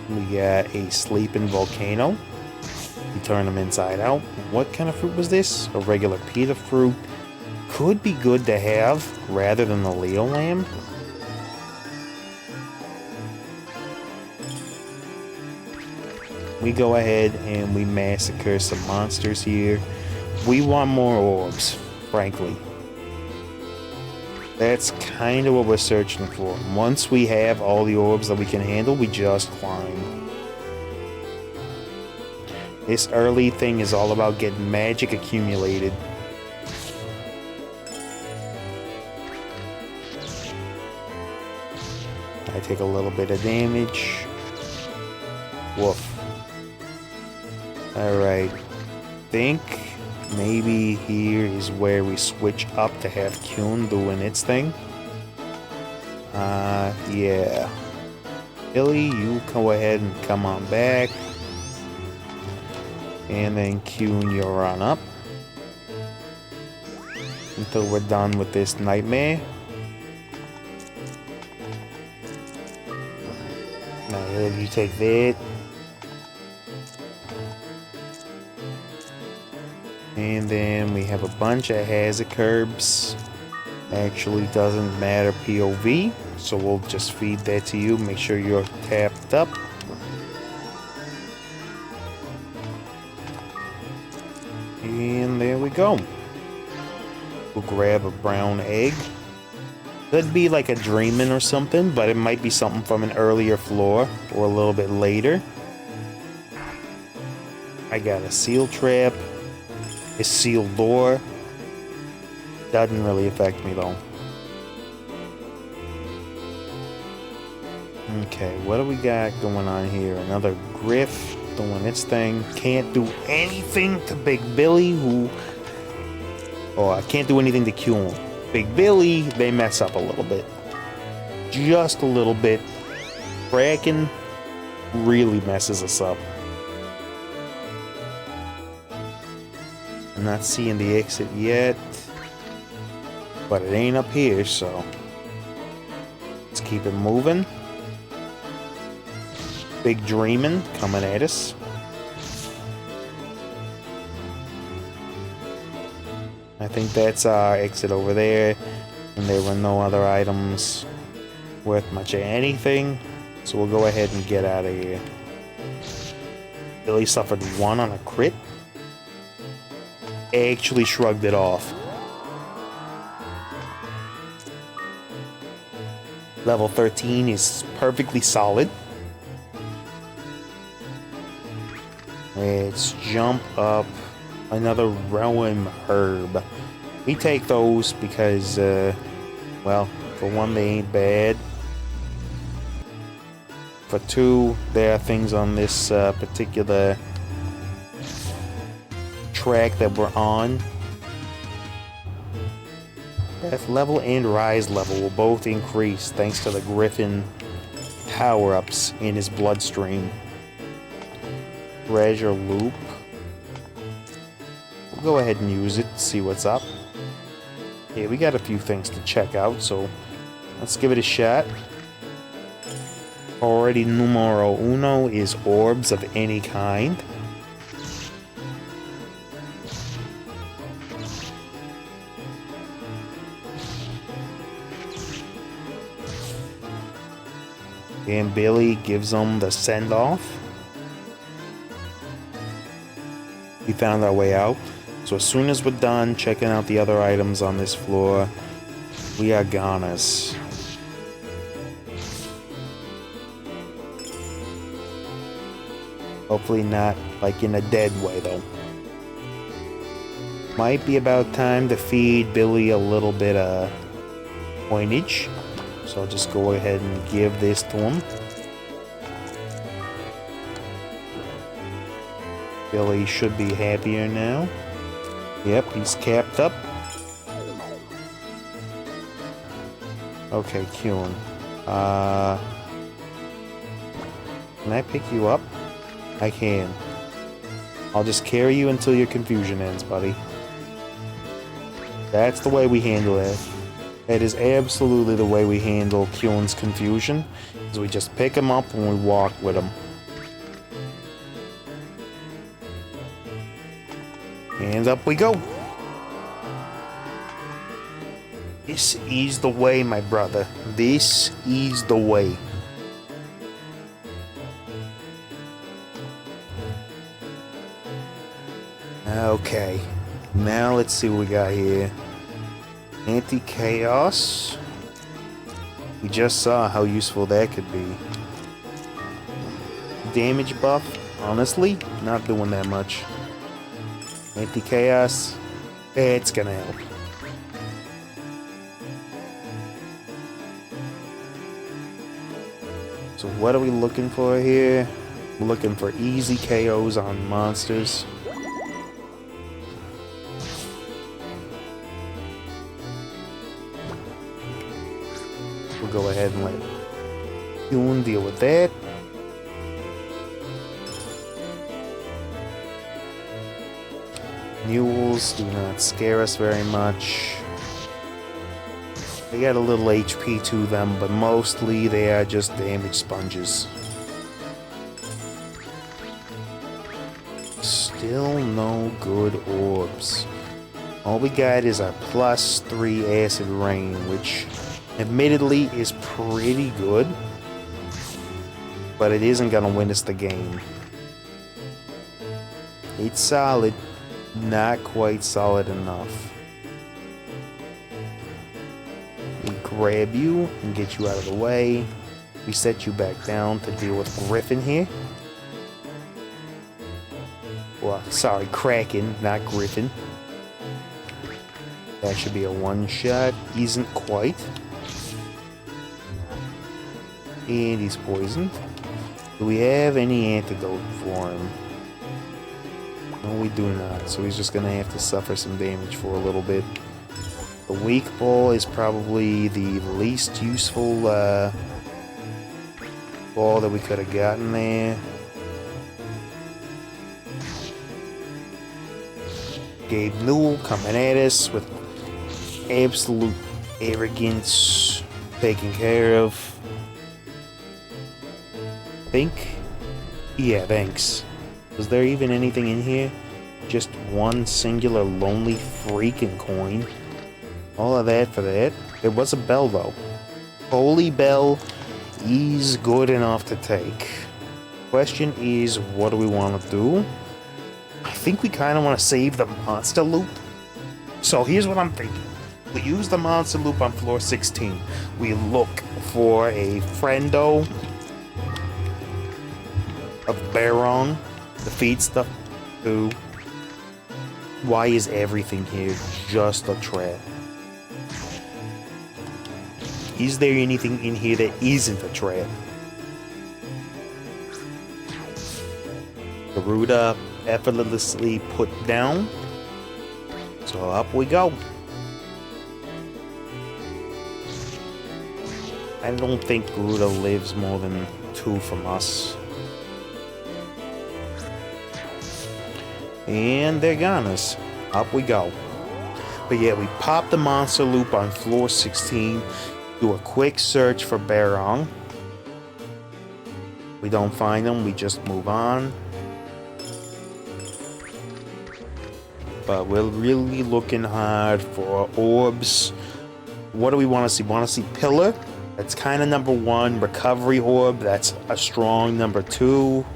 We got a sleeping volcano. We turn them inside out. What kind of fruit was this? A regular pita fruit. Could be good to have rather than the Leo Lamb. We go ahead and we massacre some monsters here. We want more orbs, frankly. That's kind of what we're searching for. Once we have all the orbs that we can handle, we just climb. This early thing is all about getting magic accumulated. I take a little bit of damage. Woof. Alright. Think maybe here is where we switch up to have Kyun doing its thing. Yeah. Billy, you go ahead and come on back. And then Kyun, you're on up. Until we're done with this nightmare. Now you take that. And then we have a bunch of hazard curbs. Actually doesn't matter POV. So we'll just feed that to you. Make sure you're tapped up. And there we go. We'll grab a brown egg. Could be like a Dreamin' or something, but it might be something from an earlier floor or a little bit later. I got a seal trap. A sealed door. Doesn't really affect me though. Okay, what do we got going on here? Another Griff doing its thing. Can't do anything to Big Billy, who... Oh, I can't do anything to Kyun. Big Billy, they mess up a little bit. Just a little bit. Kraken really messes us up. I'm not seeing the exit yet. But it ain't up here, so... Let's keep it moving. Big Dreamin' coming at us. I think that's our exit over there. And there were no other items worth much of anything. So we'll go ahead and get out of here. Billy suffered 1 on a crit. Actually shrugged it off. Level 13 is perfectly solid. Let's jump up another Rowan herb. We take those because, well, for one, they ain't bad. For 2, there are things on this particular track that we're on. Death level and rise level will both increase thanks to the Griffin power-ups in his bloodstream. Treasure loop. We'll go ahead and use it, see what's up. Yeah, we got a few things to check out, so let's give it a shot. Already numero uno is orbs of any kind. And Billy gives them the send-off. We found our way out. So as soon as we're done checking out the other items on this floor, we are goners. Hopefully not like in a dead way though. Might be about time to feed Billy a little bit of coinage. So I'll just go ahead and give this to him. Billy should be happier now. Yep, he's capped up. Okay, Kuhn. Can I pick you up? I can. I'll just carry you until your confusion ends, buddy. That's the way we handle it. That is absolutely the way we handle Kuhn's confusion. Is we just pick him up and we walk with him. And up we go. This is the way, my brother. This is the way. Okay. Now let's see what we got here. Anti-chaos. We just saw how useful that could be. Damage buff. Honestly, not doing that much. Anti-chaos. It's gonna help. So what are we looking for here? We're looking for easy KOs on monsters. We'll go ahead and let Yoon deal with that. Mules do not scare us very much. They got a little HP to them, but mostly they are just damage sponges. Still no good orbs. All we got is our +3 acid rain, which admittedly is pretty good, but it isn't gonna win us the game. It's solid, not quite solid enough. We grab you and get you out of the way. We set you back down to deal with Griffin here. Well, sorry, Kraken, not Griffin. That should be a one-shot. Isn't quite. And he's poisoned. Do we have any antidote for him? No, we do not. So he's just gonna have to suffer some damage for a little bit. The weak ball is probably the least useful ball that we could have gotten there. Gabe Newell coming at us with absolute arrogance, taken care of. Yeah, thanks. Was there even anything in here? Just one singular lonely freaking coin. All of that for that. It was a bell though. Holy bell is good enough to take. Question is, what do we want to do? I think we kind of want to save the monster loop. So here's what I'm thinking. We use the monster loop on floor 16. We look for a friendo of Barong. Defeat stuff 2. Why is everything here just a trap? Is there anything in here that isn't a trap? Garuda effortlessly put down. So up we go. I don't think Garuda lives more than 2 from us. And they're goners. Up we go. But yeah, we pop the monster loop on floor 16. Do a quick search for Barong. We don't find them, we just move on. But we're really looking hard for orbs. What do we want to see? Want to see Pillar? That's kind of number 1. Recovery Orb, that's a strong number 2.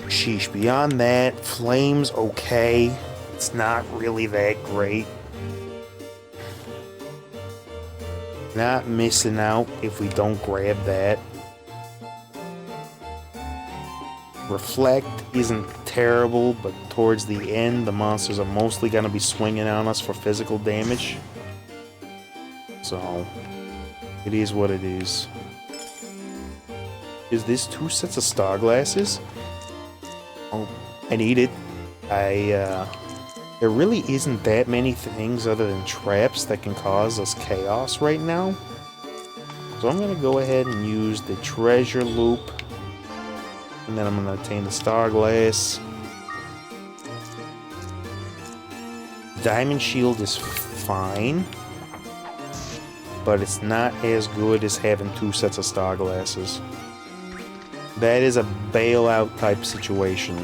Sheesh, beyond that, Flame's okay. It's not really that great. Not missing out if we don't grab that. Reflect isn't terrible, but towards the end, the monsters are mostly going to be swinging on us for physical damage. So, it is what it is. Is this 2 sets of star glasses? Oh, I need it. There really isn't that many things other than traps that can cause us chaos right now. So I'm going to go ahead and use the treasure loop. And then I'm going to obtain the star glass. Diamond shield is fine. But it's not as good as having 2 sets of star glasses. That is a bailout type situation.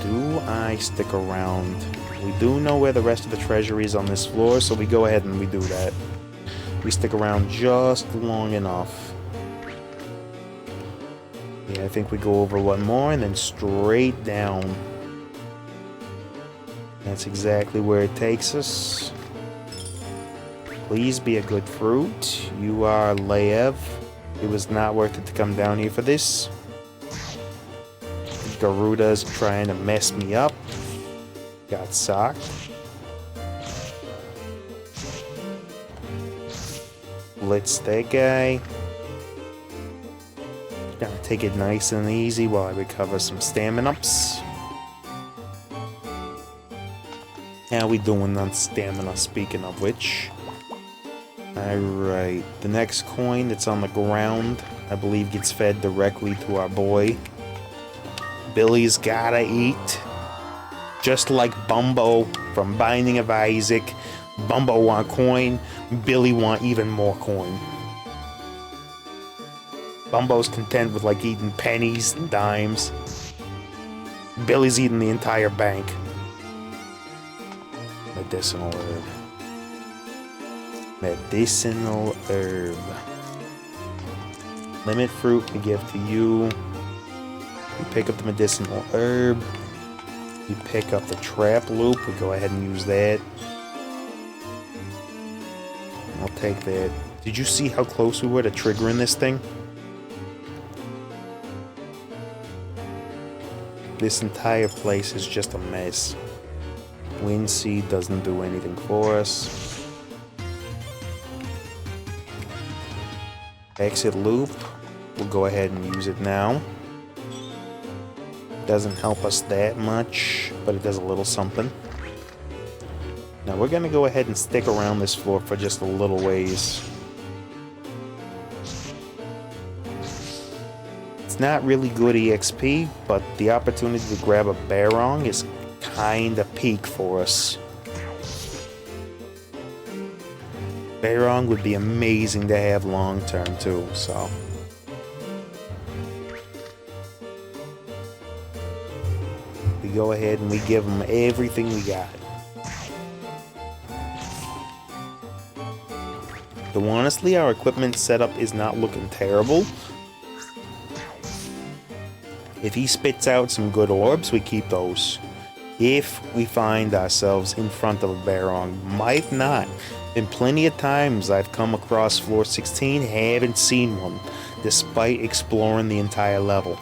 Do I stick around? We do know where the rest of the treasure is on this floor, so we go ahead and we do that. We stick around just long enough. Yeah, I think we go over one more and then straight down. That's exactly where it takes us. Please be a good fruit. You are Lev. It was not worth it to come down here for this. Garuda's trying to mess me up. Got socked. Blitz that guy. Gotta take it nice and easy while I recover some stamina-ups. How we doing on stamina, speaking of which? Alright, the next coin that's on the ground, I believe gets fed directly to our boy. Billy's gotta eat. Just like Bumbo from Binding of Isaac. Bumbo want coin, Billy want even more coin. Bumbo's content with like eating pennies and dimes. Billy's eating the entire bank. Medicinal herb. Medicinal herb. Limit fruit we give to you. We pick up the medicinal herb. We pick up the trap loop. We go ahead and use that. I'll take that. Did you see how close we were to triggering this thing? This entire place is just a mess. Wind Seed doesn't do anything for us. Exit loop. We'll go ahead and use it now. Doesn't help us that much, but it does a little something. Now we're going to go ahead and stick around this floor for just a little ways. It's not really good EXP, but the opportunity to grab a Barong is kind of peak for us. Barong would be amazing to have long term too, so. We go ahead and we give them everything we got. So honestly, our equipment setup is not looking terrible. If he spits out some good orbs, we keep those. If we find ourselves in front of a Barong, might not. Been plenty of times I've come across floor 16, haven't seen one, despite exploring the entire level.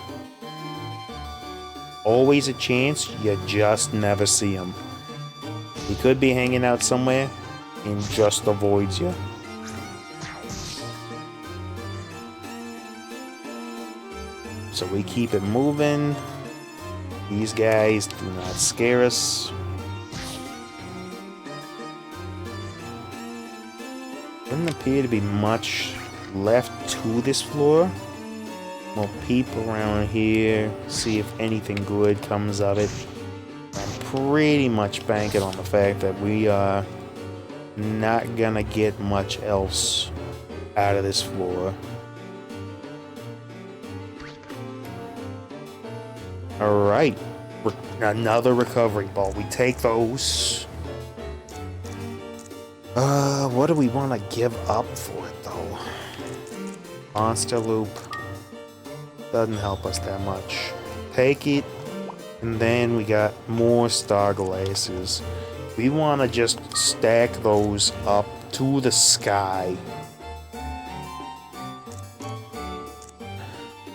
Always a chance, you just never see him. He could be hanging out somewhere and just avoids you. So we keep it moving. These guys do not scare us. Doesn't appear to be much left to this floor. We'll peep around here, see if anything good comes of it. I'm pretty much banking on the fact that we are not gonna get much else out of this floor. Alright, another recovery ball. We take those. What do we want to give up for it though? Monster loop doesn't help us that much. Take it, and then we got more star glasses. We want to just stack those up to the sky.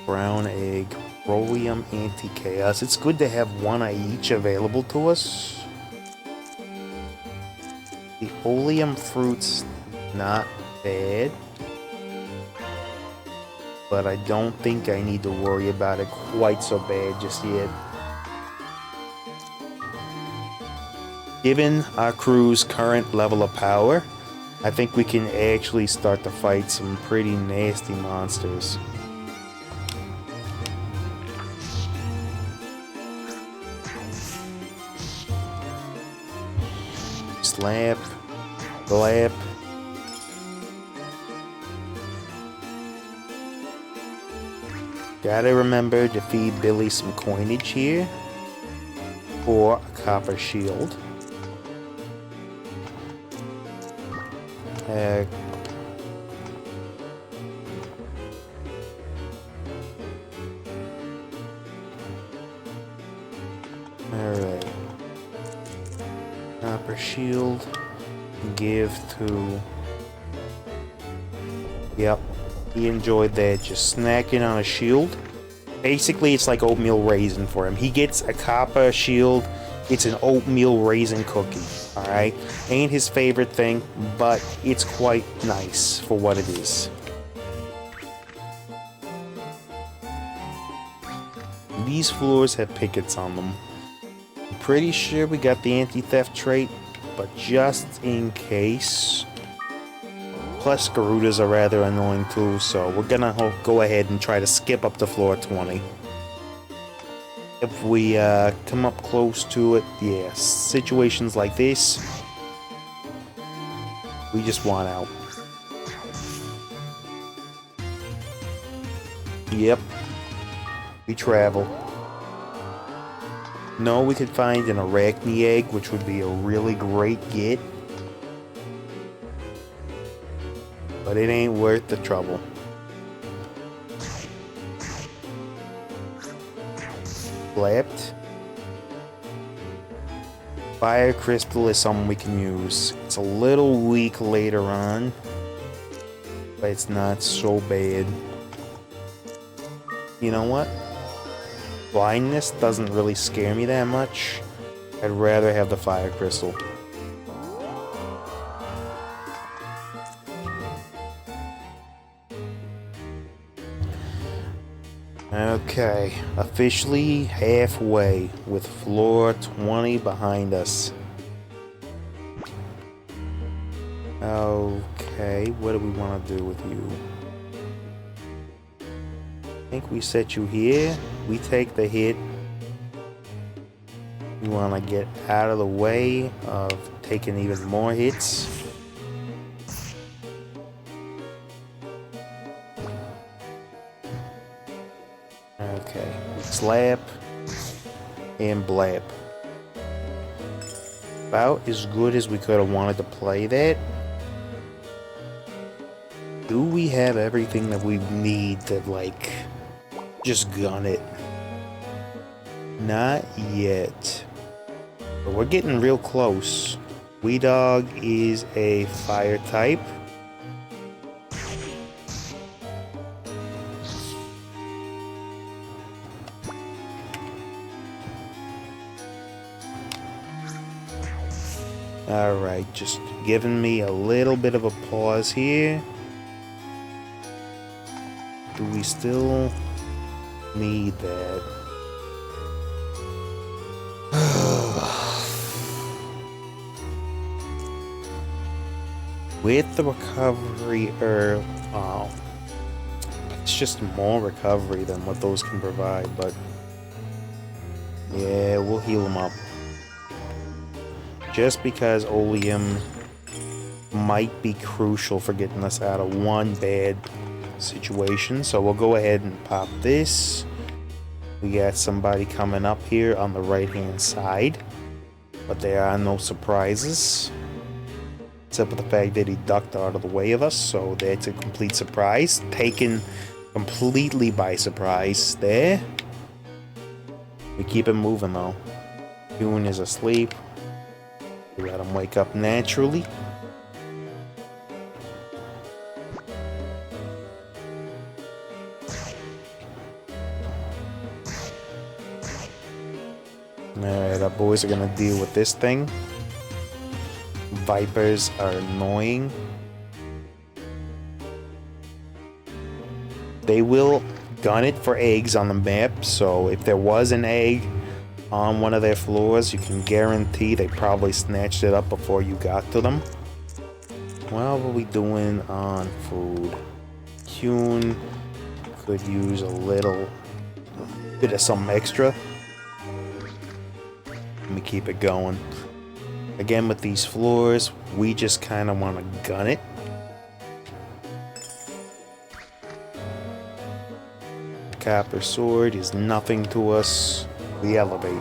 Brown egg, Rolium, Anti-Chaos. It's good to have one of each available to us. The Oleum fruit's not bad, but I don't think I need to worry about it quite so bad just yet. Given our crew's current level of power, I think we can actually start to fight some pretty nasty monsters. Slap, glap. Gotta remember to feed Billy some coinage here, or a copper shield. Alright. Copper shield. Give to... Yep. He enjoyed that. Just snacking on a shield. Basically, it's like oatmeal raisin for him. He gets a copper shield. It's an oatmeal raisin cookie. Alright? Ain't his favorite thing, but it's quite nice for what it is. These floors have pickets on them. I'm pretty sure we got the anti-theft trait, but just in case. Plus, Garudas are rather annoying too, so we're gonna go ahead and try to skip up to floor 20. If we come up close to it, yeah, situations like this, we just want out. Yep. We travel. No, we could find an Arachne egg, which would be a really great get. But it ain't worth the trouble. Flapped. Fire crystal is something we can use. It's a little weak later on, but it's not so bad. You know what? Blindness doesn't really scare me that much. I'd rather have the fire crystal. Okay, officially halfway with floor 20 behind us. Okay, what do we want to do with you? I think we set you here. We take the hit. We want to get out of the way of taking even more hits. slap, and blap. About as good as we could have wanted to play that. Do we have everything that we need to, like, just gun it? Not yet. But we're getting real close. Weedog is a fire type. Alright, just giving me a little bit of a pause here. Do we still need that? With the recovery herb, it's just more recovery than what those can provide, but yeah, we'll heal them up. Just because oleum might be crucial for getting us out of one bad situation, so we'll go ahead and pop this. We got somebody coming up here on the right hand side, but there are no surprises. Except for the fact that he ducked out of the way of us, so that's a complete surprise. Taken completely by surprise there. We keep him moving though. June is asleep. We let him wake up naturally. Alright, our boys are gonna deal with this thing. Vipers are annoying. They will gun it for eggs on the map, so if there was an egg on one of their floors, you can guarantee they probably snatched it up before you got to them. What are we doing on food? Kuhn could use a little bit of some extra. Let me keep it going. Again, with these floors, we just kind of want to gun it. Copper sword is nothing to us. We elevate.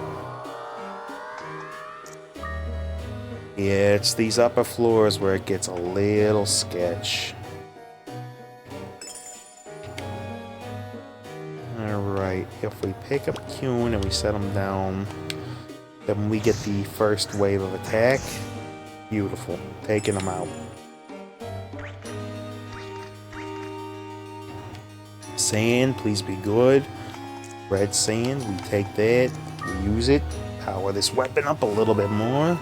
Yeah, it's these upper floors where it gets a little sketch. Alright, if we pick up Kuhn and we set him down, then we get the first wave of attack. Beautiful. Taking them out. Sand, please be good. Red sand, we take that. We use it. Power this weapon up a little bit more.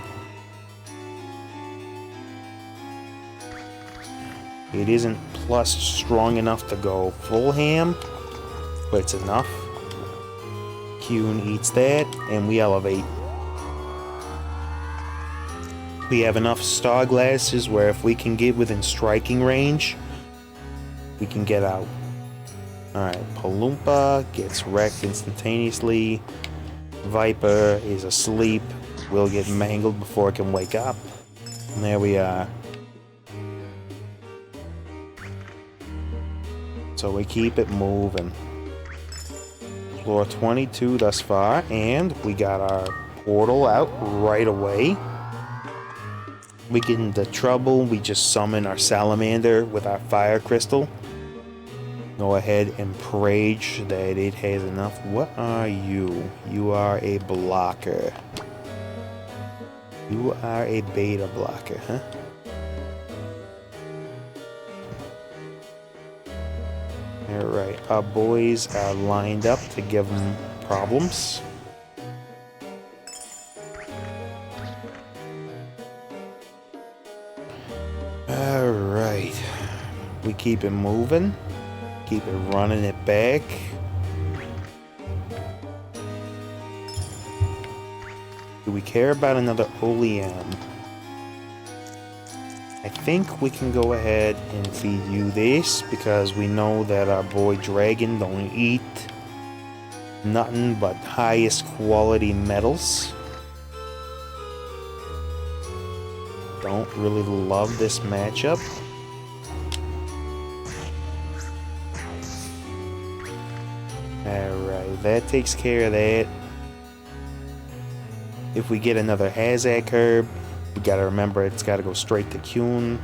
It isn't plus strong enough to go full ham, but it's enough. Kuhn eats that, and we elevate. We have enough star glasses where if we can get within striking range, we can get out. Alright, Palumpa gets wrecked instantaneously. Viper is asleep. Will get mangled before it can wake up. And there we are. So we keep it moving. Floor 22 thus far, and we got our portal out right away. We get into trouble, we just summon our salamander with our fire crystal. Go ahead and rage that it has enough. What are you? You are a blocker. You are a beta blocker, huh? Alright, our boys are lined up to give them problems. Alright, we keep it moving, keep it running it back. Do we care about another oleum? I think we can go ahead and feed you this because we know that our boy Dragon don't eat nothing but highest quality metals. Don't really love this matchup. Alright. that takes care of that. If we get another Hazak herb, we gotta remember it's gotta go straight to Kuhn.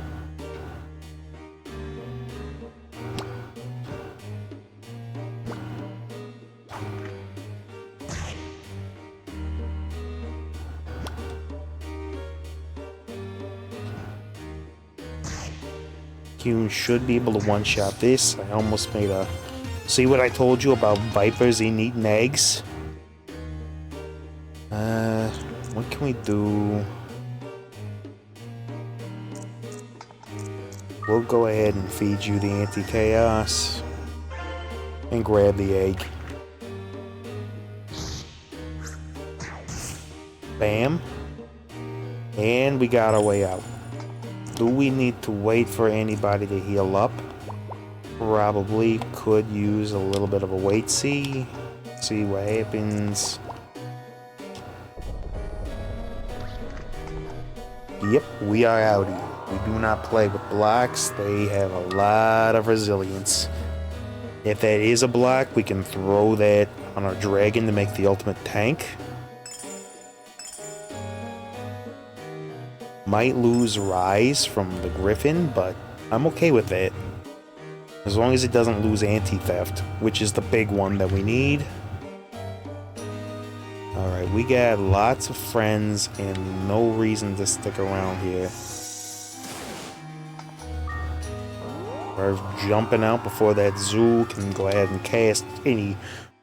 Kuhn should be able to one-shot this. I almost made a... See what I told you about vipers eating eggs? What can we do? We'll go ahead and feed you the anti-chaos and grab the egg. Bam. And we got our way out. Do we need to wait for anybody to heal up? Probably could use a little bit of a wait see what happens. Yep, we are outie. We do not play with blocks. They have a lot of resilience. If that is a block, we can throw that on our dragon to make the ultimate tank. Might lose Rise from the Griffin, but I'm okay with that. As long as it doesn't lose anti-theft, which is the big one that we need. Alright, we got lots of friends and no reason to stick around here. We're jumping out before that zoo can go ahead and cast any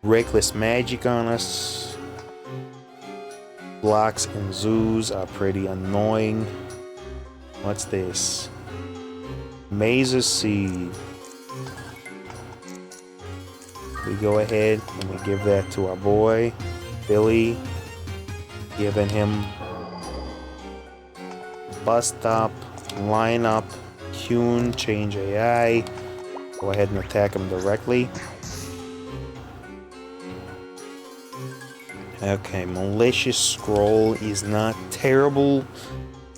reckless magic on us. Blocks and zoos are pretty annoying. What's this? Maze's Seed. We go ahead and we give that to our boy, Billy. Giving him bus stop, line up, Kuhn, change AI. Go ahead and attack him directly. Okay, Malicious Scroll is not terrible.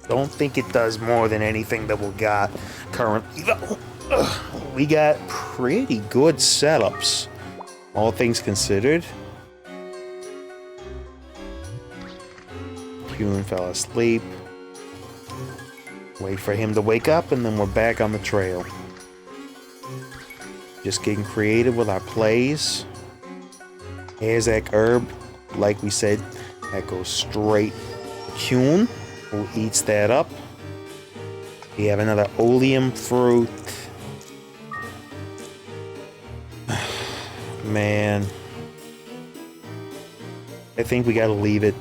Don't think it does more than anything that we got currently. We got pretty good setups, all things considered. Kuhn fell asleep. Wait for him to wake up and then we're back on the trail. Just getting creative with our plays. Azak herb, like we said, that goes straight to Kuhn, who eats that up. We have another oleum fruit. Man, I think we gotta leave it.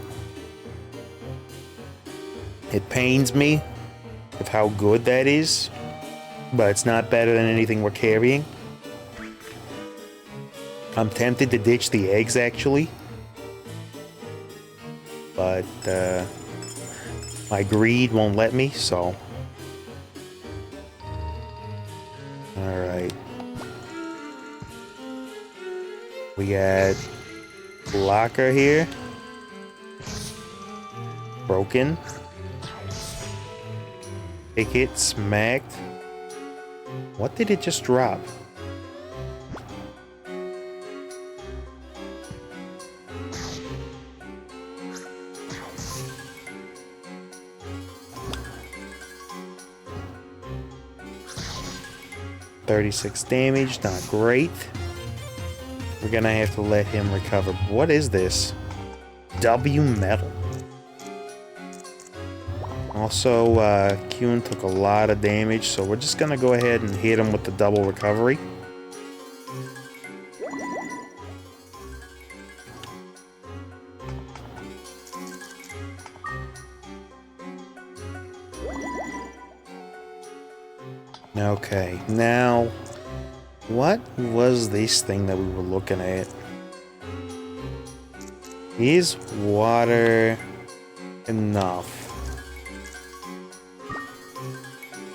It pains me with how good that is, but it's not better than anything we're carrying. I'm tempted to ditch the eggs, actually. But, my greed won't let me, so... Alright. We got... Blocker here. Broken. Pick it, smacked. What did it just drop? $36 damage, not great. We're gonna have to let him recover. What is this? W metal. Also, Kuhn took a lot of damage, so we're just gonna go ahead and hit him with the double recovery. Okay, now, what was this thing that we were looking at? Is water enough?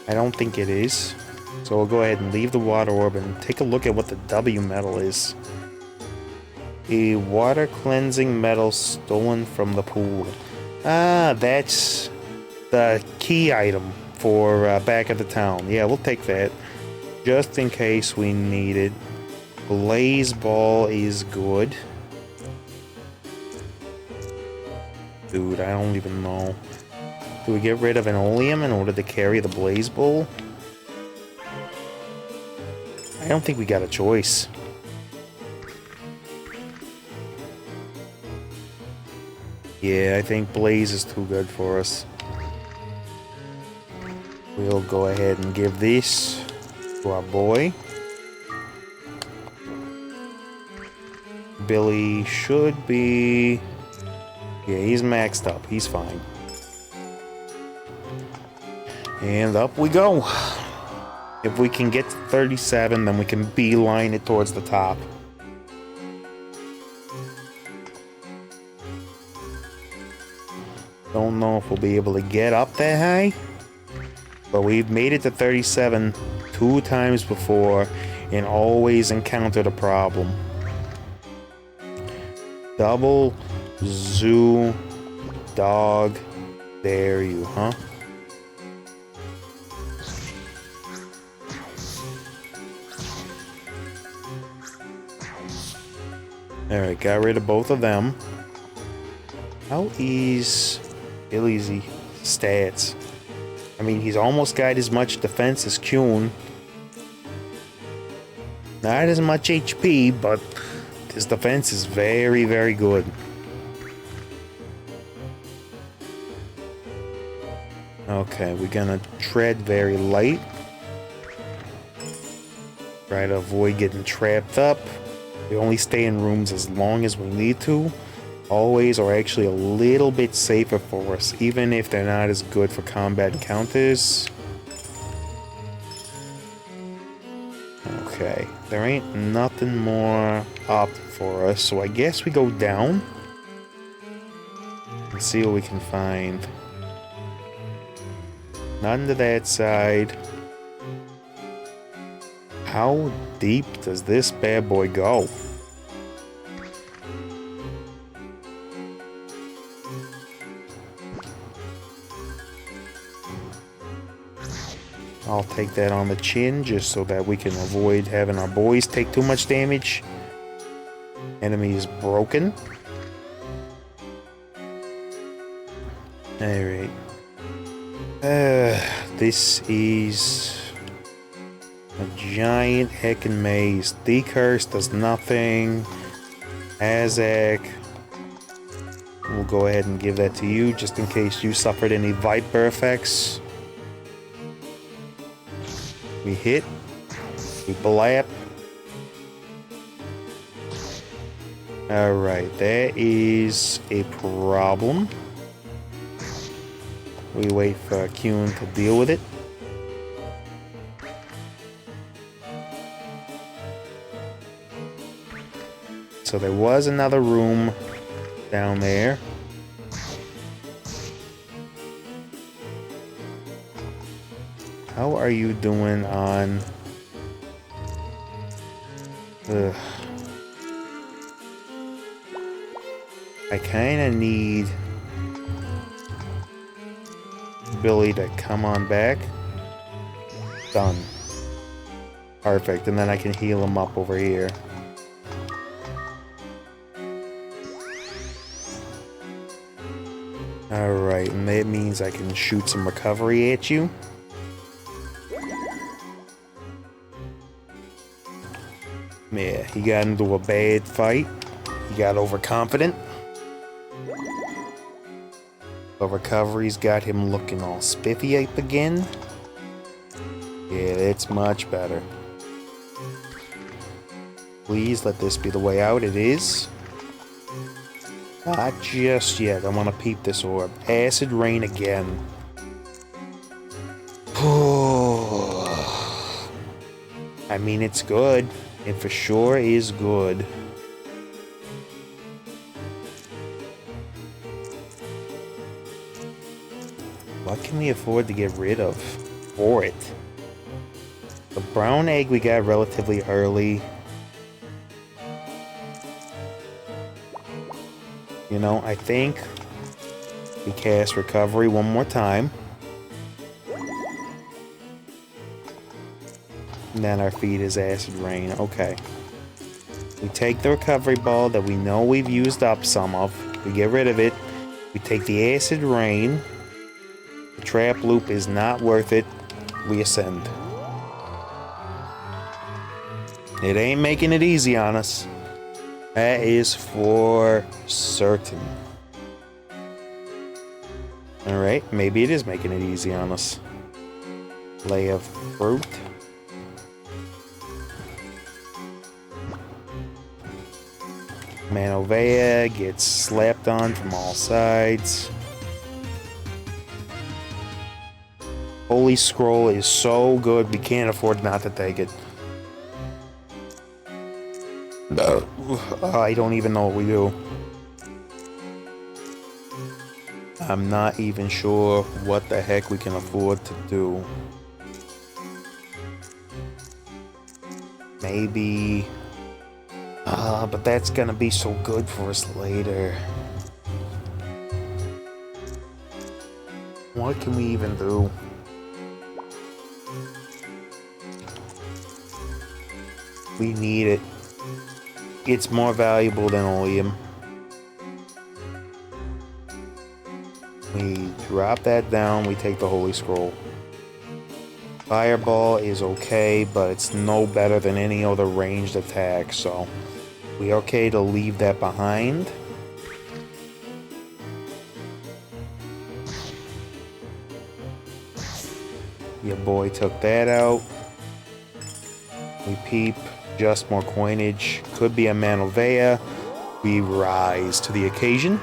I don't think it is. So we'll go ahead and leave the water orb and take a look at what the W metal is. A water cleansing metal stolen from the pool. Ah, that's the key item for back at the town. Yeah, we'll take that. Just in case we need it. Blaze Ball is good. Dude, I don't even know. Do we get rid of an oleum in order to carry the blaze bowl? I don't think we got a choice. Yeah, I think blaze is too good for us. We'll go ahead and give this to our boy. Billy should be... Yeah, he's maxed up. He's fine. And up we go. If we can get to 37, then we can beeline it towards the top. Don't know if we'll be able to get up that high. But we've made it to 37 2 times before and always encountered a problem. Double zoo dog dare you, huh? Alright, got rid of both of them. How is Billy's stats? I mean, he's almost got as much defense as Kuhn. Not as much HP, but his defense is very, very good. Okay, we're gonna tread very light. Try to avoid getting trapped up. We only stay in rooms as long as we need to. Always are actually a little bit safer for us, even if they're not as good for combat encounters. Okay, there ain't nothing more up for us, so I guess we go down and see what we can find. Nothing to that side. How deep does this bad boy go? I'll take that on the chin just so that we can avoid having our boys take too much damage. Enemy is broken. Alright. This is a giant heckin' maze. D-Curse does nothing. Azak. We'll go ahead and give that to you just in case you suffered any Viper effects. We hit. We blap. Alright, that is a problem. We wait for Kuhn to deal with it. So there was another room down there. How are you doing on... Ugh. I kinda need Billy to come on back. Done. Perfect, and then I can heal him up over here. Alright, and that means I can shoot some recovery at you. Yeah, he got into a bad fight. He got overconfident. The recovery's got him looking all spiffy up again. Yeah, that's much better. Please let this be the way out. It is. Not just yet. I want to peep this orb. Acid rain again. I mean, it's good. It for sure is good. What can we afford to get rid of for it? The brown egg we got relatively early. You know, I think we cast recovery one more time. And then our feed is acid rain. Okay. We take the recovery ball that we know we've used up some of. We get rid of it. We take the acid rain. The trap loop is not worth it. We ascend. It ain't making it easy on us. That is for certain. Alright, maybe it is making it easy on us. Lay of fruit. Manovea gets slapped on from all sides. Holy Scroll is so good, we can't afford not to take it. I don't even know what we do. I'm not even sure what the heck we can afford to do. Maybe... but that's gonna be so good for us later. What can we even do? We need it. It's more valuable than oleum. We drop that down, we take the Holy Scroll. Fireball is okay, but it's no better than any other ranged attack, so we're okay to leave that behind. Your boy took that out. We peep, just more coinage. Could be a Manovea. We rise to the occasion.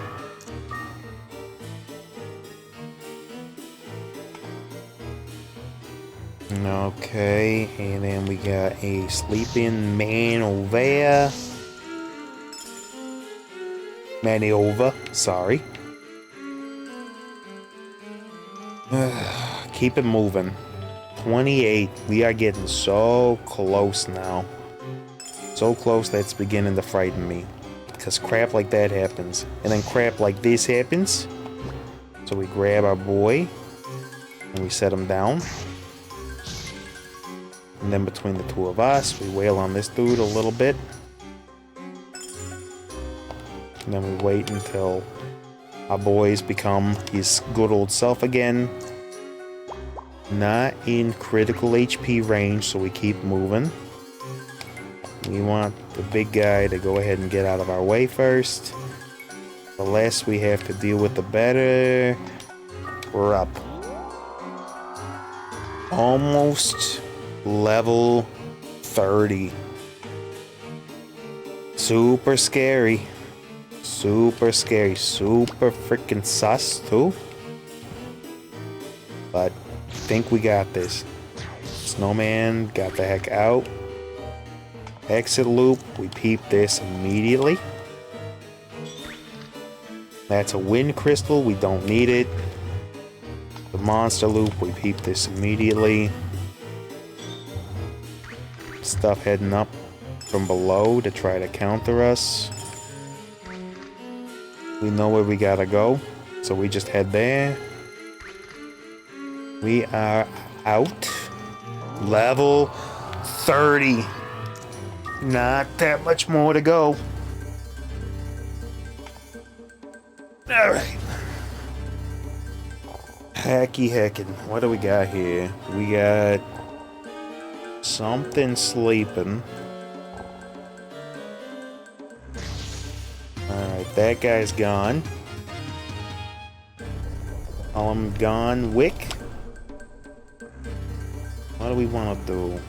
Okay, and then we got a sleeping Manovea. Manova, sorry. Keep it moving. 28. We are getting so close now. So close that's beginning to frighten me. Because crap like that happens. And then crap like this happens. So we grab our boy. And we set him down. And then between the two of us, we wail on this dude a little bit. And then we wait until our boys become his good old self again. Not in critical HP range, so we keep moving. We want the big guy to go ahead and get out of our way first. The less we have to deal with, the better. We're up. Almost level 30. Super scary. Super scary. Super freaking sus, too. But I think we got this. Snowman got the heck out. Exit loop. We peep this immediately. That's a wind crystal. We don't need it. The monster loop. We peep this immediately. Stuff heading up from below to try to counter us. We know where we gotta go, so we just head there. We are out. Level 30. Not that much more to go. Alright. Hacky heckin'. What do we got here? We got something sleeping. Alright, that guy's gone. I'm gone. Wick. What do we want to do?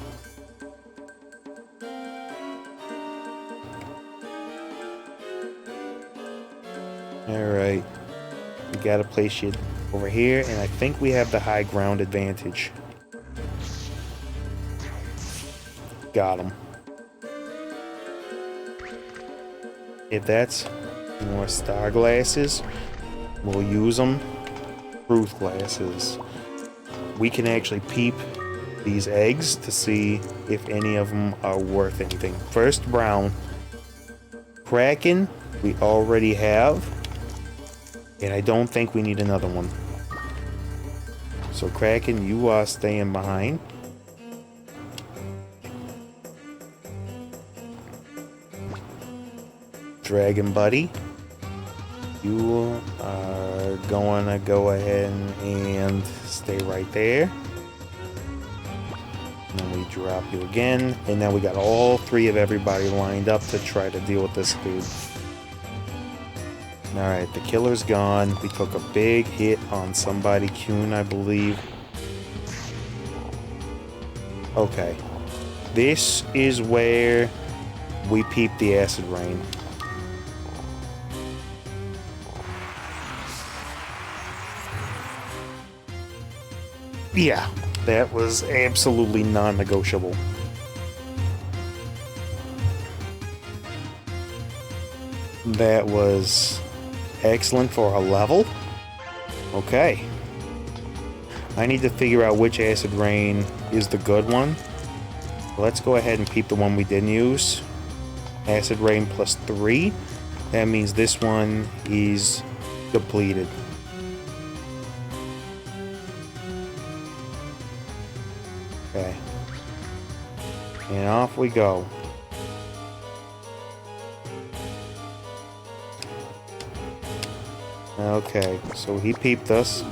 Alright. We gotta place you over here, and I think we have the high ground advantage. Got him. If that's more star glasses, we'll use them. Truth glasses. We can actually peep these eggs to see if any of them are worth anything. First brown. Kraken, we already have. And I don't think we need another one. So Kraken, you are staying behind. Dragon Buddy. You are going to go ahead and stay right there. And then we drop you again. And now we got all three of everybody lined up to try to deal with this dude. Alright, the killer's gone. We took a big hit on somebody, Kuhn, I believe. Okay. This is where we peep the acid rain. Yeah, that was absolutely non-negotiable. That was excellent for a level. Okay. I need to figure out which acid rain is the good one. Let's go ahead and peep the one we didn't use. Acid rain +3. That means this one is depleted. Okay. And off we go. Okay, so he peeped us.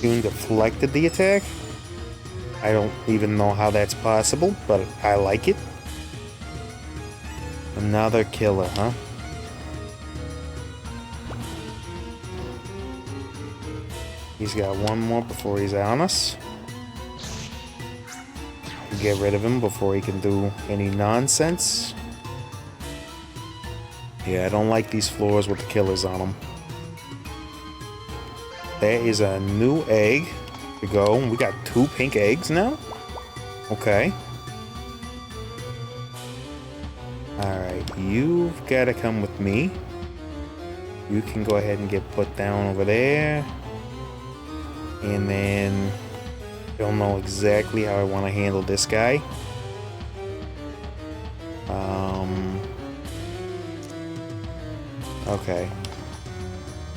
Kuhn deflected the attack. I don't even know how that's possible, but I like it. Another killer, huh? He's got one more before he's on us. Get rid of him before he can do any nonsense. Yeah, I don't like these floors with the killers on them. There is a new egg to go. We got 2 pink eggs now. Okay. Alright, you've got to come with me. You can go ahead and get put down over there. And then you'll know exactly how I want to handle this guy. Okay.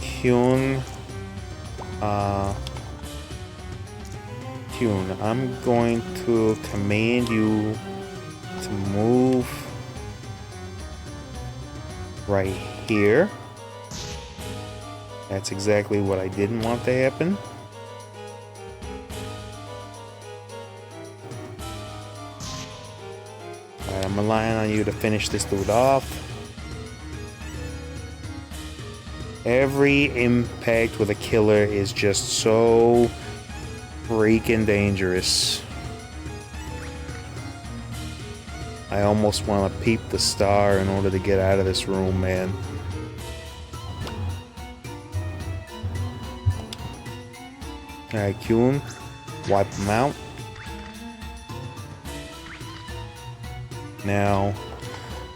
Kuhn, I'm going to command you to move right here. That's exactly what I didn't want to happen. Alright, I'm relying on you to finish this dude off. Every impact with a killer is just so freaking dangerous. I almost want to peep the star in order to get out of this room, man. Alright, Kuhn, wipe him out. Now,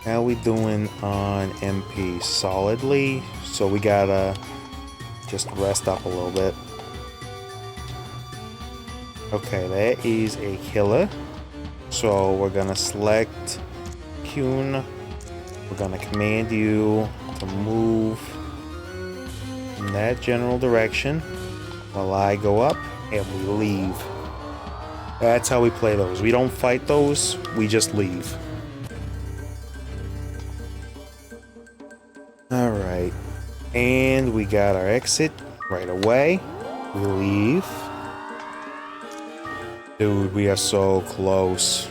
how we doing on MP? Solidly? So we gotta just rest up a little bit. Okay, that is a killer. So we're gonna select Kuhn. We're gonna command you to move in that general direction while I go up and we leave. That's how we play those. We don't fight those, we just leave. Alright. And we got our exit right away. We leave. Dude, we are so close.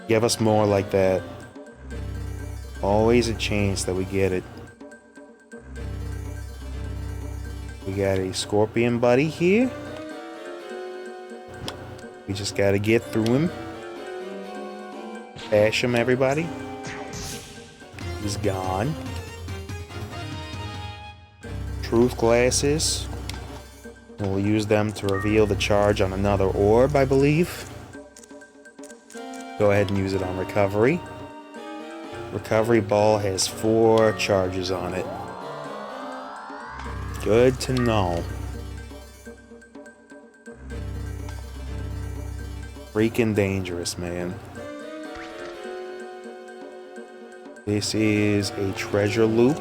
Give us more like that. Always a chance that we get it. We got a scorpion buddy here. We just gotta get through him. Bash him, everybody. He's gone. Truth glasses. We'll use them to reveal the charge on another orb, I believe. Go ahead and use it on recovery. Recovery ball has 4 charges on it. Good to know. Freaking dangerous, man. This is a treasure loop.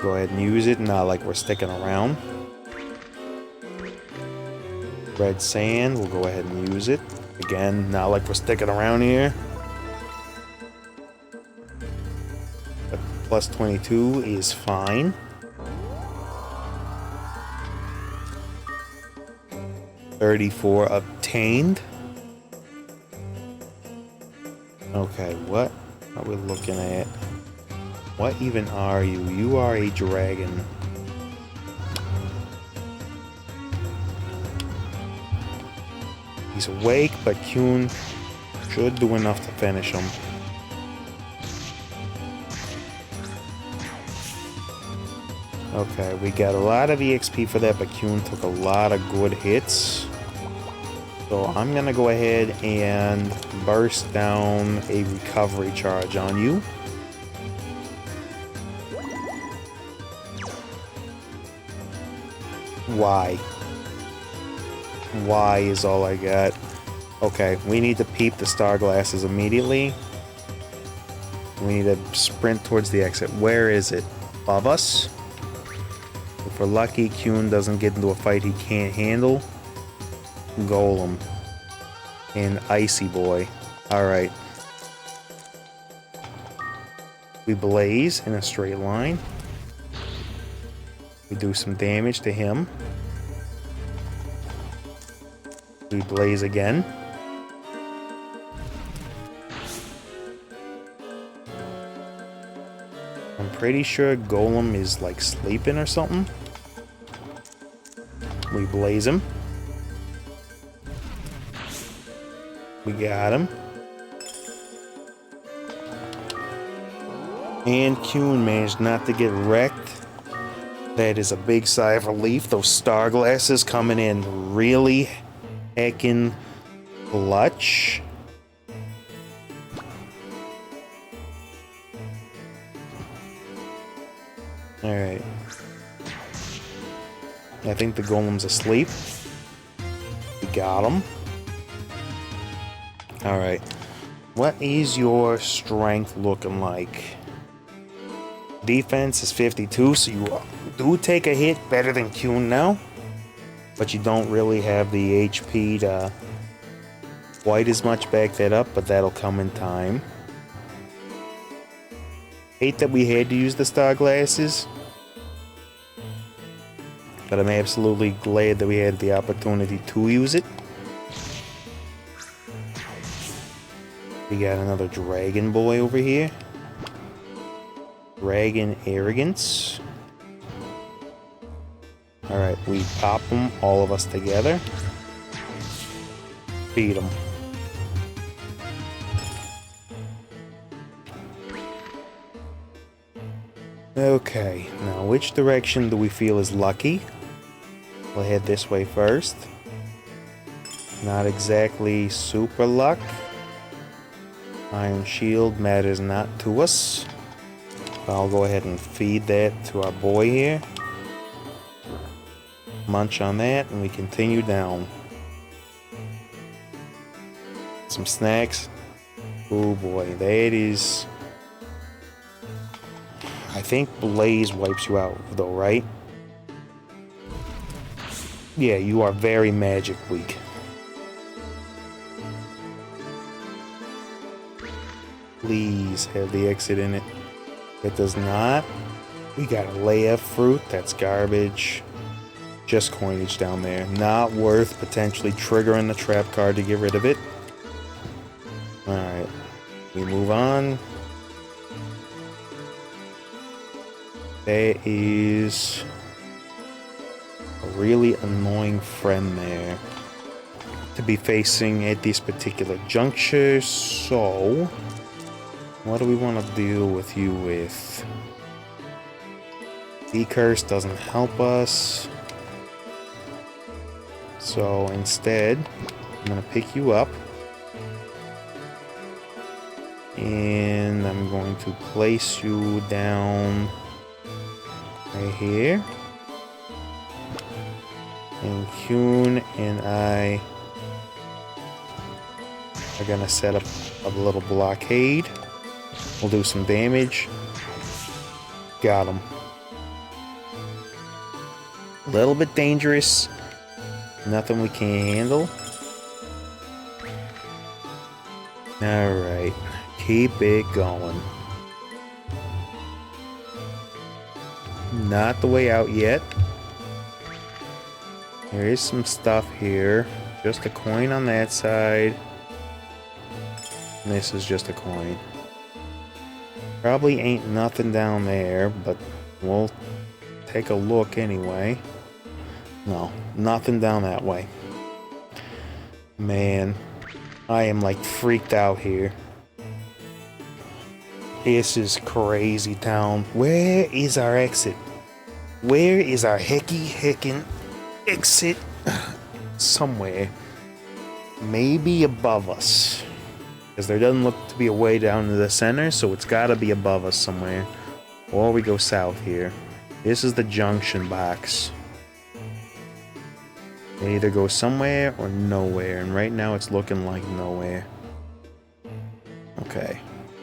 Go ahead and use it, not like we're sticking around. Red sand, we'll go ahead and use it. Again, not like we're sticking around here. But plus 22 is fine. $34 obtained. Okay, what are we looking at? What even are you? You are a dragon. He's awake, but Kuhn should do enough to finish him. Okay, we got a lot of EXP for that, but Kuhn took a lot of good hits. So I'm gonna go ahead and burst down a recovery charge on you. Why? Why is all I got. Okay, we need to peep the star glasses immediately. We need to sprint towards the exit. Where is it? Above us? If we're lucky, Kuhn doesn't get into a fight he can't handle. Golem. And Icy Boy. Alright. We blaze in a straight line. We do some damage to him. We blaze again. I'm pretty sure Golem is like sleeping or something. We blaze him. We got him. And Kuhn managed not to get wrecked. That is a big sigh of relief. Those star glasses coming in really heckin' clutch. Alright. I think the golem's asleep. We got him. Alright. What is your strength looking like? Defense is 52, so you do take a hit better than Kuhn now. But you don't really have the HP to quite as much back that up, but that'll come in time. Hate that we had to use the star glasses. But I'm absolutely glad that we had the opportunity to use it. We got another dragon boy over here. Dragon arrogance. Alright, we pop them, all of us together. Beat them. Okay, now which direction do we feel is lucky? We'll head this way first. Not exactly super luck. Iron shield matters not to us. I'll go ahead and feed that to our boy here. Munch on that, and we continue down. Some snacks. Oh boy, that is... I think Blaze wipes you out, though, right? Yeah, you are very magic weak. Please have the exit in it. It does not. We got a layup fruit. That's garbage. Just coinage down there. Not worth potentially triggering the trap card to get rid of it. Alright. We move on. There is a really annoying friend there to be facing at this particular juncture. So, what do we want to deal with you with? D-Curse doesn't help us. So instead, I'm going to pick you up. And I'm going to place you down right here. And Kuhn and I are going to set up a little blockade. We'll do some damage. Got him. A little bit dangerous. Nothing we can't handle. Alright, keep it going. Not the way out yet. There is some stuff here. Just a coin on that side. And this is just a coin. Probably ain't nothing down there, but we'll take a look anyway. No, nothing down that way. Man, I am like freaked out here. This is crazy town. Where is our exit? Where is our heckin' exit? Somewhere. Maybe above us. Because there doesn't look to be a way down to the center, so it's gotta be above us somewhere. Or we go south here. This is the junction box. It either goes somewhere or nowhere, and right now it's looking like nowhere. Okay,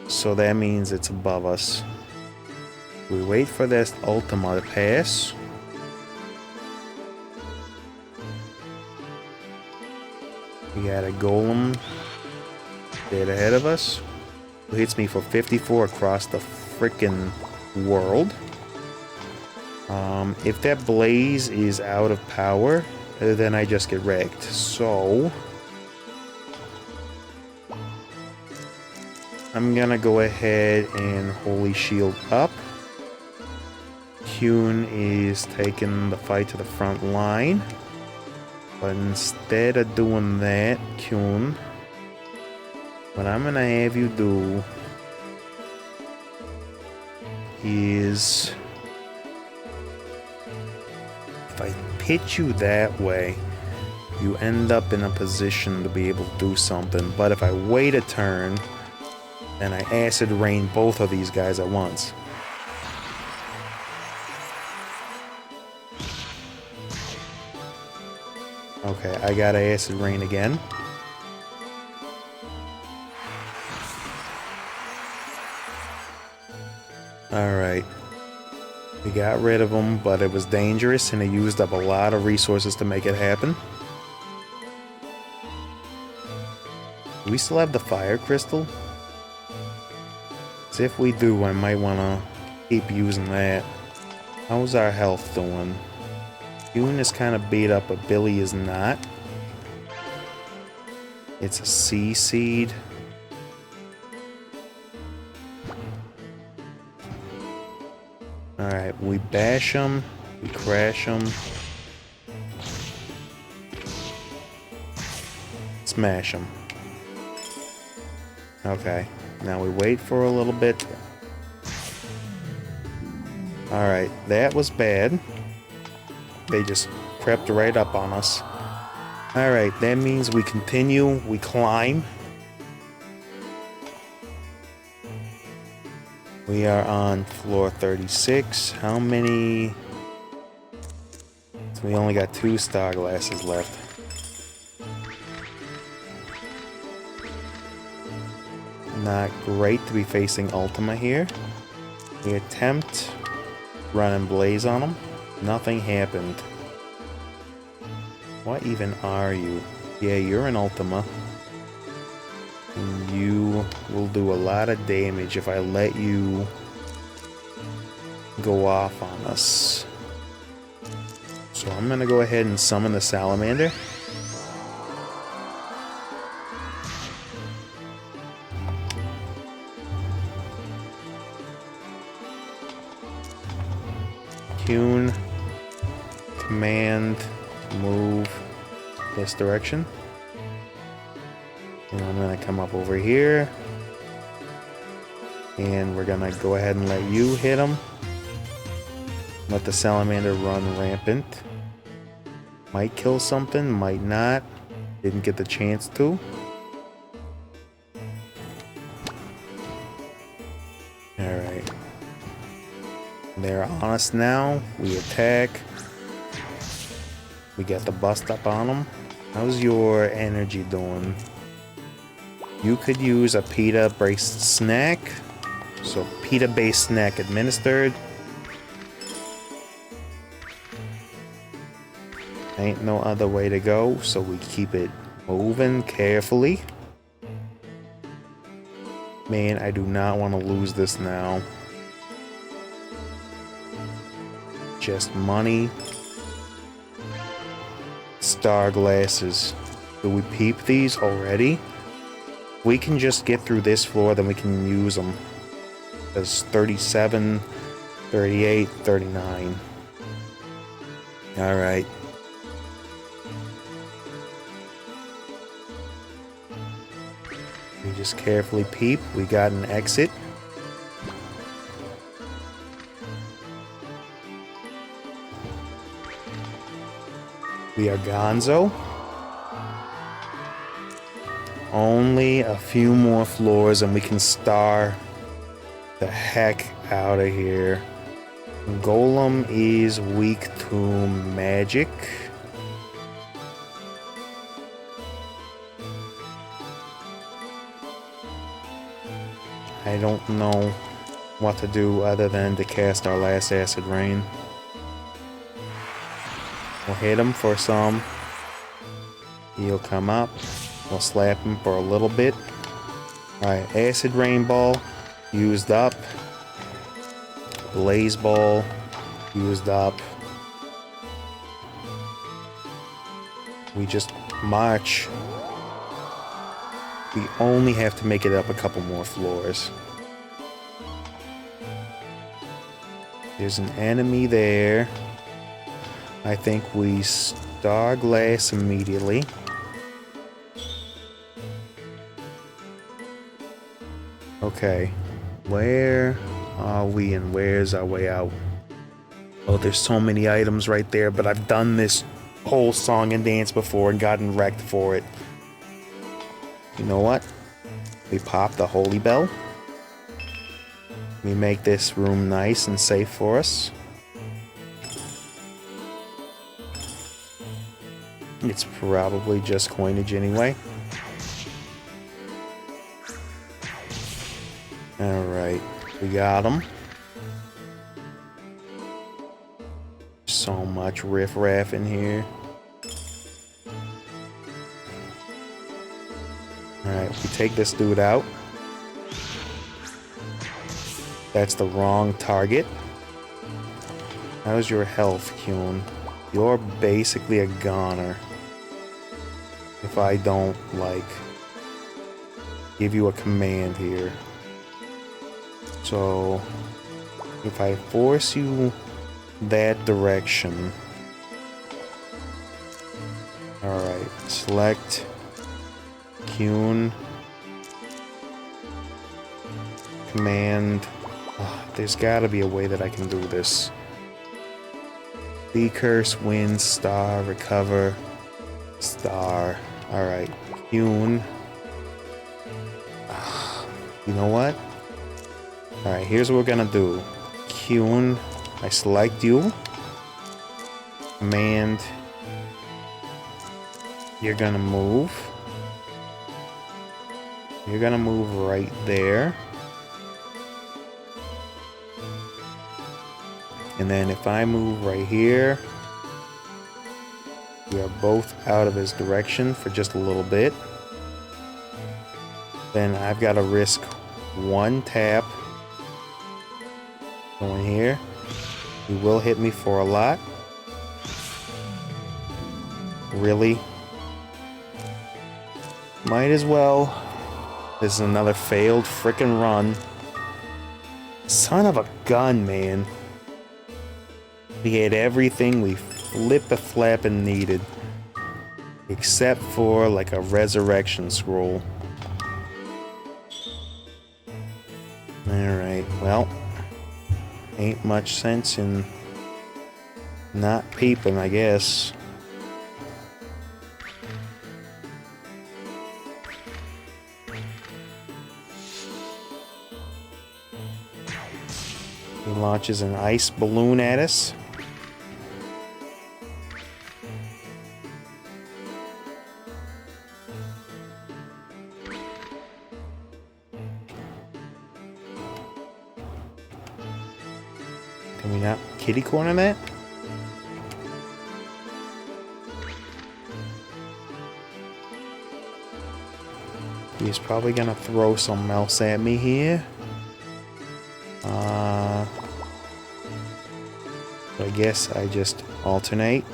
so that means it's above us. We wait for this Ultima to pass. We got a golem dead ahead of us, who hits me for 54 across the frickin' world. If that blaze is out of power, then I just get wrecked. So I'm gonna go ahead and Holy Shield up. Kuhn is taking the fight to the front line. But instead of doing that, Kuhn, what I'm gonna have you do is, if I pitch you that way, you end up in a position to be able to do something. But if I wait a turn, then I acid rain both of these guys at once. Okay, I got acid rain again. Alright. We got rid of him, but it was dangerous and it used up a lot of resources to make it happen. Do we still have the fire crystal? As if we do, I might want to keep using that. How's our health doing? Kuhn is kind of beat up, but Billy is not. It's a C seed. Alright, we bash them, we crash them, smash them. Okay, now we wait for a little bit. Alright, that was bad. They just crept right up on us. Alright, that means we continue, we climb. We are on floor 36. How many? So we only got 2 star glasses left. Not great to be facing Ultima here. We attempt running Blaze on them. Nothing happened. What even are you? Yeah, you're an Ultima. And you will do a lot of damage if I let you go off on us. So I'm gonna go ahead and summon the Salamander. Kuhn, command, move this direction. And I'm gonna come up over here. And we're gonna go ahead and let you hit him. Let the Salamander run rampant. Might kill something, might not. Didn't get the chance to. Alright. They're on us now. We attack. We get the bust up on them. How's your energy doing? You could use a PETA-based snack. So PETA-based snack administered. Ain't no other way to go, so we keep it moving carefully. Man, I do not want to lose this now. Just money. Star glasses. Do we peep these already? We can just get through this floor, then we can use them. There's 37, 38, 39. Alright. We just carefully peep. We got an exit. We are gonzo. Only a few more floors and we can star the heck out of here. Golem is weak to magic. I don't know what to do other than to cast our last acid rain. We'll hit him for some. He'll come up. We'll slap him for a little bit. Alright, acid rain ball used up. Blaze ball used up. We just march. We only have to make it up a couple more floors. There's an enemy there. I think we star glass immediately. Okay, where are we and where's our way out? Oh, there's so many items right there, but I've done this whole song and dance before and gotten wrecked for it. You know what? We pop the holy bell. We make this room nice and safe for us. It's probably just coinage anyway. Alright, we got him. So much riffraff in here. Alright, we take this dude out. That's the wrong target. How's your health, Kuhn? You're basically a goner. If I don't, like, give you a command here. So, if I force you that direction. Alright, select Kuhn. Command. Oh, there's gotta be a way that I can do this. Be curse, win, star, recover, star. Alright, Kuhn. You know what? Alright, here's what we're gonna do. Kuhn, I select you. Command. You're gonna move. You're gonna move right there. And then if I move right here, we are both out of his direction for just a little bit. Then I've got to risk one tap. Going here. He will hit me for a lot. Really? Might as well. This is another failed frickin' run. Son of a gun, man. We had everything we flip-a-flappin' needed. Except for, like, a resurrection scroll. Alright, well. Ain't much sense in not peeping, I guess. He launches an ice balloon at us. Can we not kitty corner that? He's probably gonna throw something else at me here. So I guess I just alternate.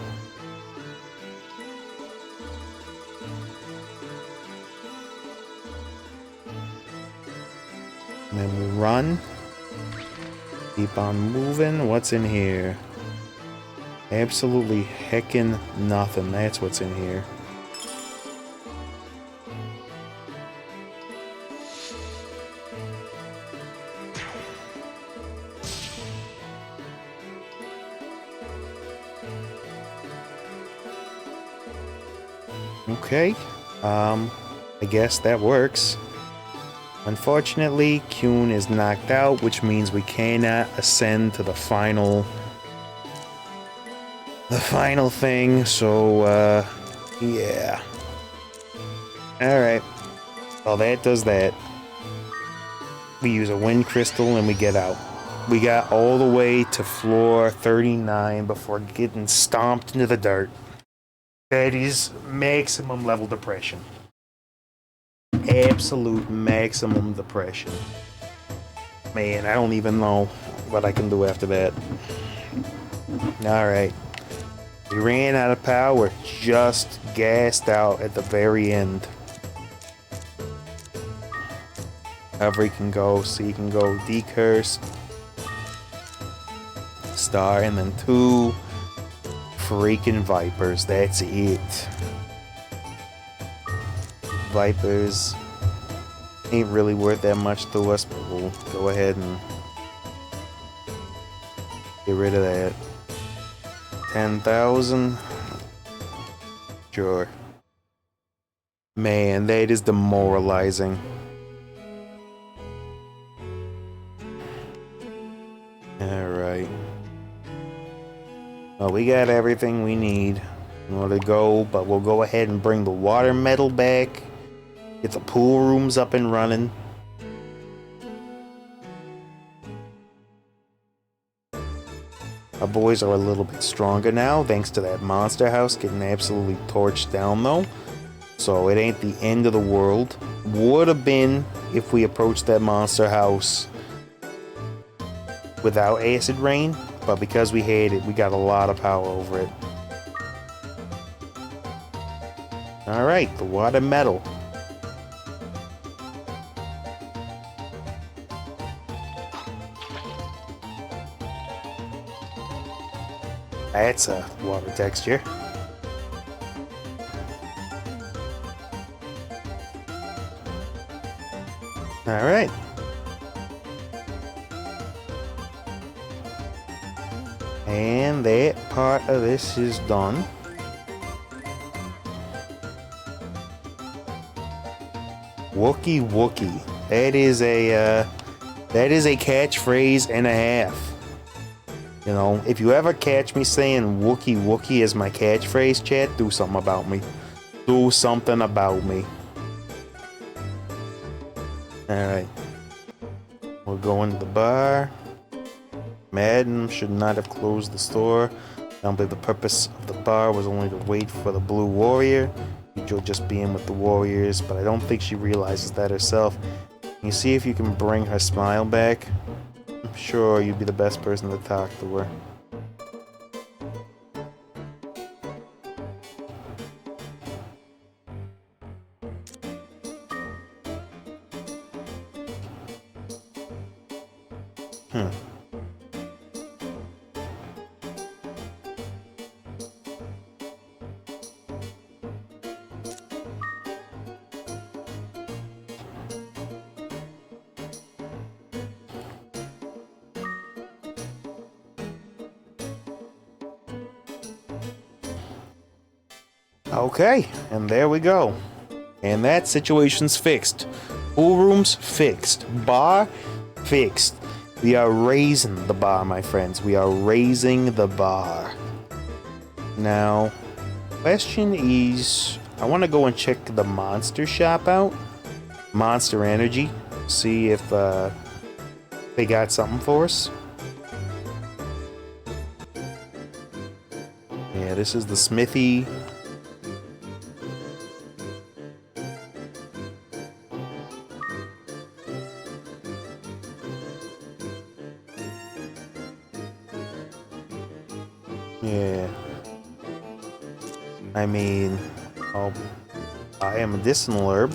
And then we run. Keep on moving. What's in here? Absolutely heckin' nothing. That's what's in here. Okay. I guess that works. Unfortunately, Kuhn is knocked out, which means we cannot ascend to the final thing, so yeah. Alright. Well, that does that. We use a wind crystal and we get out. We got all the way to floor 39 before getting stomped into the dirt. That is maximum level depression. Absolute maximum depression. Man, I don't even know what I can do after that. Alright. We ran out of power. Just gassed out at the very end. However, can go, C can go, decurse, star, and then 2 freaking vipers. That's it. Vipers ain't really worth that much to us, but we'll go ahead and get rid of that. 10,000. Sure. Man, that is demoralizing. Alright. Well, we got everything we need in order to go, but we'll go ahead and bring the water metal back. Get the pool rooms up and running. Our boys are a little bit stronger now, thanks to that monster house getting absolutely torched down though. So it ain't the end of the world. Would have been if we approached that monster house without acid rain, but because we had it, we got a lot of power over it. Alright, the water metal. That's a water texture. Alright. And that part of this is done. Wookie Wookie. That is a catchphrase and a half. You know, if you ever catch me saying Wookie Wookie as my catchphrase, chat, do something about me. Do something about me. Alright. We'll go into the bar. Madden should not have closed the store. I don't believe the purpose of the bar was only to wait for the Blue Warrior. She'll just be in with the Warriors, but I don't think she realizes that herself. Can you see if you can bring her smile back? I'm sure you'd be the best person to talk to her. Okay, and there we go. And that situation's fixed. Pool rooms fixed. Bar fixed. We are raising the bar, my friends. We are raising the bar. Now, question is, I want to go and check the monster shop out. Monster Energy. See if they got something for us. Yeah, this is the smithy. Yeah. I mean, I'll buy a medicinal herb.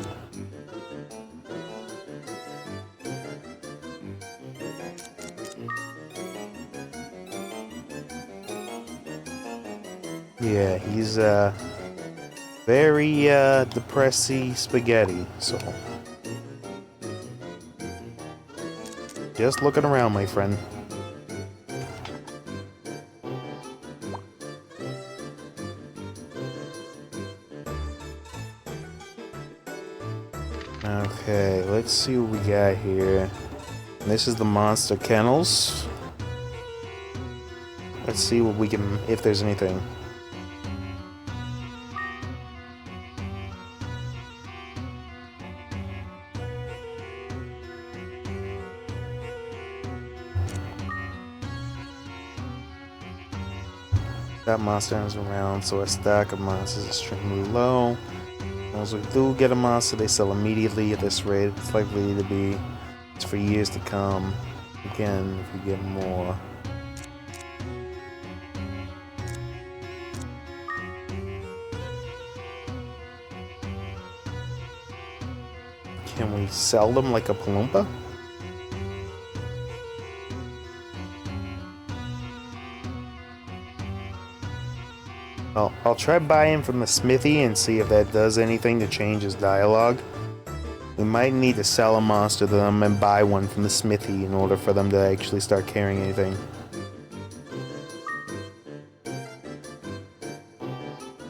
Yeah, he's very depressy spaghetti, so just looking around, my friend. Okay, let's see what we got here. This is the monster kennels. Let's see what we can, if there's anything. That monster is around, so a stack of monsters is extremely low. Once we do get a monster, they sell immediately at this rate. It's likely to be for years to come. Again, if we get more. Can we sell them like a Palumpa? I'll try buying from the smithy and see if that does anything to change his dialogue. We might need to sell a monster to them and buy one from the smithy in order for them to actually start carrying anything.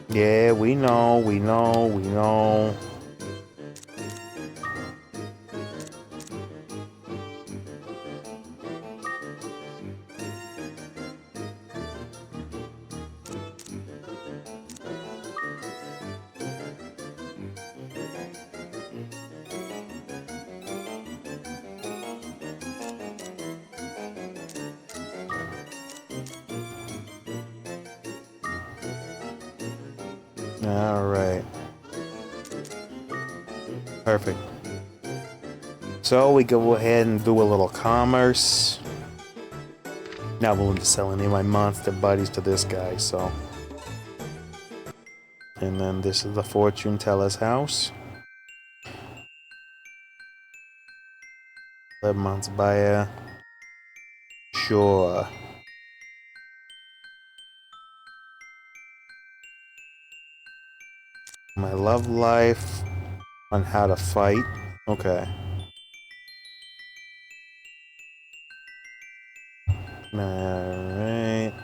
Yeah, we know. Alright. Perfect. So we go ahead and do a little commerce. Not willing to sell any of my monster buddies to this guy, so. And then this is the fortune teller's house. 11 months buyer. Sure. My love life on how to fight. Okay. Alright.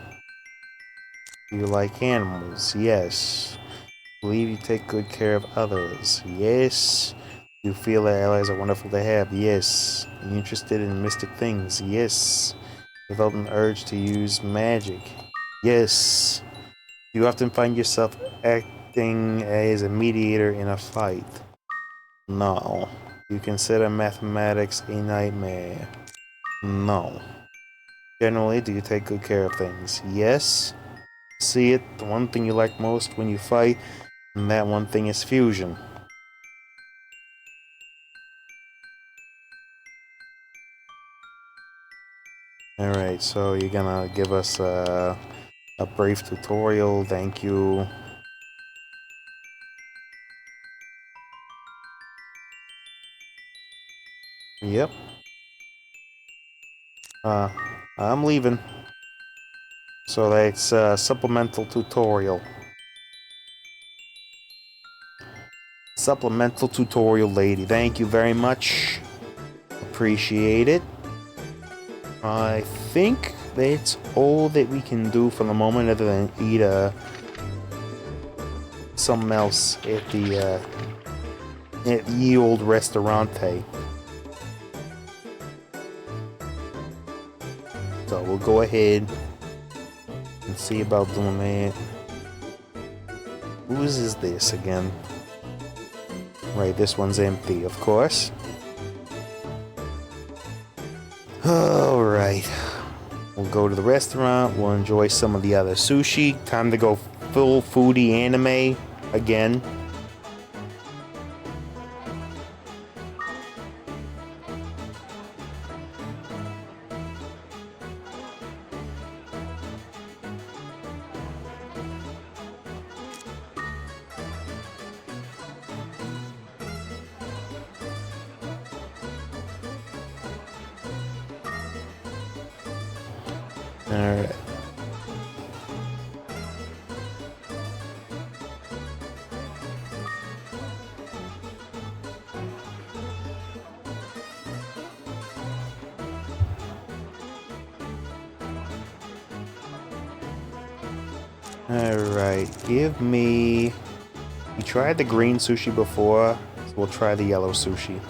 You like animals? Yes. Believe you take good care of others? Yes. You feel that allies are wonderful to have? Yes. Are you interested in mystic things? Yes. Develop an urge to use magic? Yes. You often find yourself acting as a mediator in a fight? No. You consider mathematics a nightmare? No. Generally, do you take good care of things? Yes. See it, the one thing you like most when you fight, and that one thing is fusion. Alright, so you're gonna give us a brief tutorial, thank you. Yep. I'm leaving. So that's a supplemental tutorial. Supplemental tutorial lady, thank you very much. Appreciate it. I think that's all that we can do for the moment other than eat something else at the ye old restaurante. So we'll go ahead and see about doing that. Whose is this again? Right, this one's empty, of course. Alright. We'll go to the restaurant, we'll enjoy some of the other sushi. Time to go full foodie anime again. Alright. Alright, give me... We tried the green sushi before, so we'll try the yellow sushi.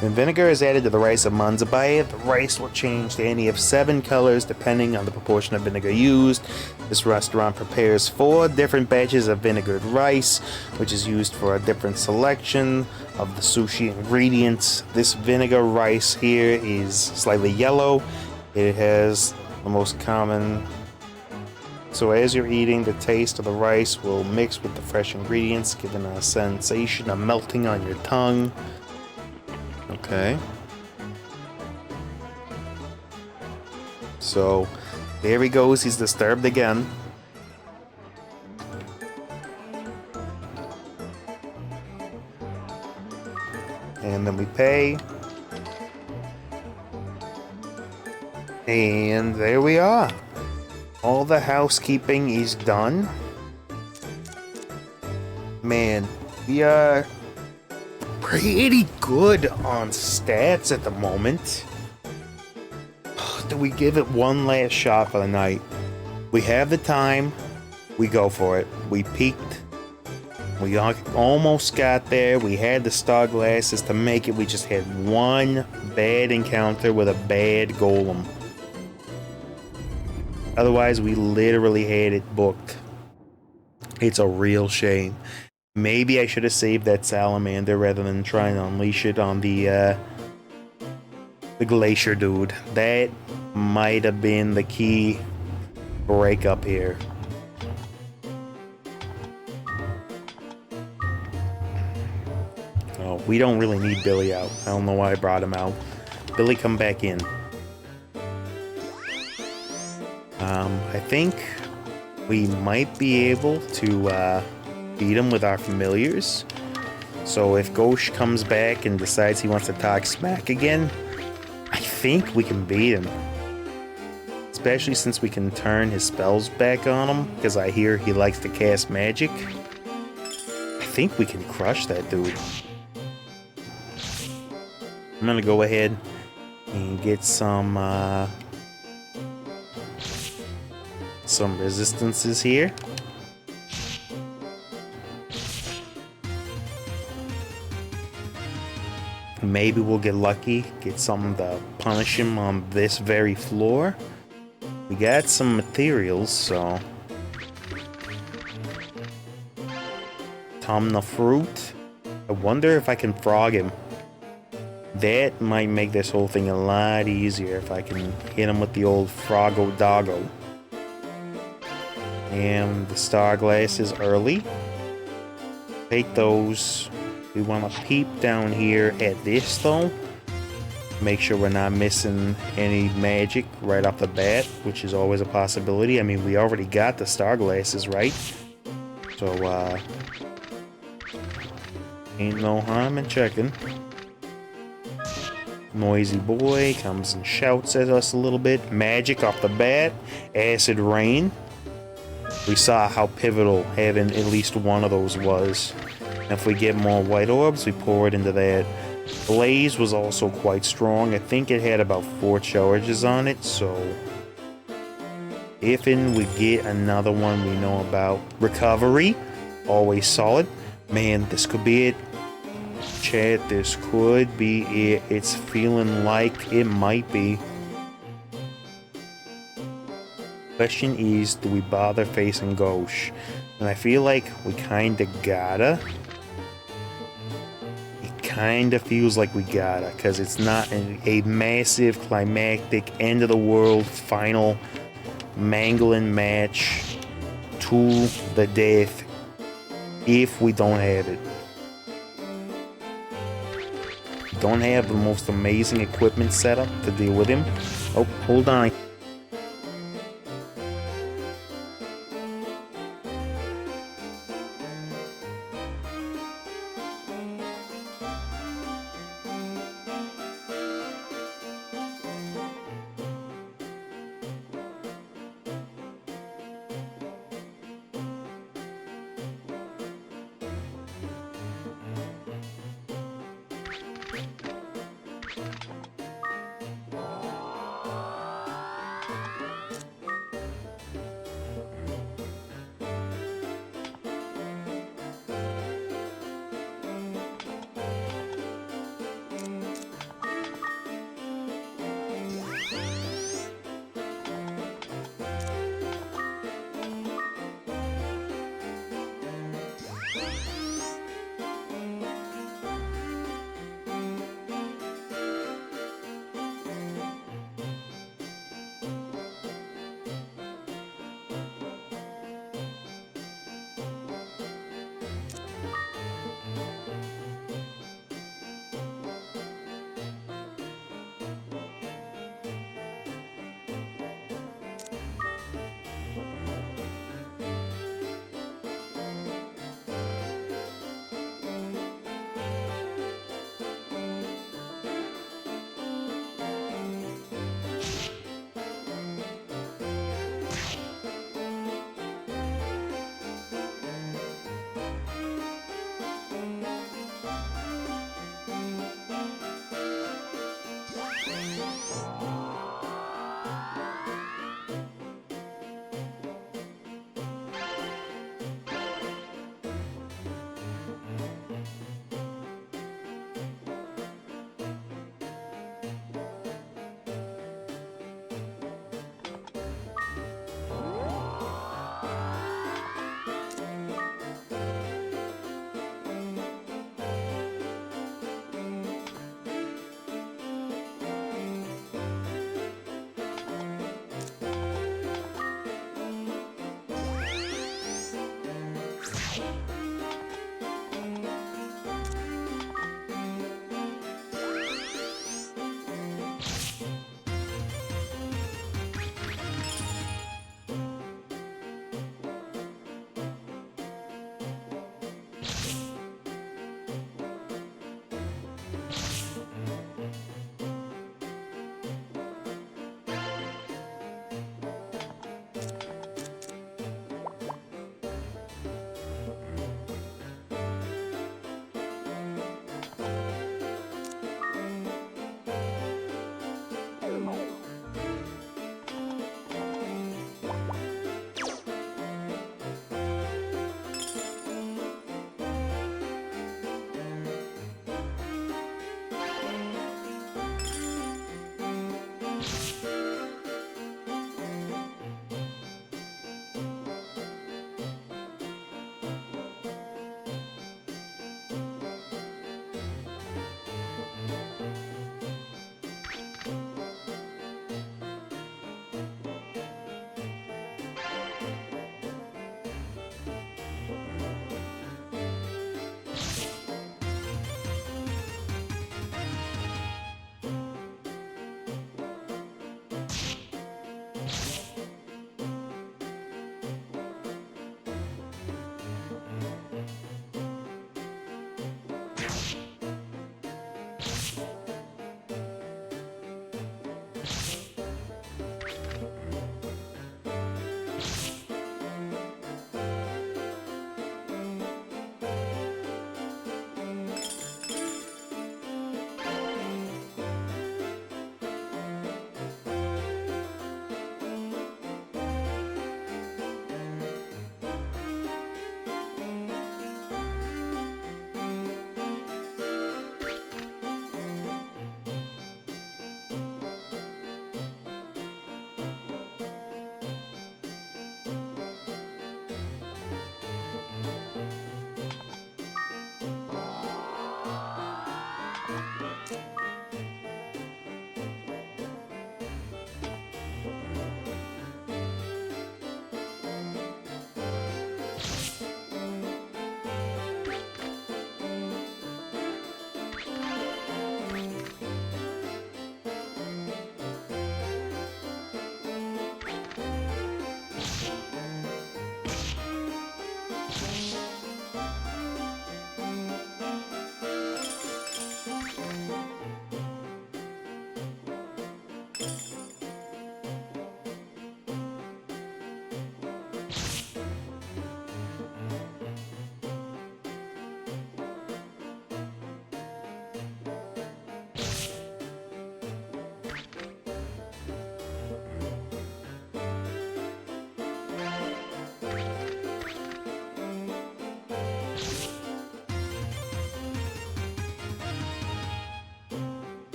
When vinegar is added to the rice of Manzabaye, the rice will change to any of 7 colors depending on the proportion of vinegar used. This restaurant prepares 4 different batches of vinegared rice, which is used for a different selection of the sushi ingredients. This vinegar rice here is slightly yellow. It has the most common... So as you're eating, the taste of the rice will mix with the fresh ingredients, giving a sensation of melting on your tongue. Okay. So, there he goes. He's disturbed again. And then we pay. And there we are. All the housekeeping is done. Man, we are pretty good on stats at the moment. Do we give it one last shot for the night? We have the time. We go for it. We peaked. We almost got there. We had the star glasses to make it. We just had one bad encounter with a bad golem. Otherwise, we literally had it booked. It's a real shame. Maybe I should have saved that salamander rather than trying to unleash it on the glacier dude. That might have been the key breakup here. Oh, we don't really need Billy out. I don't know why I brought him out. Billy, come back in. I think we might be able to beat him with our familiars. So if Ghosh comes back and decides he wants to talk smack again, I think we can beat him. Especially since we can turn his spells back on him, because I hear he likes to cast magic. I think we can crush that dude. I'm gonna go ahead and get some resistances here. Maybe we'll get lucky, get something to punish him on this very floor. We got some materials, so... Tumna fruit. I wonder if I can frog him. That might make this whole thing a lot easier if I can hit him with the old Froggo Doggo. And the star glasses early. Take those. We want to peep down here at this though. Make sure we're not missing any magic right off the bat, which is always a possibility. I mean, we already got the star glasses, right? So, ain't no harm in checking. Noisy boy comes and shouts at us a little bit. Magic off the bat. Acid rain. We saw how pivotal having at least one of those was. And if we get more white orbs, we pour it into that. Blaze was also quite strong. I think it had about 4 charges on it, so... If and we get another one we know about. Recovery, always solid. Man, this could be it. Chat, this could be it. It's feeling like it might be. Question is, do we bother facing Ghosh? And I feel like we kinda gotta. It kinda feels like we gotta, because it's not a massive, climactic, end of the world, final, mangling match to the death if we don't have it. Don't have the most amazing equipment set up to deal with him. Oh, hold on.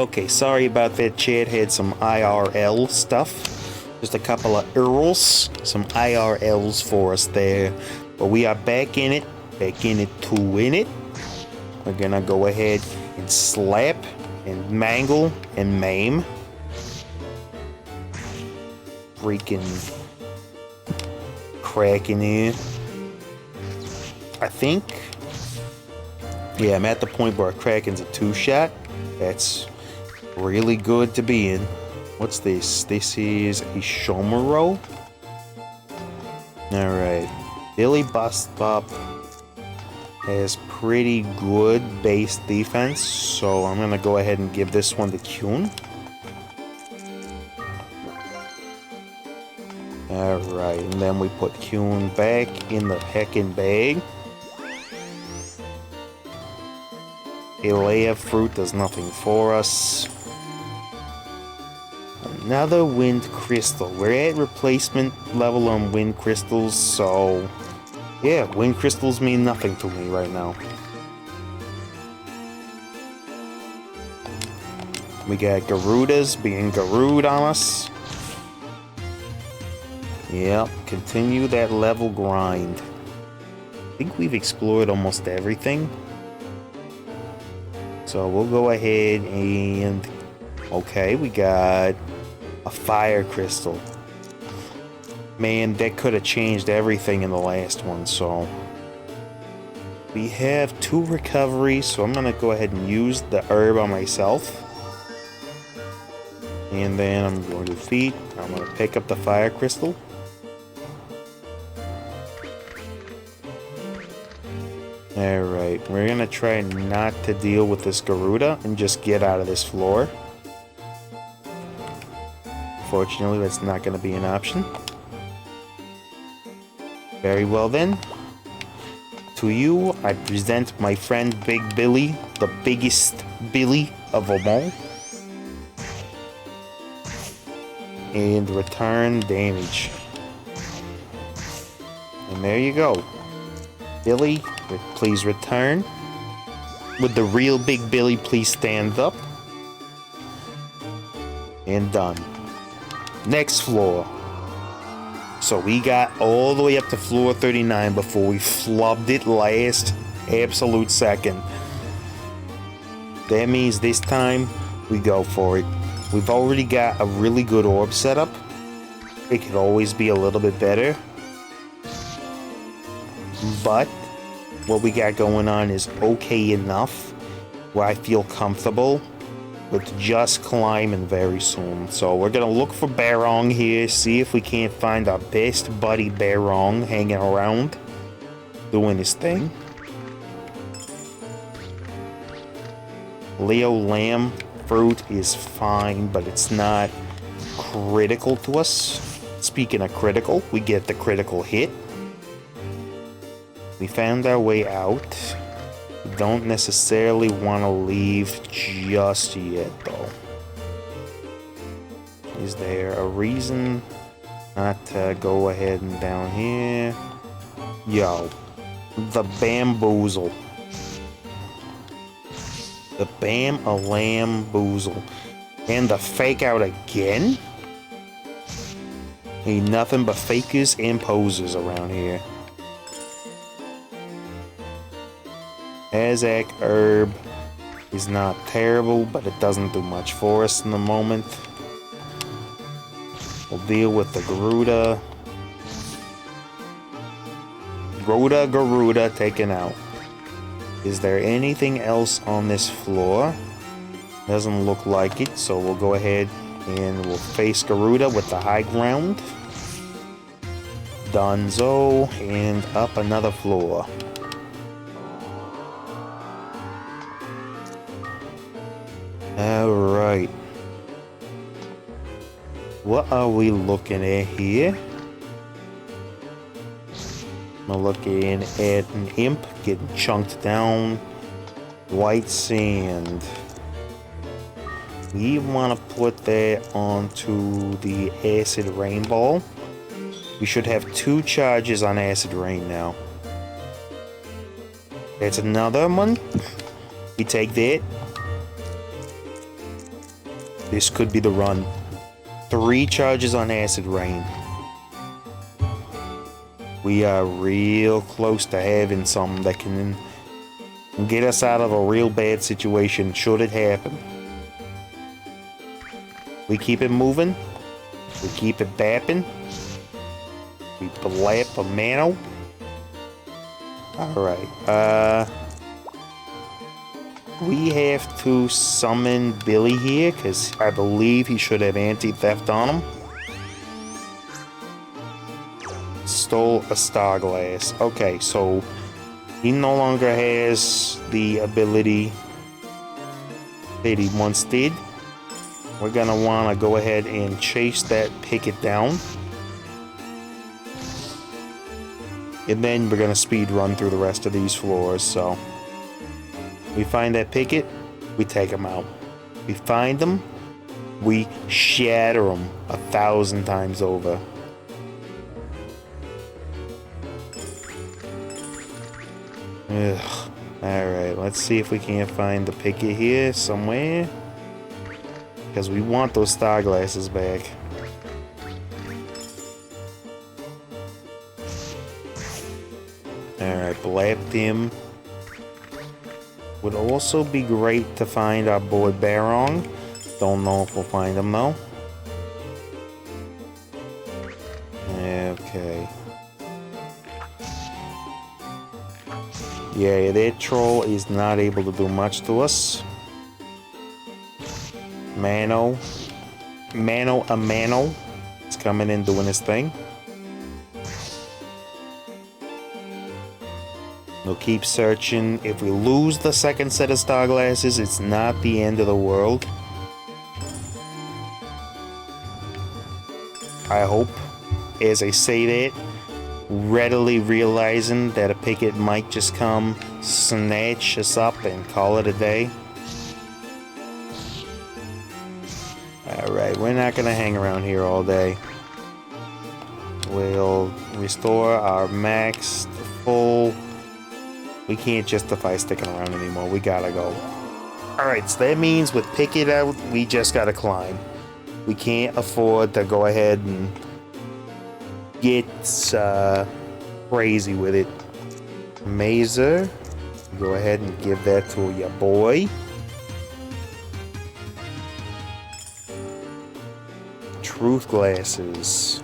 Okay, sorry about that, Chad. Had some IRL stuff. Just a couple of ERLs. Some IRLs for us there. But we are back in it. Back in it to win it. We're gonna go ahead and slap and mangle and maim. Freaking Kraken here. I think. Yeah, I'm at the point where a Kraken's a 2-shot. That's really good to be in. What's this? This is a Shomuro. Alright. Billy Bust Up has pretty good base defense, so I'm gonna go ahead and give this one to Kuhn. Alright, and then we put Kuhn back in the heckin' bag. Elea fruit does nothing for us. Another wind crystal. We're at replacement level on wind crystals, so yeah, wind crystals mean nothing to me right now. We got Garudas being Garud on us. Yep, continue that level grind. I think we've explored almost everything. So we'll go ahead and... Okay, we got a fire crystal. Man, that could have changed everything in the last one, so... We have 2 recoveries, so I'm gonna go ahead and use the herb on myself. And then I'm going to feed. I'm gonna pick up the fire crystal. Alright, we're gonna try not to deal with this Garuda and just get out of this floor. Fortunately, that's not gonna be an option. Very well then. To you, I present my friend Big Billy, the biggest Billy of them all. And return damage. And there you go. Billy, please return. Would the real Big Billy please stand up? And done. Next floor. So we got all the way up to floor 39 before we flubbed it last absolute second. That means this time we go for it. We've already got a really good orb setup. It could always be a little bit better. But what we got going on is okay enough where I feel comfortable with just climbing very soon. So we're gonna look for Barong here, see if we can't find our best buddy Barong hanging around doing his thing. Leo Lamb fruit is fine, but it's not critical to us. Speaking of critical, we get the critical hit. We found our way out. We don't necessarily want to leave just yet, though. Is there a reason not to go ahead and down here? Yo, the bamboozle. The bam-a-lamboozle. And the fake out again? Ain't nothing but fakers and posers around here. Azak herb is not terrible, but it doesn't do much for us in the moment. We'll deal with the Garuda. Garuda taken out. Is there anything else on this floor? Doesn't look like it, so we'll go ahead and we'll face Garuda with the high ground. Dunzo, and up another floor. Alright. What are we looking at here? We're looking at an imp getting chunked down. White sand. We want to put that onto the acid rain ball. We should have 2 charges on acid rain now. That's another one. We take that. This could be the run. 3 charges on Acid Rain. We are real close to having something that can get us out of a real bad situation should it happen. We keep it moving. We keep it bapping. We blap a mano. Alright, we have to summon Billy here, because I believe he should have anti-theft on him. Stole a Star Glass. Okay, so he no longer has the ability that he once did. We're gonna want to go ahead and chase that picket down. And then we're gonna speed run through the rest of these floors, so... We find that picket, we take him out. We find them, we shatter them 1,000 times over. Ugh. Alright, let's see if we can't find the picket here somewhere. Because we want those Star Glasses back. Alright, blapped him. Would also be great to find our boy Barong. Don't know if we'll find him though. Okay. Yeah, that troll is not able to do much to us. Mano is coming in doing his thing. We'll keep searching. If we lose the second set of Star Glasses, it's not the end of the world. I hope, as I say that, readily realizing that a picket might just come snatch us up and call it a day. Alright, we're not gonna hang around here all day. We'll restore our max to full. We can't justify sticking around anymore. We gotta go. Alright, so that means with picket out, we just gotta climb. We can't afford to go ahead and get crazy with it. Mazer, go ahead and give that to your boy. Truth Glasses.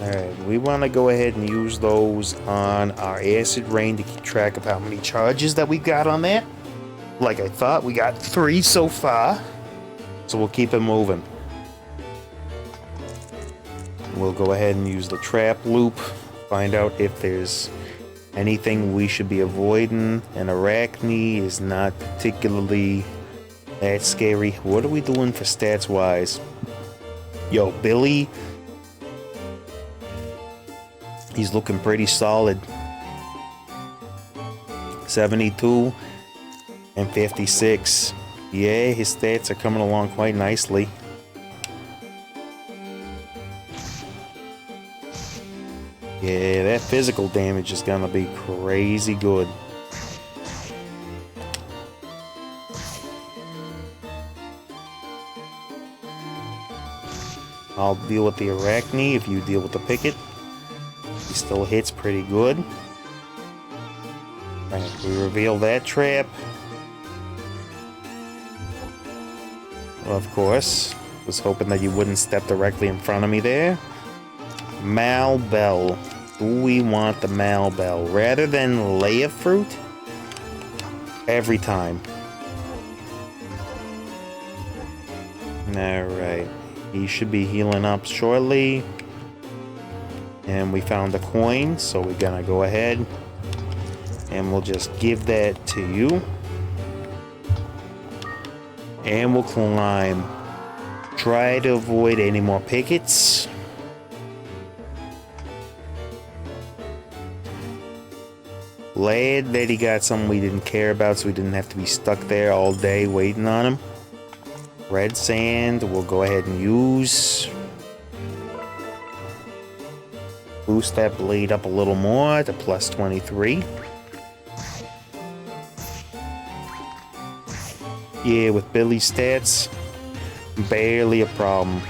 Alright, we want to go ahead and use those on our Acid Rain to keep track of how many charges that we got on that. Like I thought, we got 3 so far. So we'll keep it moving. We'll go ahead and use the trap loop. Find out if there's anything we should be avoiding. And Arachne is not particularly that scary. What are we doing for stats wise? Yo, Billy. He's looking pretty solid. 72 and 56. Yeah, his stats are coming along quite nicely. Yeah, that physical damage is gonna be crazy good. I'll deal with the Arachne if you deal with the picket. He still hits pretty good. Alright, we reveal that trap. Well, of course. Was hoping that you wouldn't step directly in front of me there. Malbell. Do we want the Malbell? Rather than Leia Fruit? Every time. Alright. He should be healing up shortly. And we found a coin, so we're gonna go ahead and we'll just give that to you. And we'll climb. Try to avoid any more pickets. Glad that he got something we didn't care about, so we didn't have to be stuck there all day waiting on him. Red sand, we'll go ahead and use. Boost that blade up a little more to plus 23. Yeah, with Billy's stats, barely a problem.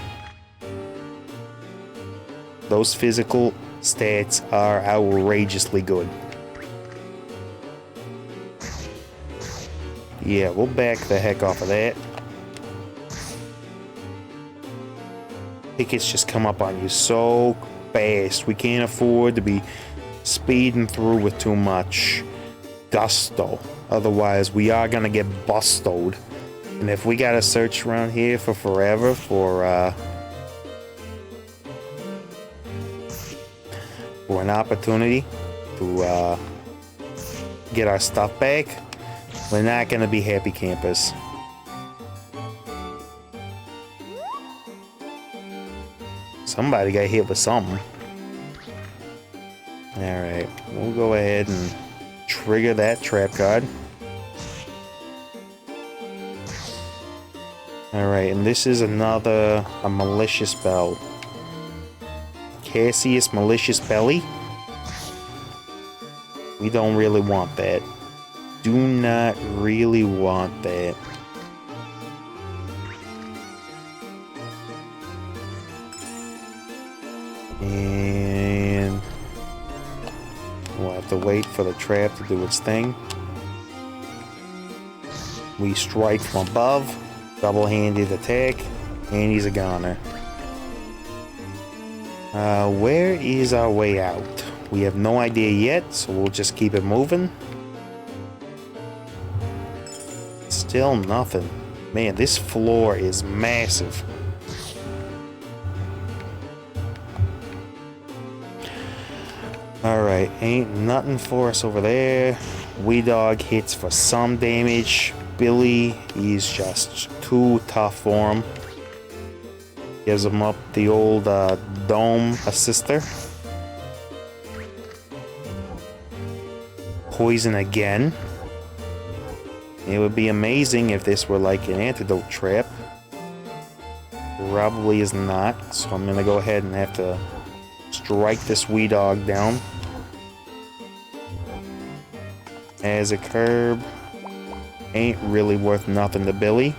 Those physical stats are outrageously good. Yeah, we'll back the heck off of that. Tickets just come up on you so fast. We can't afford to be speeding through with too much gusto. Otherwise, we are gonna get bustoed. And if we gotta search around here for forever for an opportunity to get our stuff back, we're not gonna be happy campers. Somebody got hit with something. Alright, we'll go ahead and trigger that trap card. Alright, and this is a malicious bell. Cassius Malicious Belly. We don't really want that. Do not really want that. And we'll have to wait for the trap to do its thing. We strike from above, double-handed attack, and he's a goner. Where is our way out? We have no idea yet, so we'll just keep it moving. Still nothing. Man, this floor is massive. Alright, ain't nothing for us over there. Wee Dog hits for some damage. Billy, he's just too tough for him. Gives him up the old dome assister. Poison again. It would be amazing if this were like an antidote trap. Probably is not, so I'm gonna go ahead and have to strike this wee dog down. As a curb, ain't really worth nothing to Billy.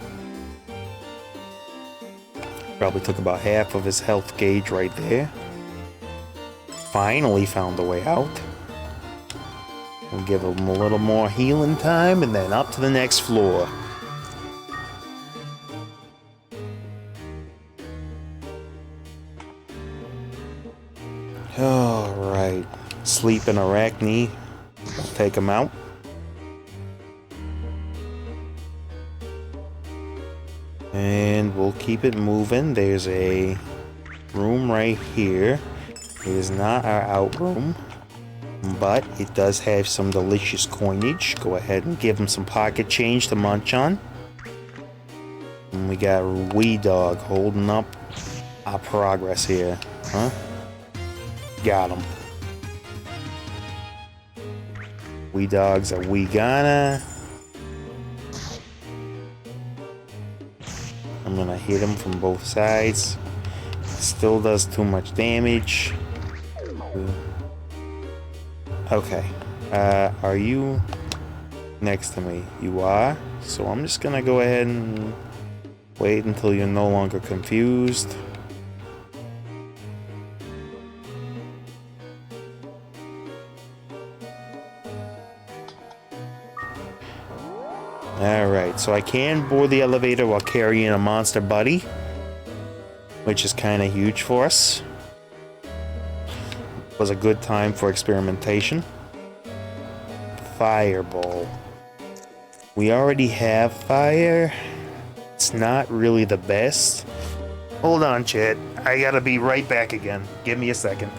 Probably took about half of his health gauge right there. Finally found a way out. We'll give him a little more healing time and then up to the next floor. Alright. Sleeping Arachne. We'll take him out. And we'll keep it moving. There's a room right here. It is not our out room, but it does have some delicious coinage. Go ahead and give him some pocket change to munch on. And we got Wee Dog holding up our progress here. Huh? Got him. Wee Dog's a wee goner. I'm gonna hit him from both sides. Still does too much damage. Okay. Are you next to me? You are. So I'm just gonna go ahead and wait until you're no longer confused. Alright, so I can board the elevator while carrying a monster buddy, which is kind of huge for us. Was a good time for experimentation. Fireball. We already have fire. It's not really the best. Hold on, Chad. I gotta be right back again. Give me a second.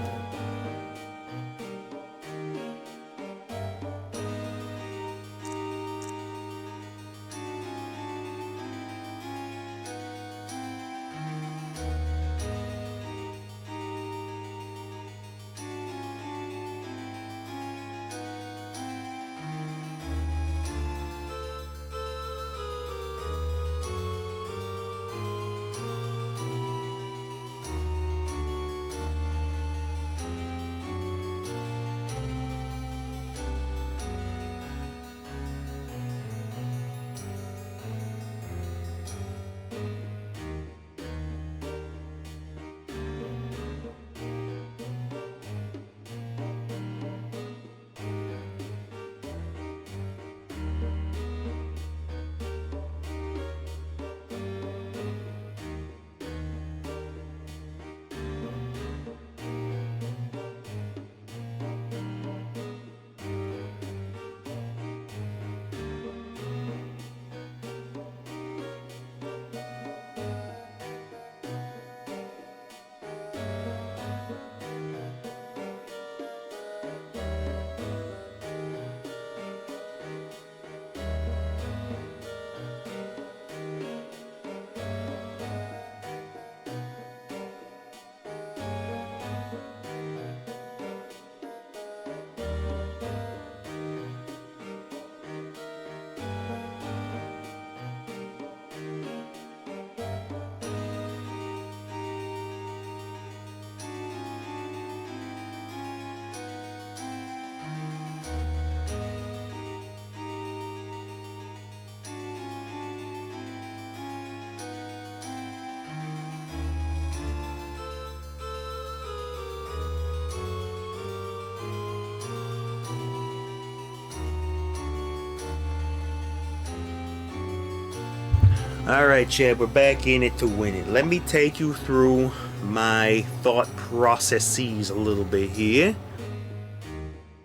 Alright, Chad, we're back in it to win it. Let me take you through my thought processes a little bit here.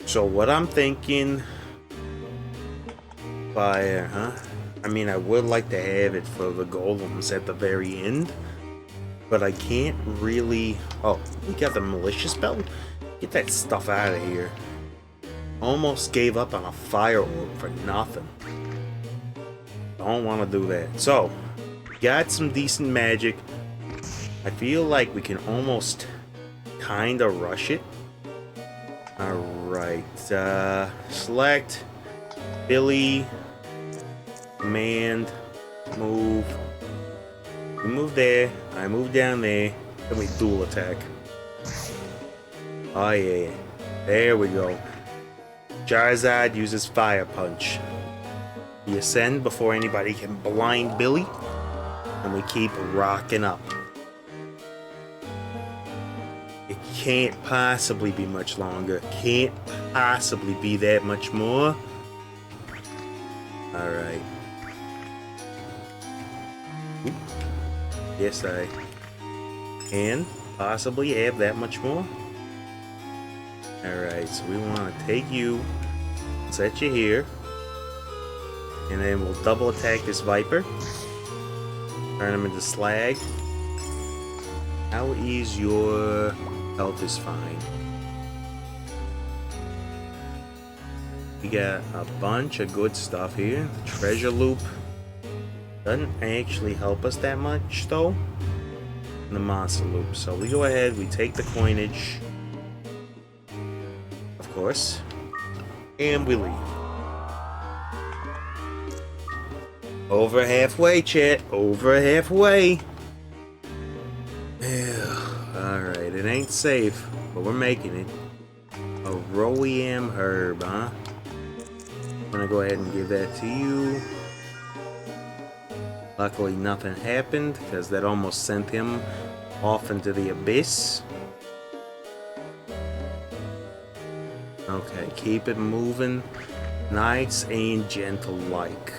So what I'm thinking... Fire, huh? I mean, I would like to have it for the golems at the very end. But I can't really... Oh, we got the malicious belt? Get that stuff out of here. Almost gave up on a fire orb for nothing. Don't want to do that. So, got some decent magic. I feel like we can almost kind of rush it. Alright, select, Billy, command, move. We move there, I move down there, then we dual attack. Oh yeah, there we go. Charizard uses Fire Punch. We ascend before anybody can blind Billy, and we keep rocking up. It can't possibly be much longer. Can't possibly be that much more. Alright. Yes, I can possibly have that much more. Alright, so we want to take you, set you here, and then we'll double attack this Viper. Turn him into slag. How is your health? Is fine. We got a bunch of good stuff here. Treasure loop doesn't actually help us that much though. And the monster loop. So we go ahead, we take the coinage, of course, and we leave. Over halfway, chat. Over halfway. Alright, it ain't safe, but we're making it. A Roiam herb, huh? I'm gonna go ahead and give that to you. Luckily nothing happened, because that almost sent him off into the abyss. Okay, keep it moving. Nice and gentle like.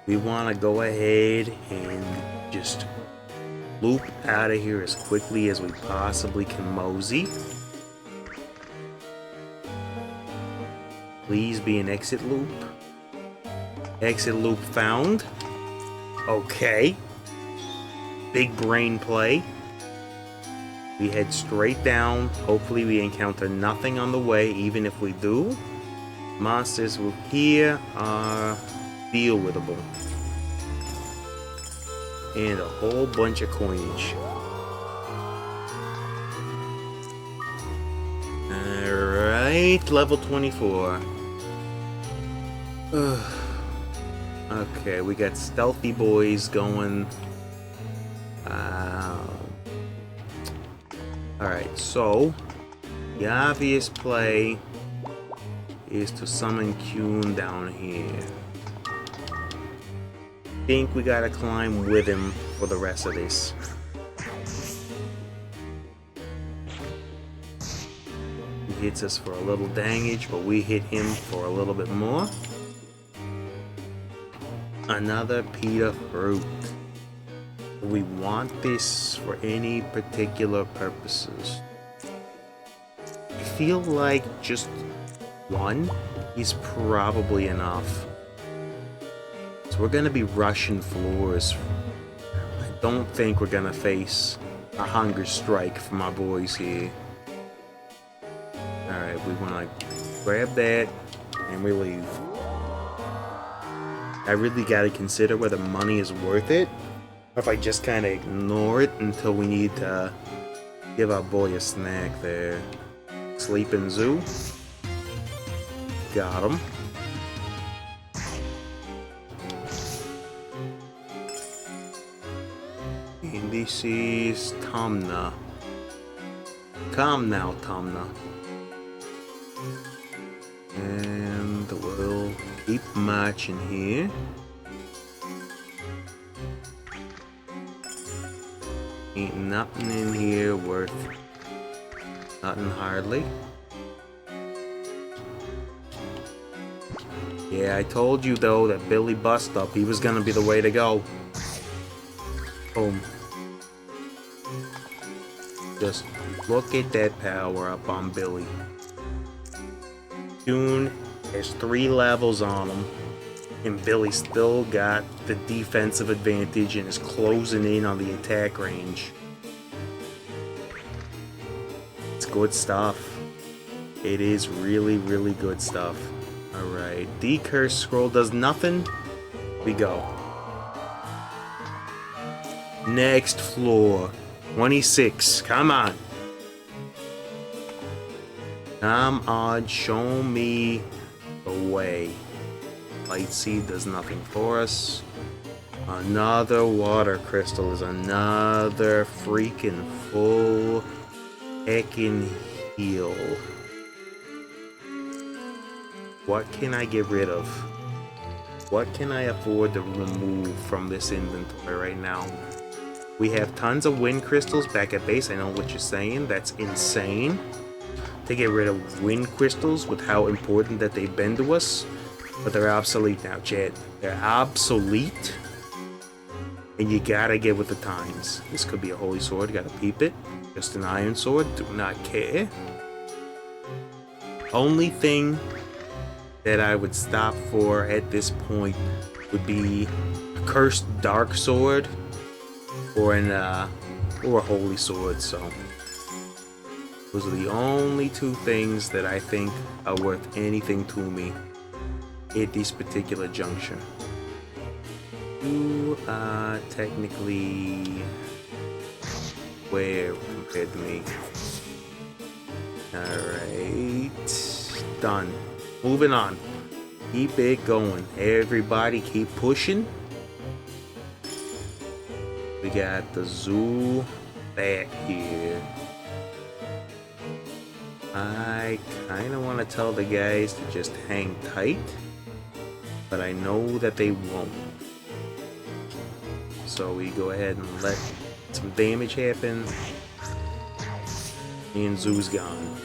We want to go ahead and just loop out of here as quickly as we possibly can mosey. Please be an exit loop. Exit loop found. Okay. Big brain play. We head straight down. Hopefully we encounter nothing on the way, even if we do. Monsters here are deal-withable. And a whole bunch of coinage. Alright, level 24. Okay, we got stealthy boys going. Alright, so the obvious play is to summon Kuhn down here. Think we gotta climb with him for the rest of this. He hits us for a little damage, but we hit him for a little bit more. Another Peter fruit. Do we want this for any particular purposes? I feel like just one is probably enough. So we're going to be rushing floors. I don't think we're going to face a hunger strike from our boys here. Alright, we want to grab that and we leave. I really got to consider whether money is worth it, or if I just kind of ignore it until we need to give our boy a snack there. Sleeping Zoo. Got him. And this is Tomna. Come now, Tomna. And we'll keep marching here. Ain't nothing in here worth nothing hardly. Yeah, I told you though that Billy Bust Up, he was gonna be the way to go. Boom. Just look at that power up on Billy. June has 3 levels on him, and Billy still got the defensive advantage and is closing in on the attack range. It's good stuff. It is really, really good stuff. Alright, Decurse Scroll does nothing. We go. Next floor. 26. Come on. Come on, show me the way. Light Seed does nothing for us. Another water crystal is another freaking full heckin' heal. What can I get rid of? What can I afford to remove from this inventory right now? We have tons of wind crystals back at base. I know what you're saying. That's insane. To get rid of wind crystals with how important that they've been to us. But they're obsolete now, Chad. They're obsolete. And you gotta get with the times. This could be a holy sword. Gotta peep it. Just an iron sword. Do not care. Only thing that I would stop for at this point would be a cursed dark sword or a holy sword. So those are the only 2 things that I think are worth anything to me at this particular juncture. You are technically where compared to me. Alright, done. Moving on. Keep it going. Everybody keep pushing. We got the zoo back here. I kind of want to tell the guys to just hang tight, but I know that they won't. So we go ahead and let some damage happen. And Zoo's gone.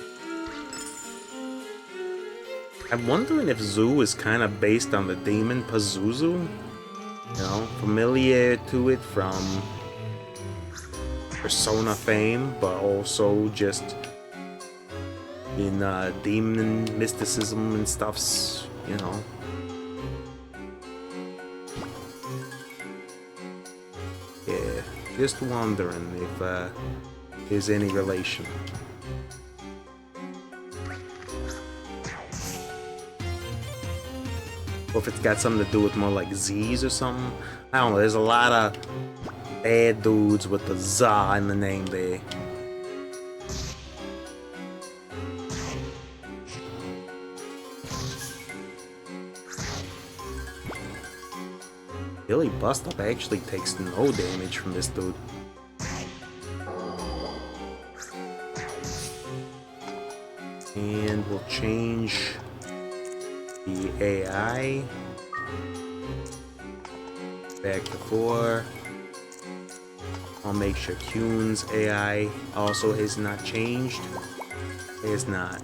I'm wondering if Zoo is kind of based on the demon Pazuzu. You know, familiar to it from Persona fame, but also just in demon mysticism and stuffs, you know. Yeah, just wondering if there's any relation. Or if it's got something to do with more like Z's or something. I don't know, there's a lot of bad dudes with the za in the name there. Billy Bust Up actually takes no damage from this dude. And we'll change the AI back to 4. I'll make sure Kuhn's AI also is not changed. It is not.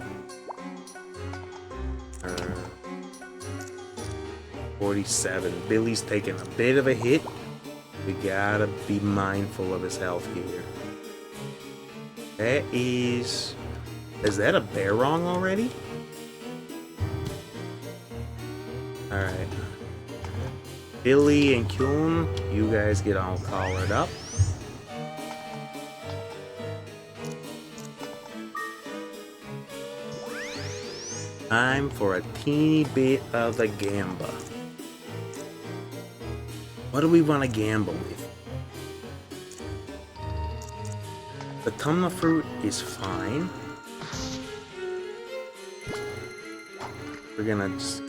47. Billy's taking a bit of a hit. We gotta be mindful of his health here. That is that a bear wrong already? Alright. Billy and Kuhn, you guys get all collared up. Time for a teeny bit of the gamba. What do we want to gamble with? The tumna fruit is fine. We're gonna just...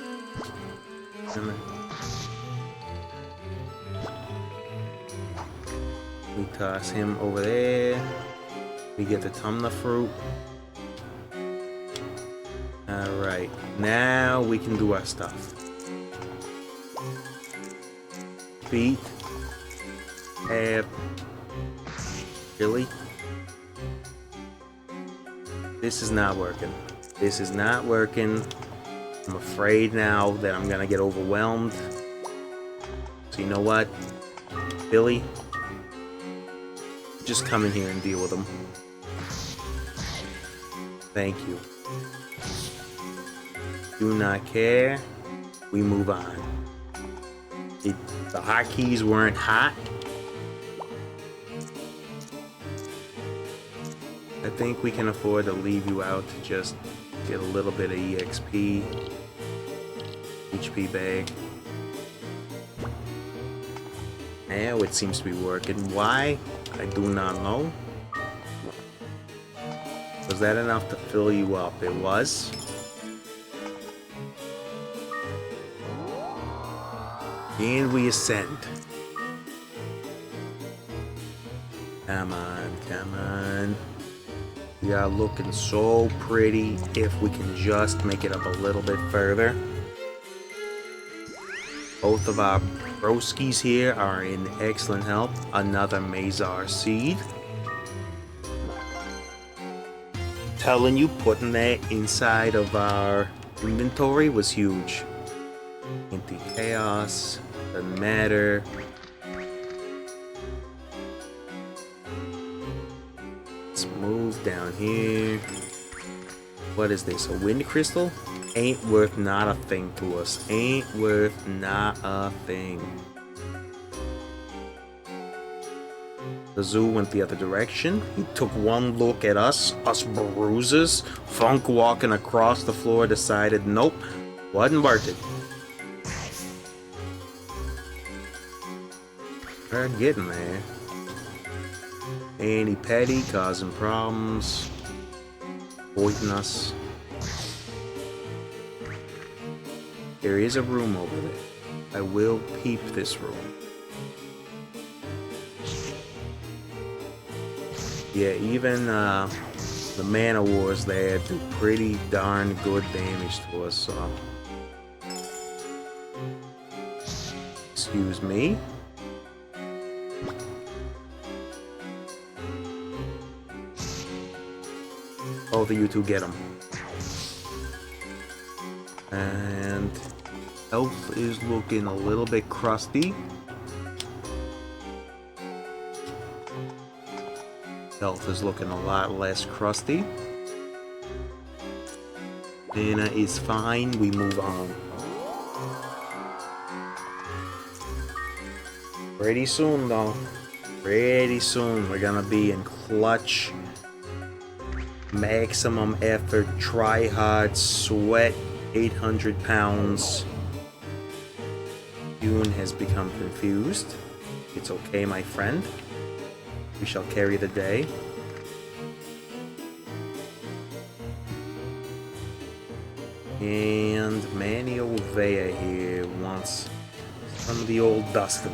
We toss him over there. We get the tumna fruit. Alright, now we can do our stuff. Beat. Really? This is not working. This is not working. I'm afraid now that I'm gonna get overwhelmed. So you know what? Billy, just come in here and deal with them. Thank you. Do not care. We move on. The hotkeys weren't hot. I think we can afford to leave you out to just get a little bit of EXP. HP bag. Now it seems to be working. Why? I do not know. Was that enough to fill you up? It was. And we ascend. Come on, come on. We are looking so pretty if we can just make it up a little bit further. Both of our broskies here are in excellent health. Another Mazar seed. Telling you, putting that inside of our inventory was huge. Anti-chaos, doesn't matter. Let's move down here. What is this, a wind crystal? Ain't worth not a thing to us. Ain't worth not a thing. The zoo went the other direction. He took one look at us bruisers. Funk walking across the floor decided, nope, wasn't worth it. We're getting there. Annie Petty causing problems. Avoiding us. There is a room over there. I will peep this room. Yeah, even the mana wars there do pretty darn good damage to us, so. Excuse me. Both of you two get them. And health is looking a little bit crusty. Health is looking a lot less crusty. Mana is fine, we move on. Pretty soon though. Pretty soon we're gonna be in clutch. Maximum effort, try hard, sweat, 800 pounds. Yoon has become confused. It's okay, my friend. We shall carry the day. And Manny Ovea here wants some of the old dustin'.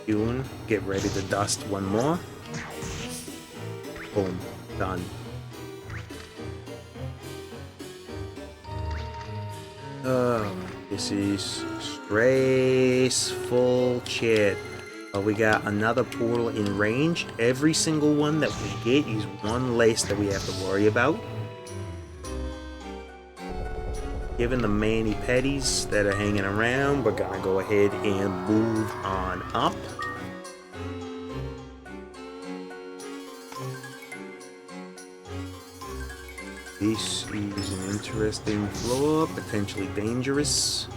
Yoon, get ready to dust one more. Boom. Done. This is stressful shit. We got another portal in range. Every single one that we get is one less that we have to worry about. Given the mani petties that are hanging around, we're gonna go ahead and move on up. This is an interesting floor, potentially dangerous.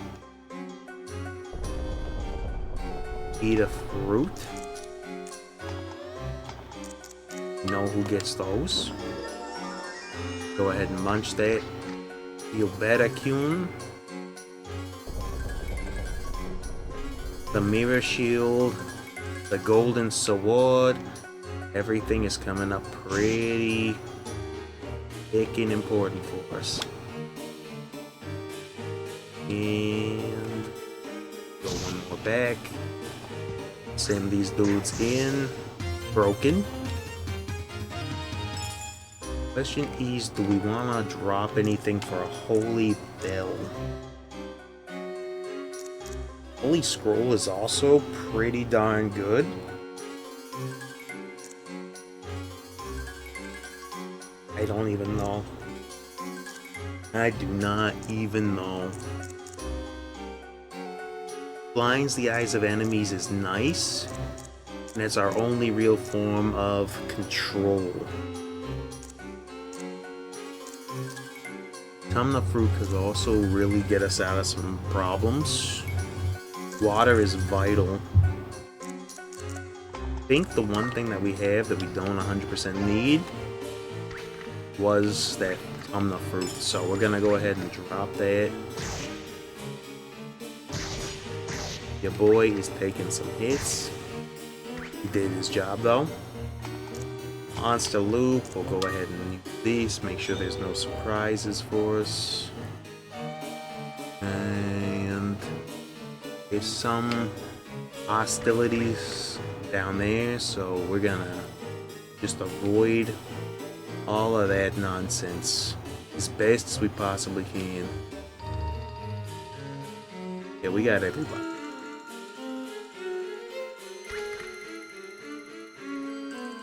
Eat a fruit. Know who gets those. Go ahead and munch that. Feel better, Kyun. The mirror shield. The golden sword. Everything is coming up pretty big and important for us. And go one more back. Send these dudes in. Broken. Question is, do we want to drop anything for a holy bell? Holy scroll is also pretty darn good. I don't even know. I do not even know. Blinds the eyes of enemies is nice, and it's our only real form of control. Tumna fruit could also really get us out of some problems. Water is vital. I think the one thing that we have that we don't 100% need was that Tumna fruit, so we're gonna go ahead and drop that. Your boy is taking some hits. He did his job though. Monster loop, we'll go ahead and use these, make sure there's no surprises for us. And there's some hostilities down there, so we're gonna just avoid all of that nonsense as best as we possibly can. Yeah, we got everybody.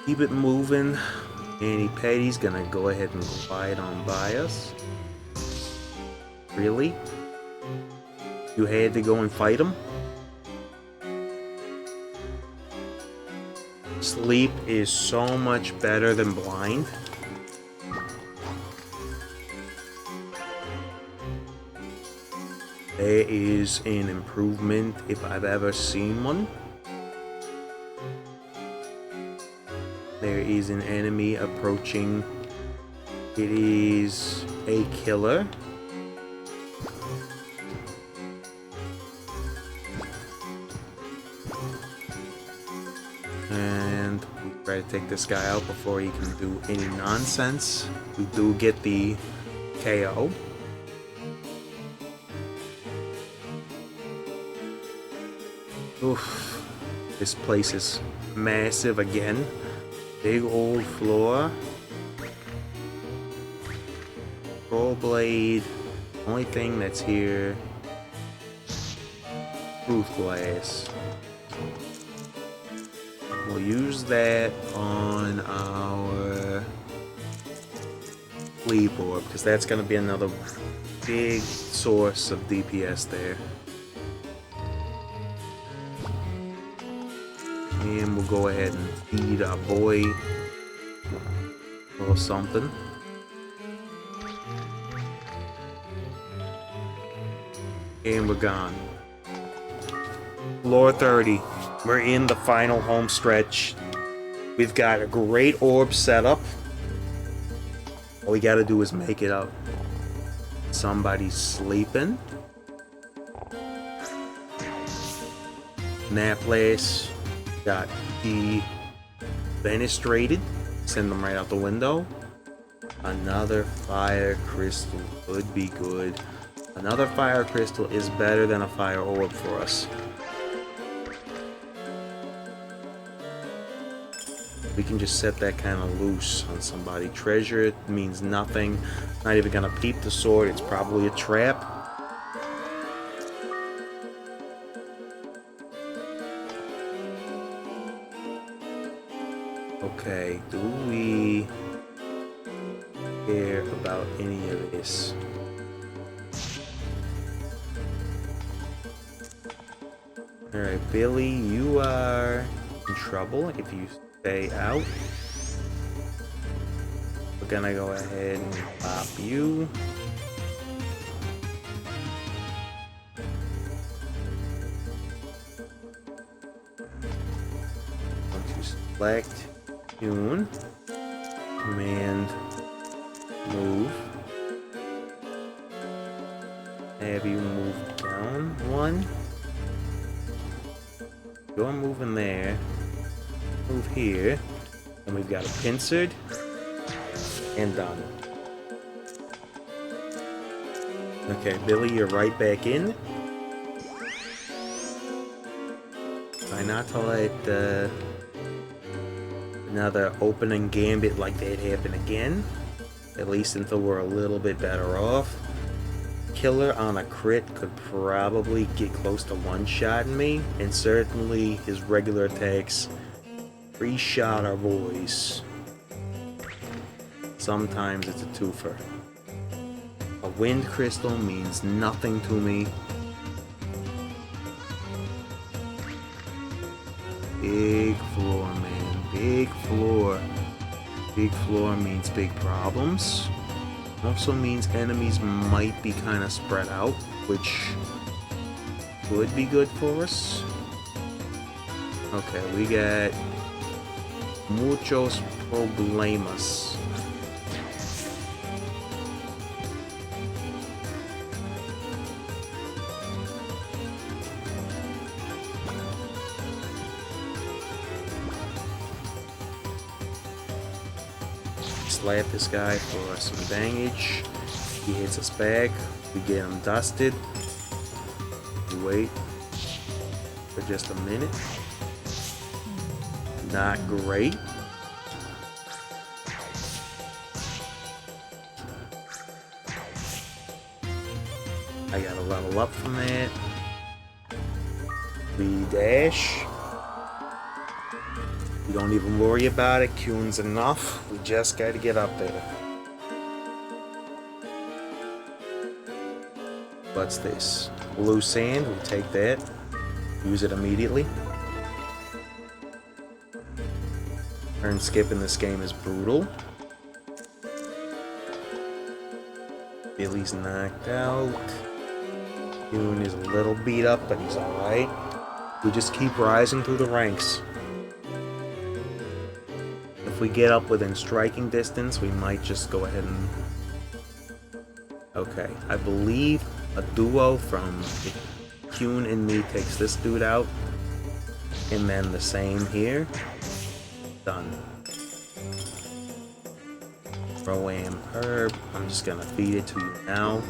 Keep it moving. Annie Petty's gonna go ahead and glide on by us. Really? You had to go and fight him? Sleep is so much better than blind. There is an improvement if I've ever seen one. There is an enemy approaching. It is a killer. And we try to take this guy out before he can do any nonsense. We do get the KO. Oof. This place is massive again. Big old floor. Control blade. Only thing that's here. Truth glass. We'll use that on our sleep orb, because that's going to be another big source of DPS there. And we'll go ahead and feed our boy a little something. And we're gone. Floor 30. We're in the final home stretch. We've got a great orb set up. All we gotta do is make it up. Somebody's sleeping. Napless got defenestrated. Send them right out the window. Another fire crystal could be good. Another fire crystal is better than a fire orb for us. We can just set that kind of loose on somebody. Treasure, it means nothing. Not even gonna peep the sword. It's probably a trap. Okay, do we care about any of this? Alright, Billy, you are in trouble if you stay out. We're gonna go ahead and pop you. Once you select Tune, command move. Have you move down one. You're moving there. Move here. And we've got a pincered and done. Okay, Billy, you're right back in. Try not to let another opening gambit like that happen again. At least until we're a little bit better off. Killer on a crit could probably get close to one-shotting me, and certainly his regular attacks three-shot our boys. sometimes it's a twofer. A wind crystal means nothing to me. Big floor, man. Big floor. Big floor means big problems. Also means enemies might be kind of spread out, which would be good for us. Okay, we got muchos problemas. Slap this guy for some damage. He hits us back. We get him dusted. We wait for just a minute. Not great. I gotta level up from that. We dash. We don't even worry about it. Q's enough. We just gotta get up there. What's this? Blue sand. We'll take that. Use it immediately. Turn skip in this game is brutal. Billy's knocked out. Q is a little beat up, but he's alright. We just keep rising through the ranks. If we get up within striking distance, we might just go ahead and... Okay, I believe a duo from Kuhn and me takes this dude out. And then the same here. Done. Pro-Am herb. I'm just gonna feed it to you now.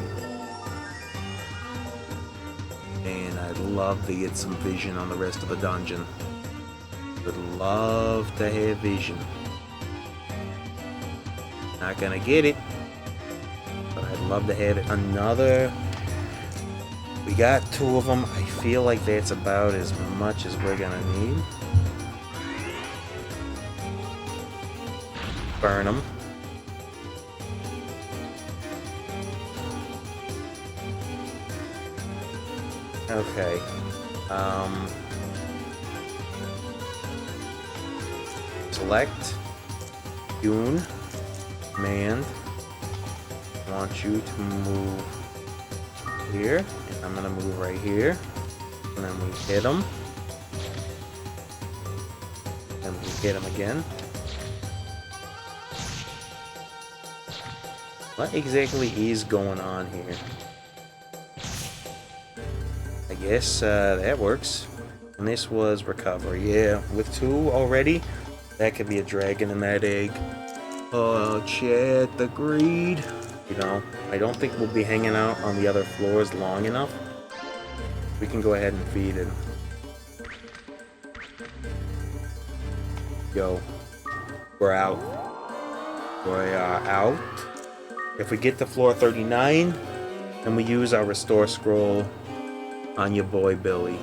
And I'd love to get some vision on the rest of the dungeon. Would love to have vision. Not gonna get it, but I'd love to have it. Another. We got 2 of them. I feel like that's about as much as we're gonna need. Burn them. Okay. Select. Dune. Command. I want you to move here. And I'm gonna move right here. And then we hit them. And we hit them again. What exactly is going on here? I guess that works. And this was recovery. Yeah, with 2 already, that could be a dragon in that egg. Oh, Chad, the greed. You know, I don't think we'll be hanging out on the other floors long enough. We can go ahead and feed it. Yo, we're out. We are out. If we get to floor 39, then we use our restore scroll on your boy Billy.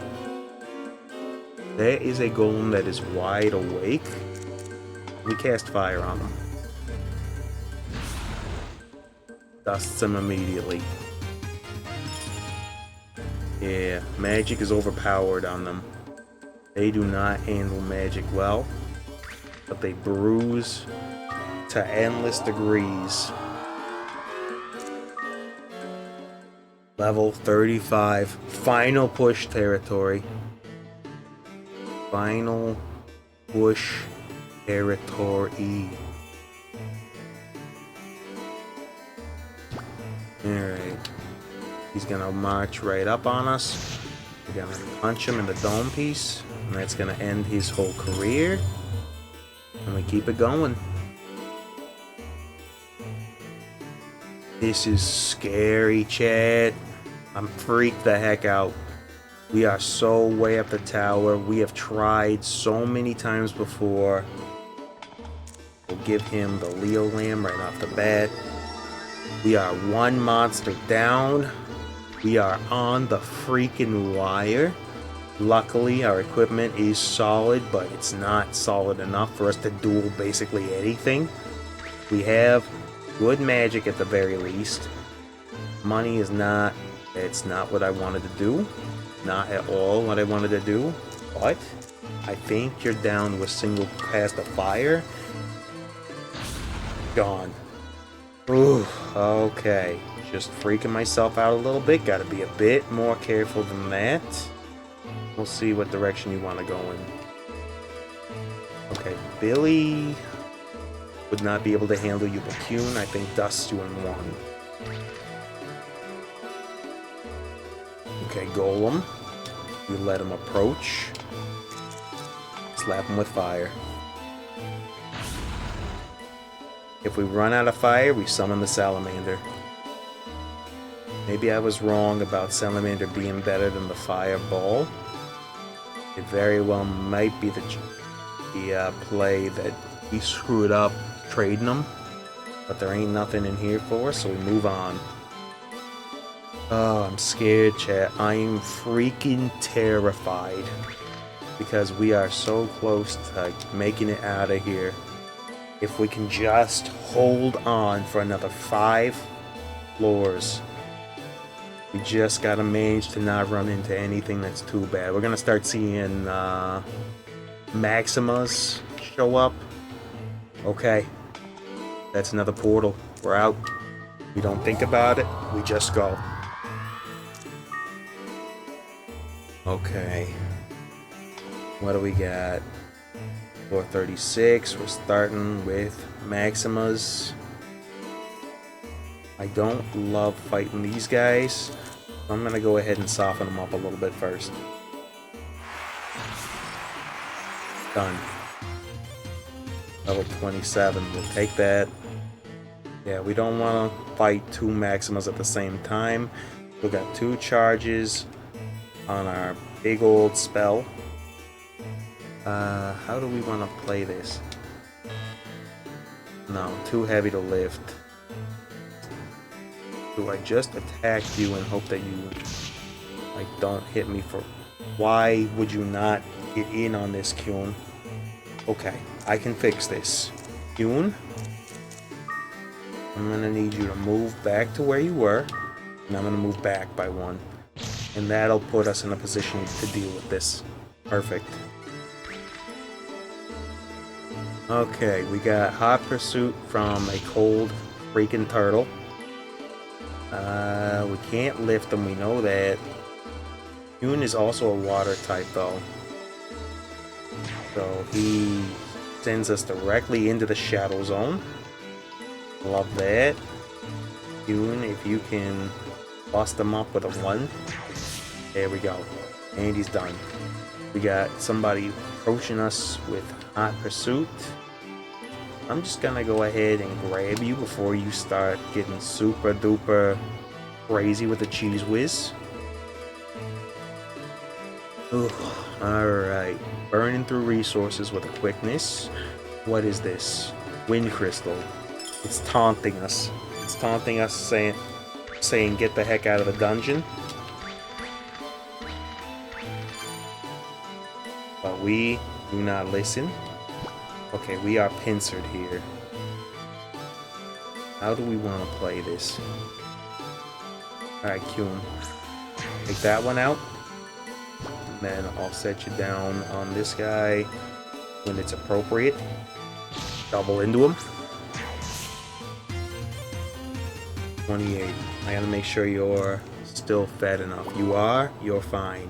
There is a golem that is wide awake. We cast fire on him. Dusts him immediately. Yeah, magic is overpowered on them. They do not handle magic well, but they bruise to endless degrees. Level 35. Final push territory. Final push territory. Alright. He's gonna march right up on us. We're gonna punch him in the dome piece. And that's gonna end his whole career. And we keep it going. This is scary, Chad. I'm freaked the heck out. We are so way up the tower. We have tried so many times before. We'll give him the Leo Lamb right off the bat. We are 1 monster down. We are on the freaking wire. Luckily, our equipment is solid, but it's not solid enough for us to duel basically anything. We have good magic at the very least. Money is not, it's not what I wanted to do. Not at all what I wanted to do. But I think you're down to a single cast of fire. Gone. Ooh, okay. Just freaking myself out a little bit. Gotta be a bit more careful than that. We'll see what direction you want to go in. Okay, Billy would not be able to handle you, but Kuhn, I think, dusts you in one. Okay, Golem. You let him approach. Slap him with fire. If we run out of fire, we summon the Salamander. Maybe I was wrong about Salamander being better than the Fireball. It very well might be the play that we screwed up trading them. But there ain't nothing in here for us, so we move on. Oh, I'm scared, chat. I am freaking terrified. Because we are so close to making it out of here. If we can just hold on for another 5 floors. We just gotta manage to not run into anything that's too bad. We're gonna start seeing Maximas show up. Okay. That's another portal. We're out. We don't think about it. We just go. Okay. What do we got? Floor 36. We're starting with Maximas. I don't love fighting these guys. I'm going to go ahead and soften them up a little bit first. Done. Level 27. We'll take that. Yeah, we don't want to fight 2 Maximas at the same time. We've got 2 charges on our big old spell. How do we want to play this? No, too heavy to lift. Do I just attack you and hope that you don't hit me for... Why would you not get in on this, Kuhn? Okay, I can fix this. Kuhn, I'm gonna need you to move back to where you were, and I'm gonna move back by 1. And that'll put us in a position to deal with this. Perfect. Okay, we got Hot Pursuit from a cold freaking turtle. We can't lift them, we know that. Kuhn is also a water type though. So he sends us directly into the Shadow Zone. Love that. Kuhn, if you can bust them up with a 1. There we go. And he's done. We got somebody approaching us with Hot Pursuit. I'm just gonna go ahead and grab you before you start getting super duper crazy with the Cheese Whiz. Alright. Burning through resources with a quickness. What is this? Wind Crystal. It's taunting us. It's taunting us saying get the heck out of the dungeon. But we do not listen. Okay, we are pincered here. How do we want to play this? Alright, Kuhn. Take that one out. And then I'll set you down on this guy when it's appropriate. Double into him. 28. I gotta make sure you're still fed enough. You are? You're fine.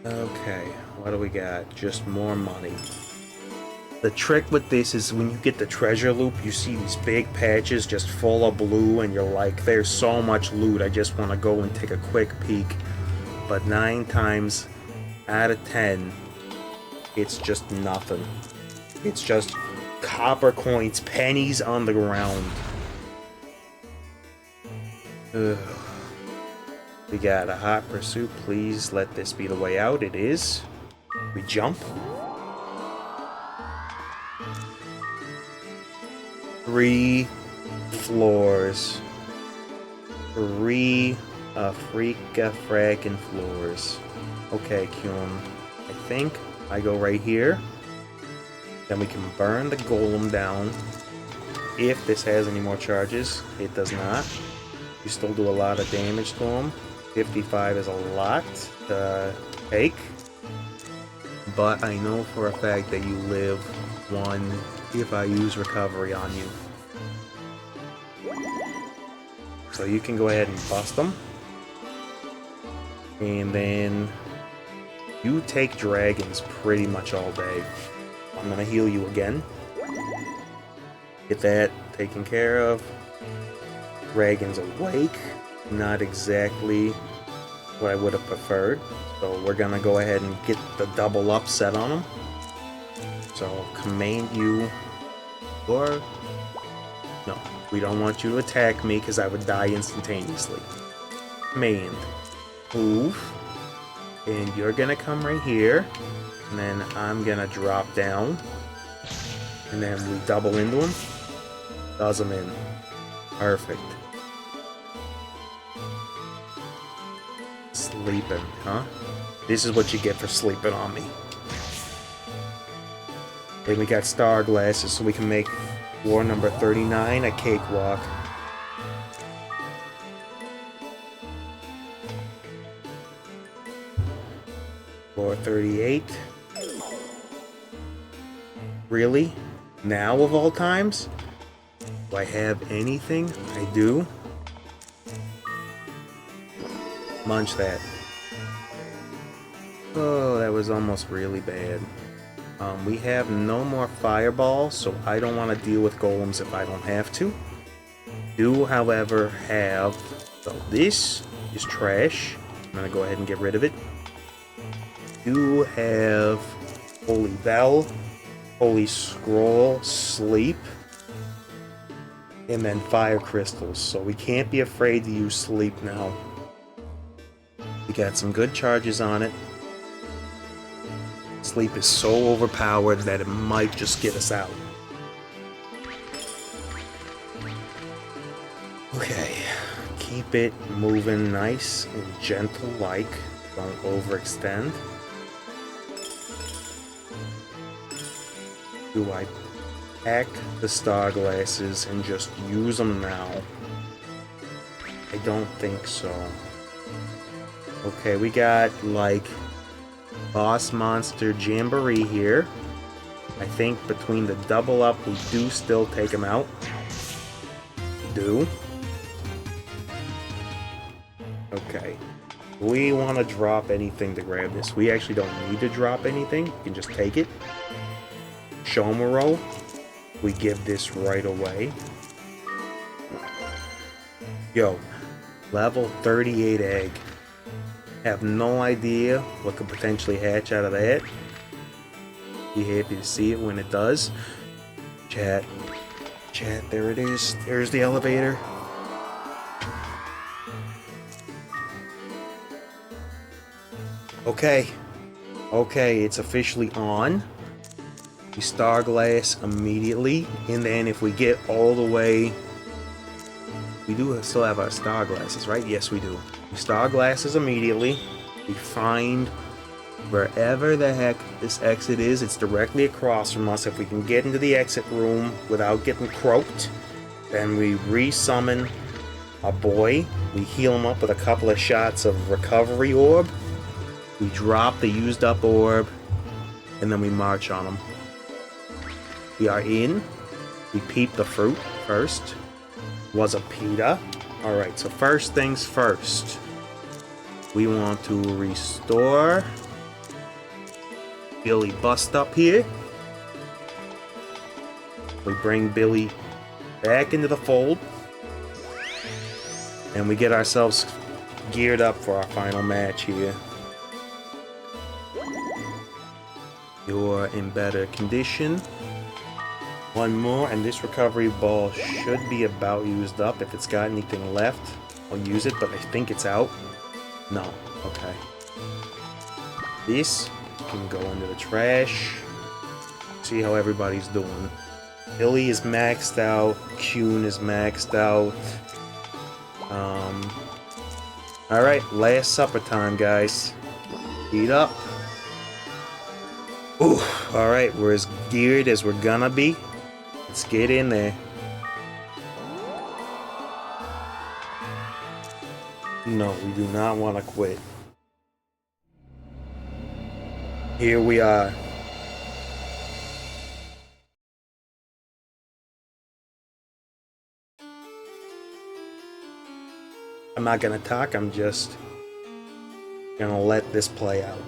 Okay, what do we got? Just more money. The trick with this is when you get the treasure loop, you see these big patches just full of blue, and you're like, there's so much loot, I just want to go and take a quick peek. But 9 times out of 10, it's just nothing. It's just copper coins, pennies on the ground. Ugh. We got a Hot Pursuit. Please let this be the way out. It is. We jump. 3 floors. 3 frickin' floors. Okay, Kuhn. I think I go right here. Then we can burn the golem down. if this has any more charges. It does not. You still do a lot of damage to him. 55 is a lot to take. But I know for a fact that you live 1 if I use recovery on you. So you can go ahead and bust them. And then you take dragons pretty much all day. I'm going to heal you again. Get that taken care of. Dragon's awake. Not exactly what I would have preferred. So we're going to go ahead and get the double upset on him. So command you, or no, we don't want you to attack me because I would die instantaneously. Command, move, and you're going to come right here, and then I'm going to drop down, and then we double into him. Does him in. Perfect. Sleeping, huh? This is what you get for sleeping on me. Then we got star glasses, so we can make war number 39 a cakewalk. War 38. Really? Now of all times? Do I have anything? I do. Munch that. Oh, that was almost really bad. We have no more fireballs, so I don't want to deal with golems if I don't have to. Do, however, have... So this is trash. I'm going to go ahead and get rid of it. Do have Holy Bell, Holy Scroll, Sleep, and then Fire Crystals. So we can't be afraid to use Sleep now. We got some good charges on it. Sleep is so overpowered that it might just get us out. Okay, keep it moving nice and gentle like. Don't overextend. Do I pack the star glasses and just use them now? I don't think so. Okay, we got like boss monster jamboree here. I think between the double up we do still take him out. Do. Okay. We want to drop anything to grab this. We actually don't need to drop anything. You can just take it. Show him a roll. We give this right away. Yo, level 38 egg. Have no idea what could potentially hatch out of that. Be happy to see it when it does. Chat, there it is. There's the elevator. Okay, it's officially on. We star glass immediately, and then if we get all the way, we do still have our star glasses, right? Yes, we do. We star glasses immediately. We find wherever the heck this exit is. It's directly across from us. If we can get into the exit room without getting croaked, then we re-summon a boy. We heal him up with a couple of shots of recovery orb. We drop the used up orb, and then we march on him. We are in. We peep the fruit first. Was a pita. Alright, so first things first. We want to restore Billy Bust up here. We bring Billy back into the fold. And we get ourselves geared up for our final match here. You're in better condition. One more, and this recovery ball should be about used up. If it's got anything left, I'll use it, but I think it's out. No. Okay. This can go into the trash. See how everybody's doing. Billy is maxed out. Kuhn is maxed out. Alright, last supper time, guys. Eat up. Ooh, alright, we're as geared as we're gonna be. Let's get in there. No, we do not want to quit. Here we are. I'm not gonna talk, I'm just gonna let this play out.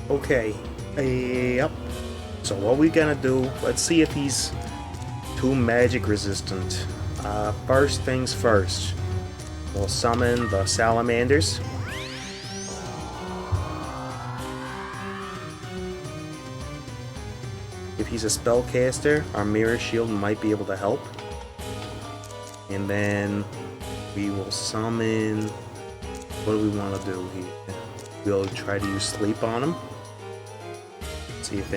Okay, yep. So what we gonna do, let's see if he's too magic resistant. First things first, we'll summon the salamanders. If he's a spellcaster, our mirror shield might be able to help. And then we will summon, what do we want to do here? We'll try to use sleep on him. See if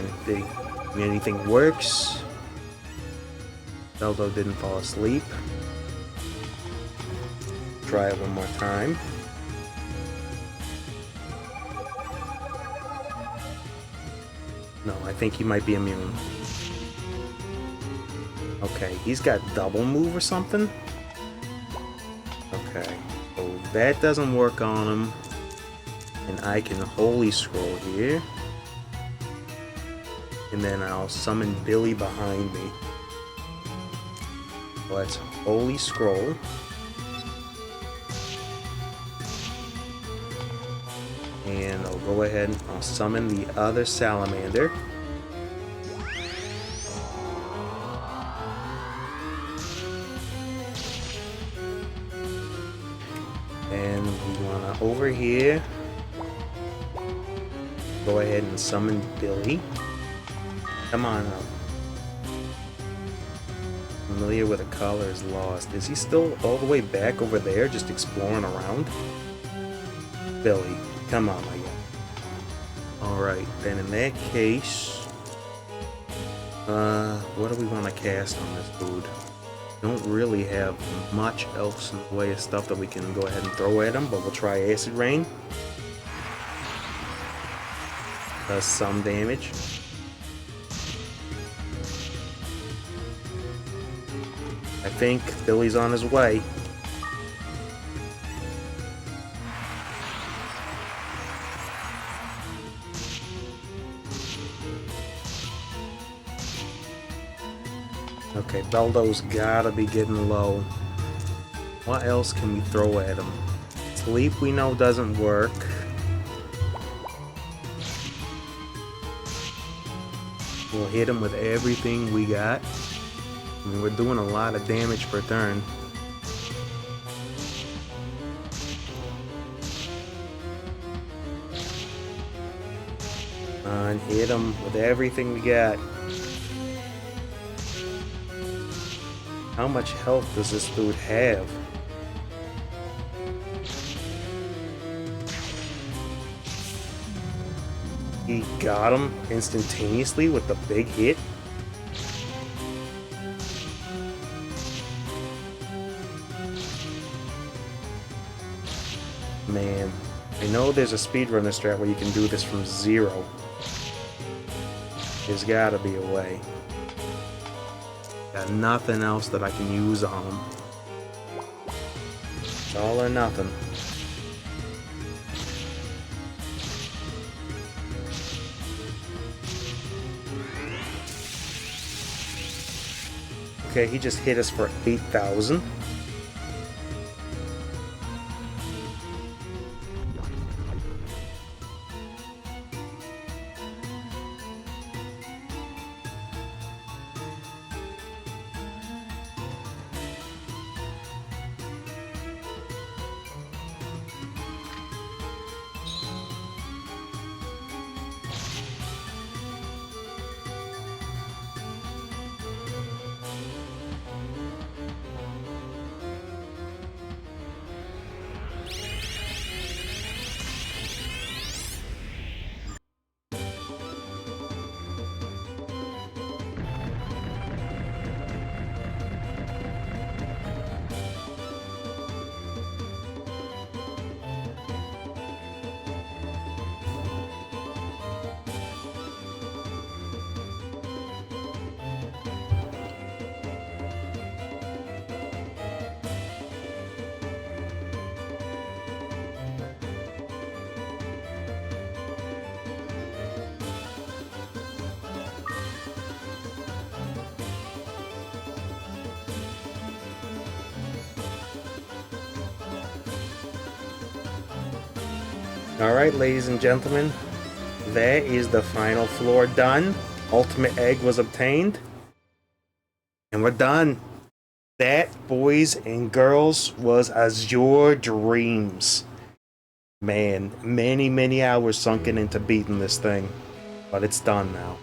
anything works. Zeldo didn't fall asleep. Try it one more time. No, I think he might be immune. Okay, he's got double move or something? Okay, so that doesn't work on him. And I can holy scroll here. And then I'll summon Billy behind me. Let's holy scroll. And I'll go ahead and I'll summon the other salamander. And we wanna over here go ahead and summon Billy. Come on up. Familiar with a color is lost. Is he still all the way back over there, just exploring around? Billy, come on, my guy. Alright, then in that case, what do we want to cast on this dude? Don't really have much else in the way of stuff that we can go ahead and throw at him, but we'll try Acid Rain. Does some damage. I think Billy's on his way. Okay, Beldo's gotta be getting low. What else can we throw at him? Sleep we know doesn't work. We'll hit him with everything we got. I mean, we're doing a lot of damage per turn. And hit him with everything we got. How much health does this dude have? He got him instantaneously with the big hit. Man, I know there's a speedrunner strat where you can do this from 0. There's gotta be a way. Got nothing else that I can use on him. It's all or nothing. Okay, he just hit us for 8,000. Alright, ladies and gentlemen, that is the final floor done. Ultimate egg was obtained. And we're done. That, boys and girls, was Azure Dreams. Man, many, many hours sunken into beating this thing. But it's done now.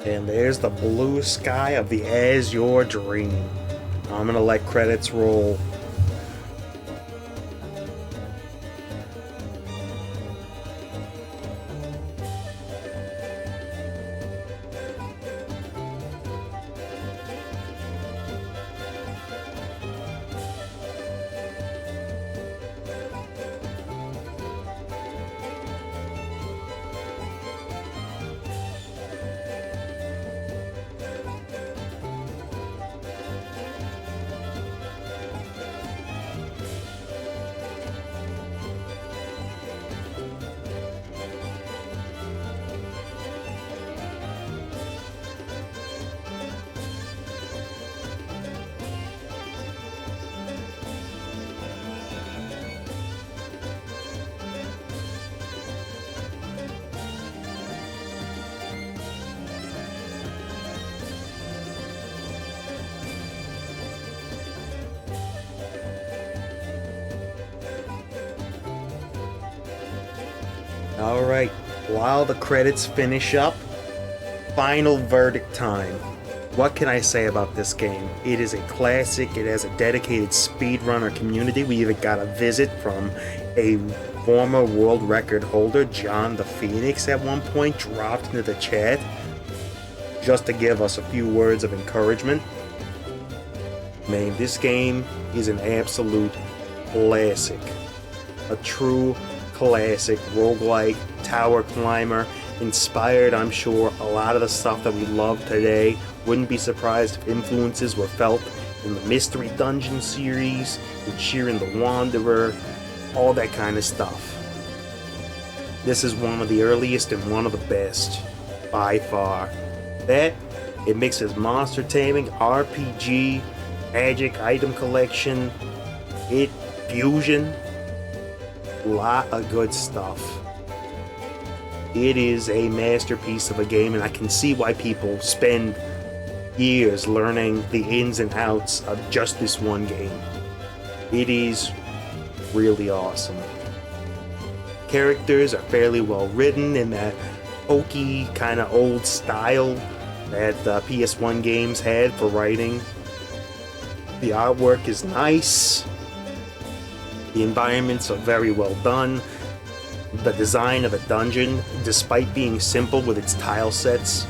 And there's the blue sky of the Azure Dream. I'm gonna let credits roll. Alright, while the credits finish up, final verdict time. What can I say about this game? It is a classic, it has a dedicated speedrunner community. We even got a visit from a former world record holder, John the Phoenix, at one point, dropped into the chat just to give us a few words of encouragement. Man, this game is an absolute classic. A true classic roguelike tower climber, inspired, I'm sure, a lot of the stuff that we love today. Wouldn't be surprised if influences were felt in the Mystery Dungeon series, in Sheeran the Wanderer, all that kind of stuff. This is one of the earliest and one of the best, by far. That, it mixes monster taming, RPG, magic, item collection, fusion, lot of good stuff. It is a masterpiece of a game, and I can see why people spend years learning the ins and outs of just this one game. It is really awesome. Characters are fairly well written in that hokey kind of old style that PS1 games had for writing. The artwork is nice. The environments are very well done. The design of the dungeon, despite being simple with its tile sets,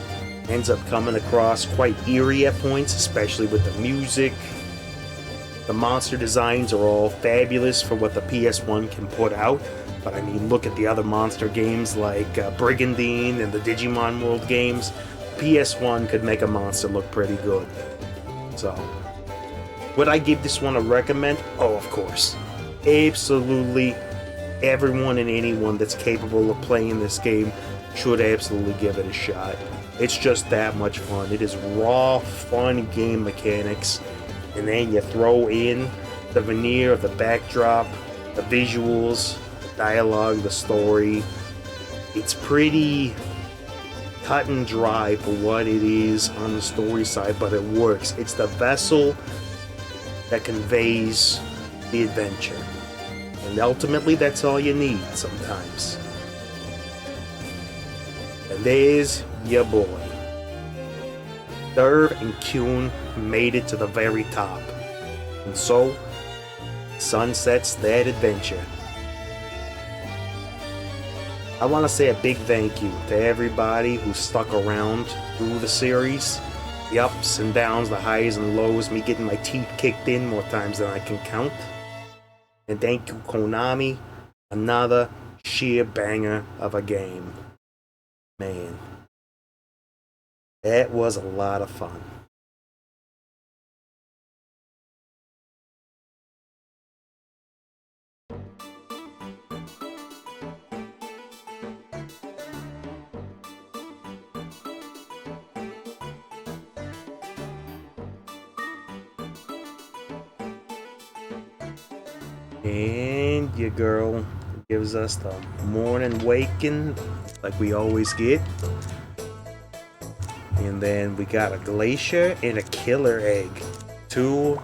ends up coming across quite eerie at points, especially with the music. The monster designs are all fabulous for what the PS1 can put out, but I mean, look at the other monster games like Brigandine and the Digimon World games. PS1 could make a monster look pretty good. So, would I give this one a recommend? Oh, of course. Absolutely everyone and anyone that's capable of playing this game should absolutely give it a shot. It's just that much fun. It is raw, fun game mechanics, and then you throw in the veneer of the backdrop, the visuals, the dialogue, the story. It's pretty cut and dry for what it is on the story side, but it works. It's the vessel that conveys the adventure. And ultimately, that's all you need sometimes. And there's your boy. Derv and Kuhn made it to the very top. And so, sunsets that adventure. I want to say a big thank you to everybody who stuck around through the series. The ups and downs, the highs and lows, me getting my teeth kicked in more times than I can count. And thank you, Konami. Another sheer banger of a game. Man, that was a lot of fun. And your girl gives us the morning waking like we always get. And then we got a glacier and a killer egg. Two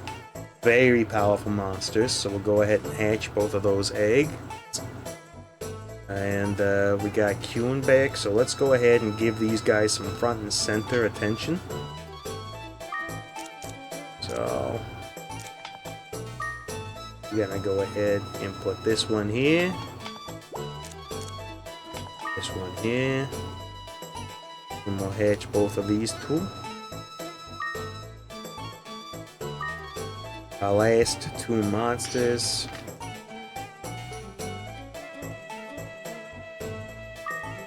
very powerful monsters, so we'll go ahead and hatch both of those eggs. And we got Kuhn back, so let's go ahead and give these guys some front and center attention. So we're gonna go ahead and put this one here, this one here, and we'll hatch both of these two. Our last two monsters.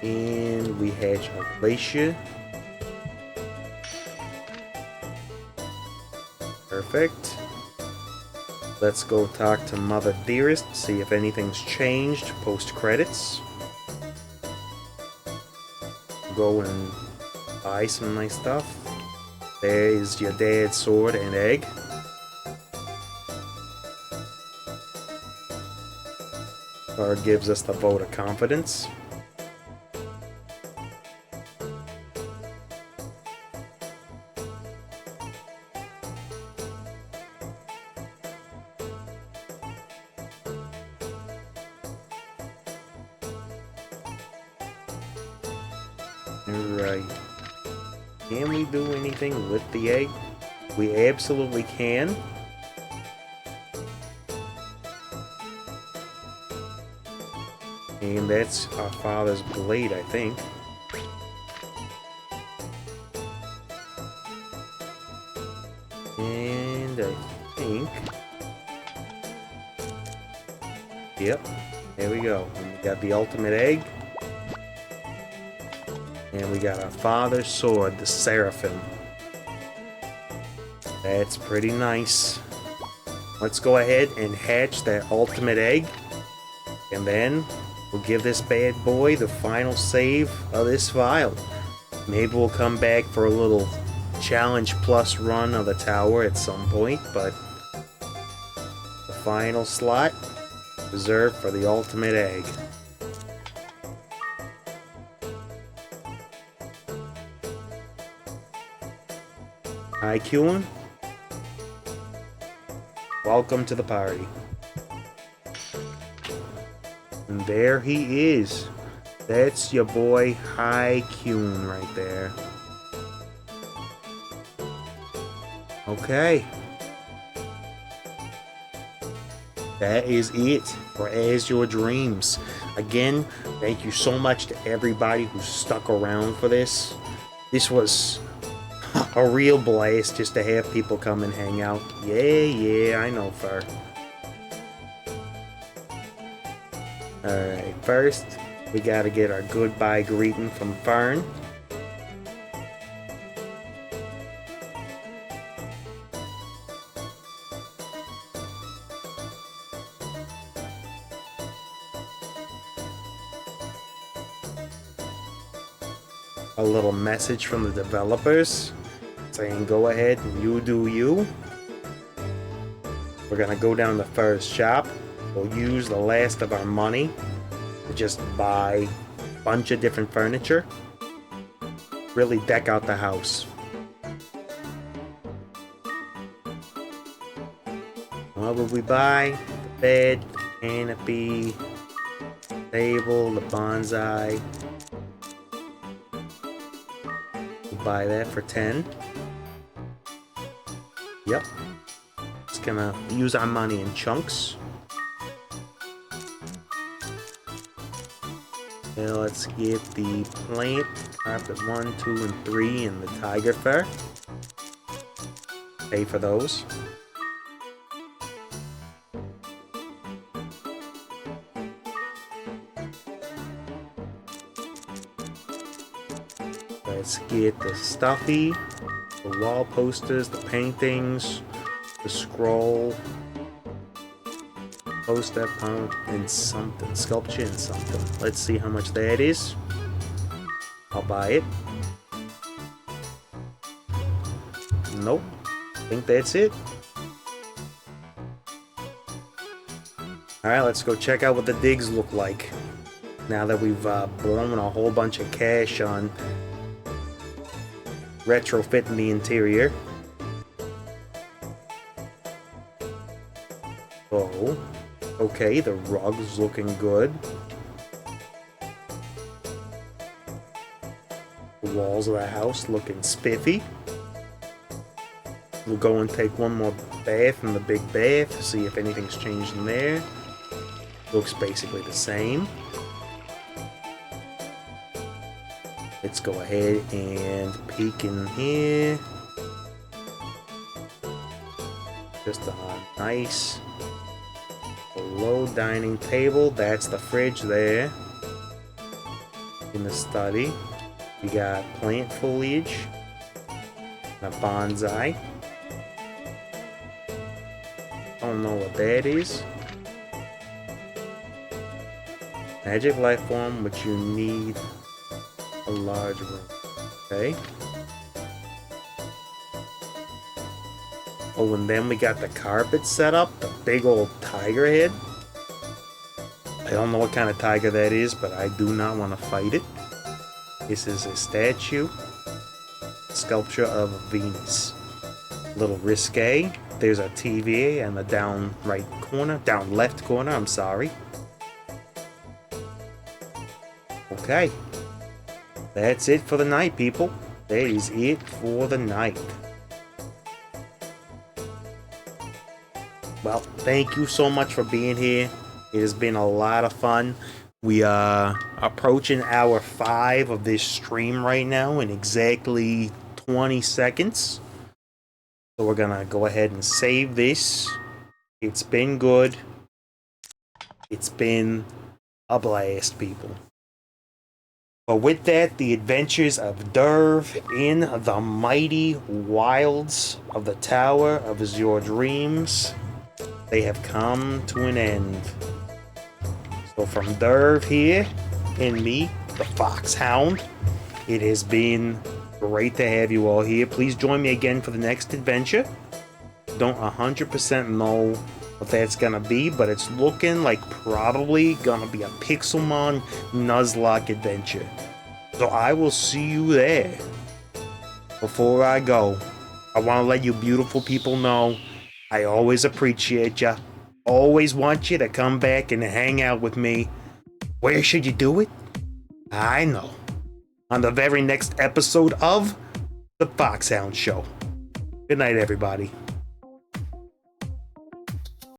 And we hatch a glacier. Perfect. Let's go talk to Mother Dearest, see if anything's changed post-credits. Go and buy some nice stuff. There is your dad's sword and egg. Card gives us the vote of confidence. Alright. Can we do anything with the egg? We absolutely can. And that's our father's blade, I think. And I think... Yep, there we go. And we got the ultimate egg. And we got our father's sword, the Seraphim. That's pretty nice. Let's go ahead and hatch that ultimate egg. And then we'll give this bad boy the final save of this file. Maybe we'll come back for a little challenge plus run of the tower at some point, but the final slot reserved for the ultimate egg. Hi, Kuhn. Welcome to the party. And there he is. That's your boy, Hi Kuhn, right there. Okay. That is it for Azure Dreams. Again, thank you so much to everybody who stuck around for this. This was a real blast just to have people come and hang out. Yeah, I know, Fur. Alright, first, we gotta get our goodbye greeting from Fern. A little message from the developers saying go ahead and you do you. We're gonna go down to Fur's shop. We'll use the last of our money to just buy a bunch of different furniture. Really deck out the house. What would we buy? The bed, the canopy, the table, the bonsai. We'll buy that for 10. Yep. Just gonna use our money in chunks. Now let's get the plant, carpet 1, 2, and 3, and the tiger fur. Pay for those. Let's get the stuffy, the wall posters, the paintings, the scroll, poster, and something, sculpture and something. Let's see how much that is. I'll buy it. Nope. I think that's it. Alright, let's go check out what the digs look like. Now that we've blown a whole bunch of cash on retrofitting the interior. Oh, okay, the rug's looking good. The walls of the house looking spiffy. We'll go and take one more bath in the big bath, see if anything's changed in there. Looks basically the same. Let's go ahead and peek in here. Just a nice low dining table. That's the fridge there. In the study, we got plant foliage, a bonsai. Don't know what that is. Magic life form, which you need a large room. Okay. Oh, and then we got the carpet set up, the big old tiger head. I don't know what kind of tiger that is, but I do not want to fight it. This is a statue, sculpture of Venus. A little risque. There's a TV in the down left corner, I'm sorry. Okay. that's it for the night, people. That is it for the night. Well, thank you so much for being here. It has been a lot of fun. We are approaching hour 5 of this stream right now in exactly 20 seconds. So we're gonna go ahead and save this. It's been good. It's been a blast, people. But with that, the adventures of Derv in the mighty wilds of the Tower of Azure Dreams, they have come to an end. So from Derv here, and me, the Foxhound, it has been great to have you all here. Please join me again for the next adventure. Don't 100% know what that's gonna be, but it's looking like probably gonna be a Pixelmon Nuzlocke adventure. So I will see you there. Before I go, I want to let you beautiful people know I always appreciate you. Always want you to come back and hang out with me. Where should you do it? I know. On the very next episode of The Foxhound Show. Good night, everybody.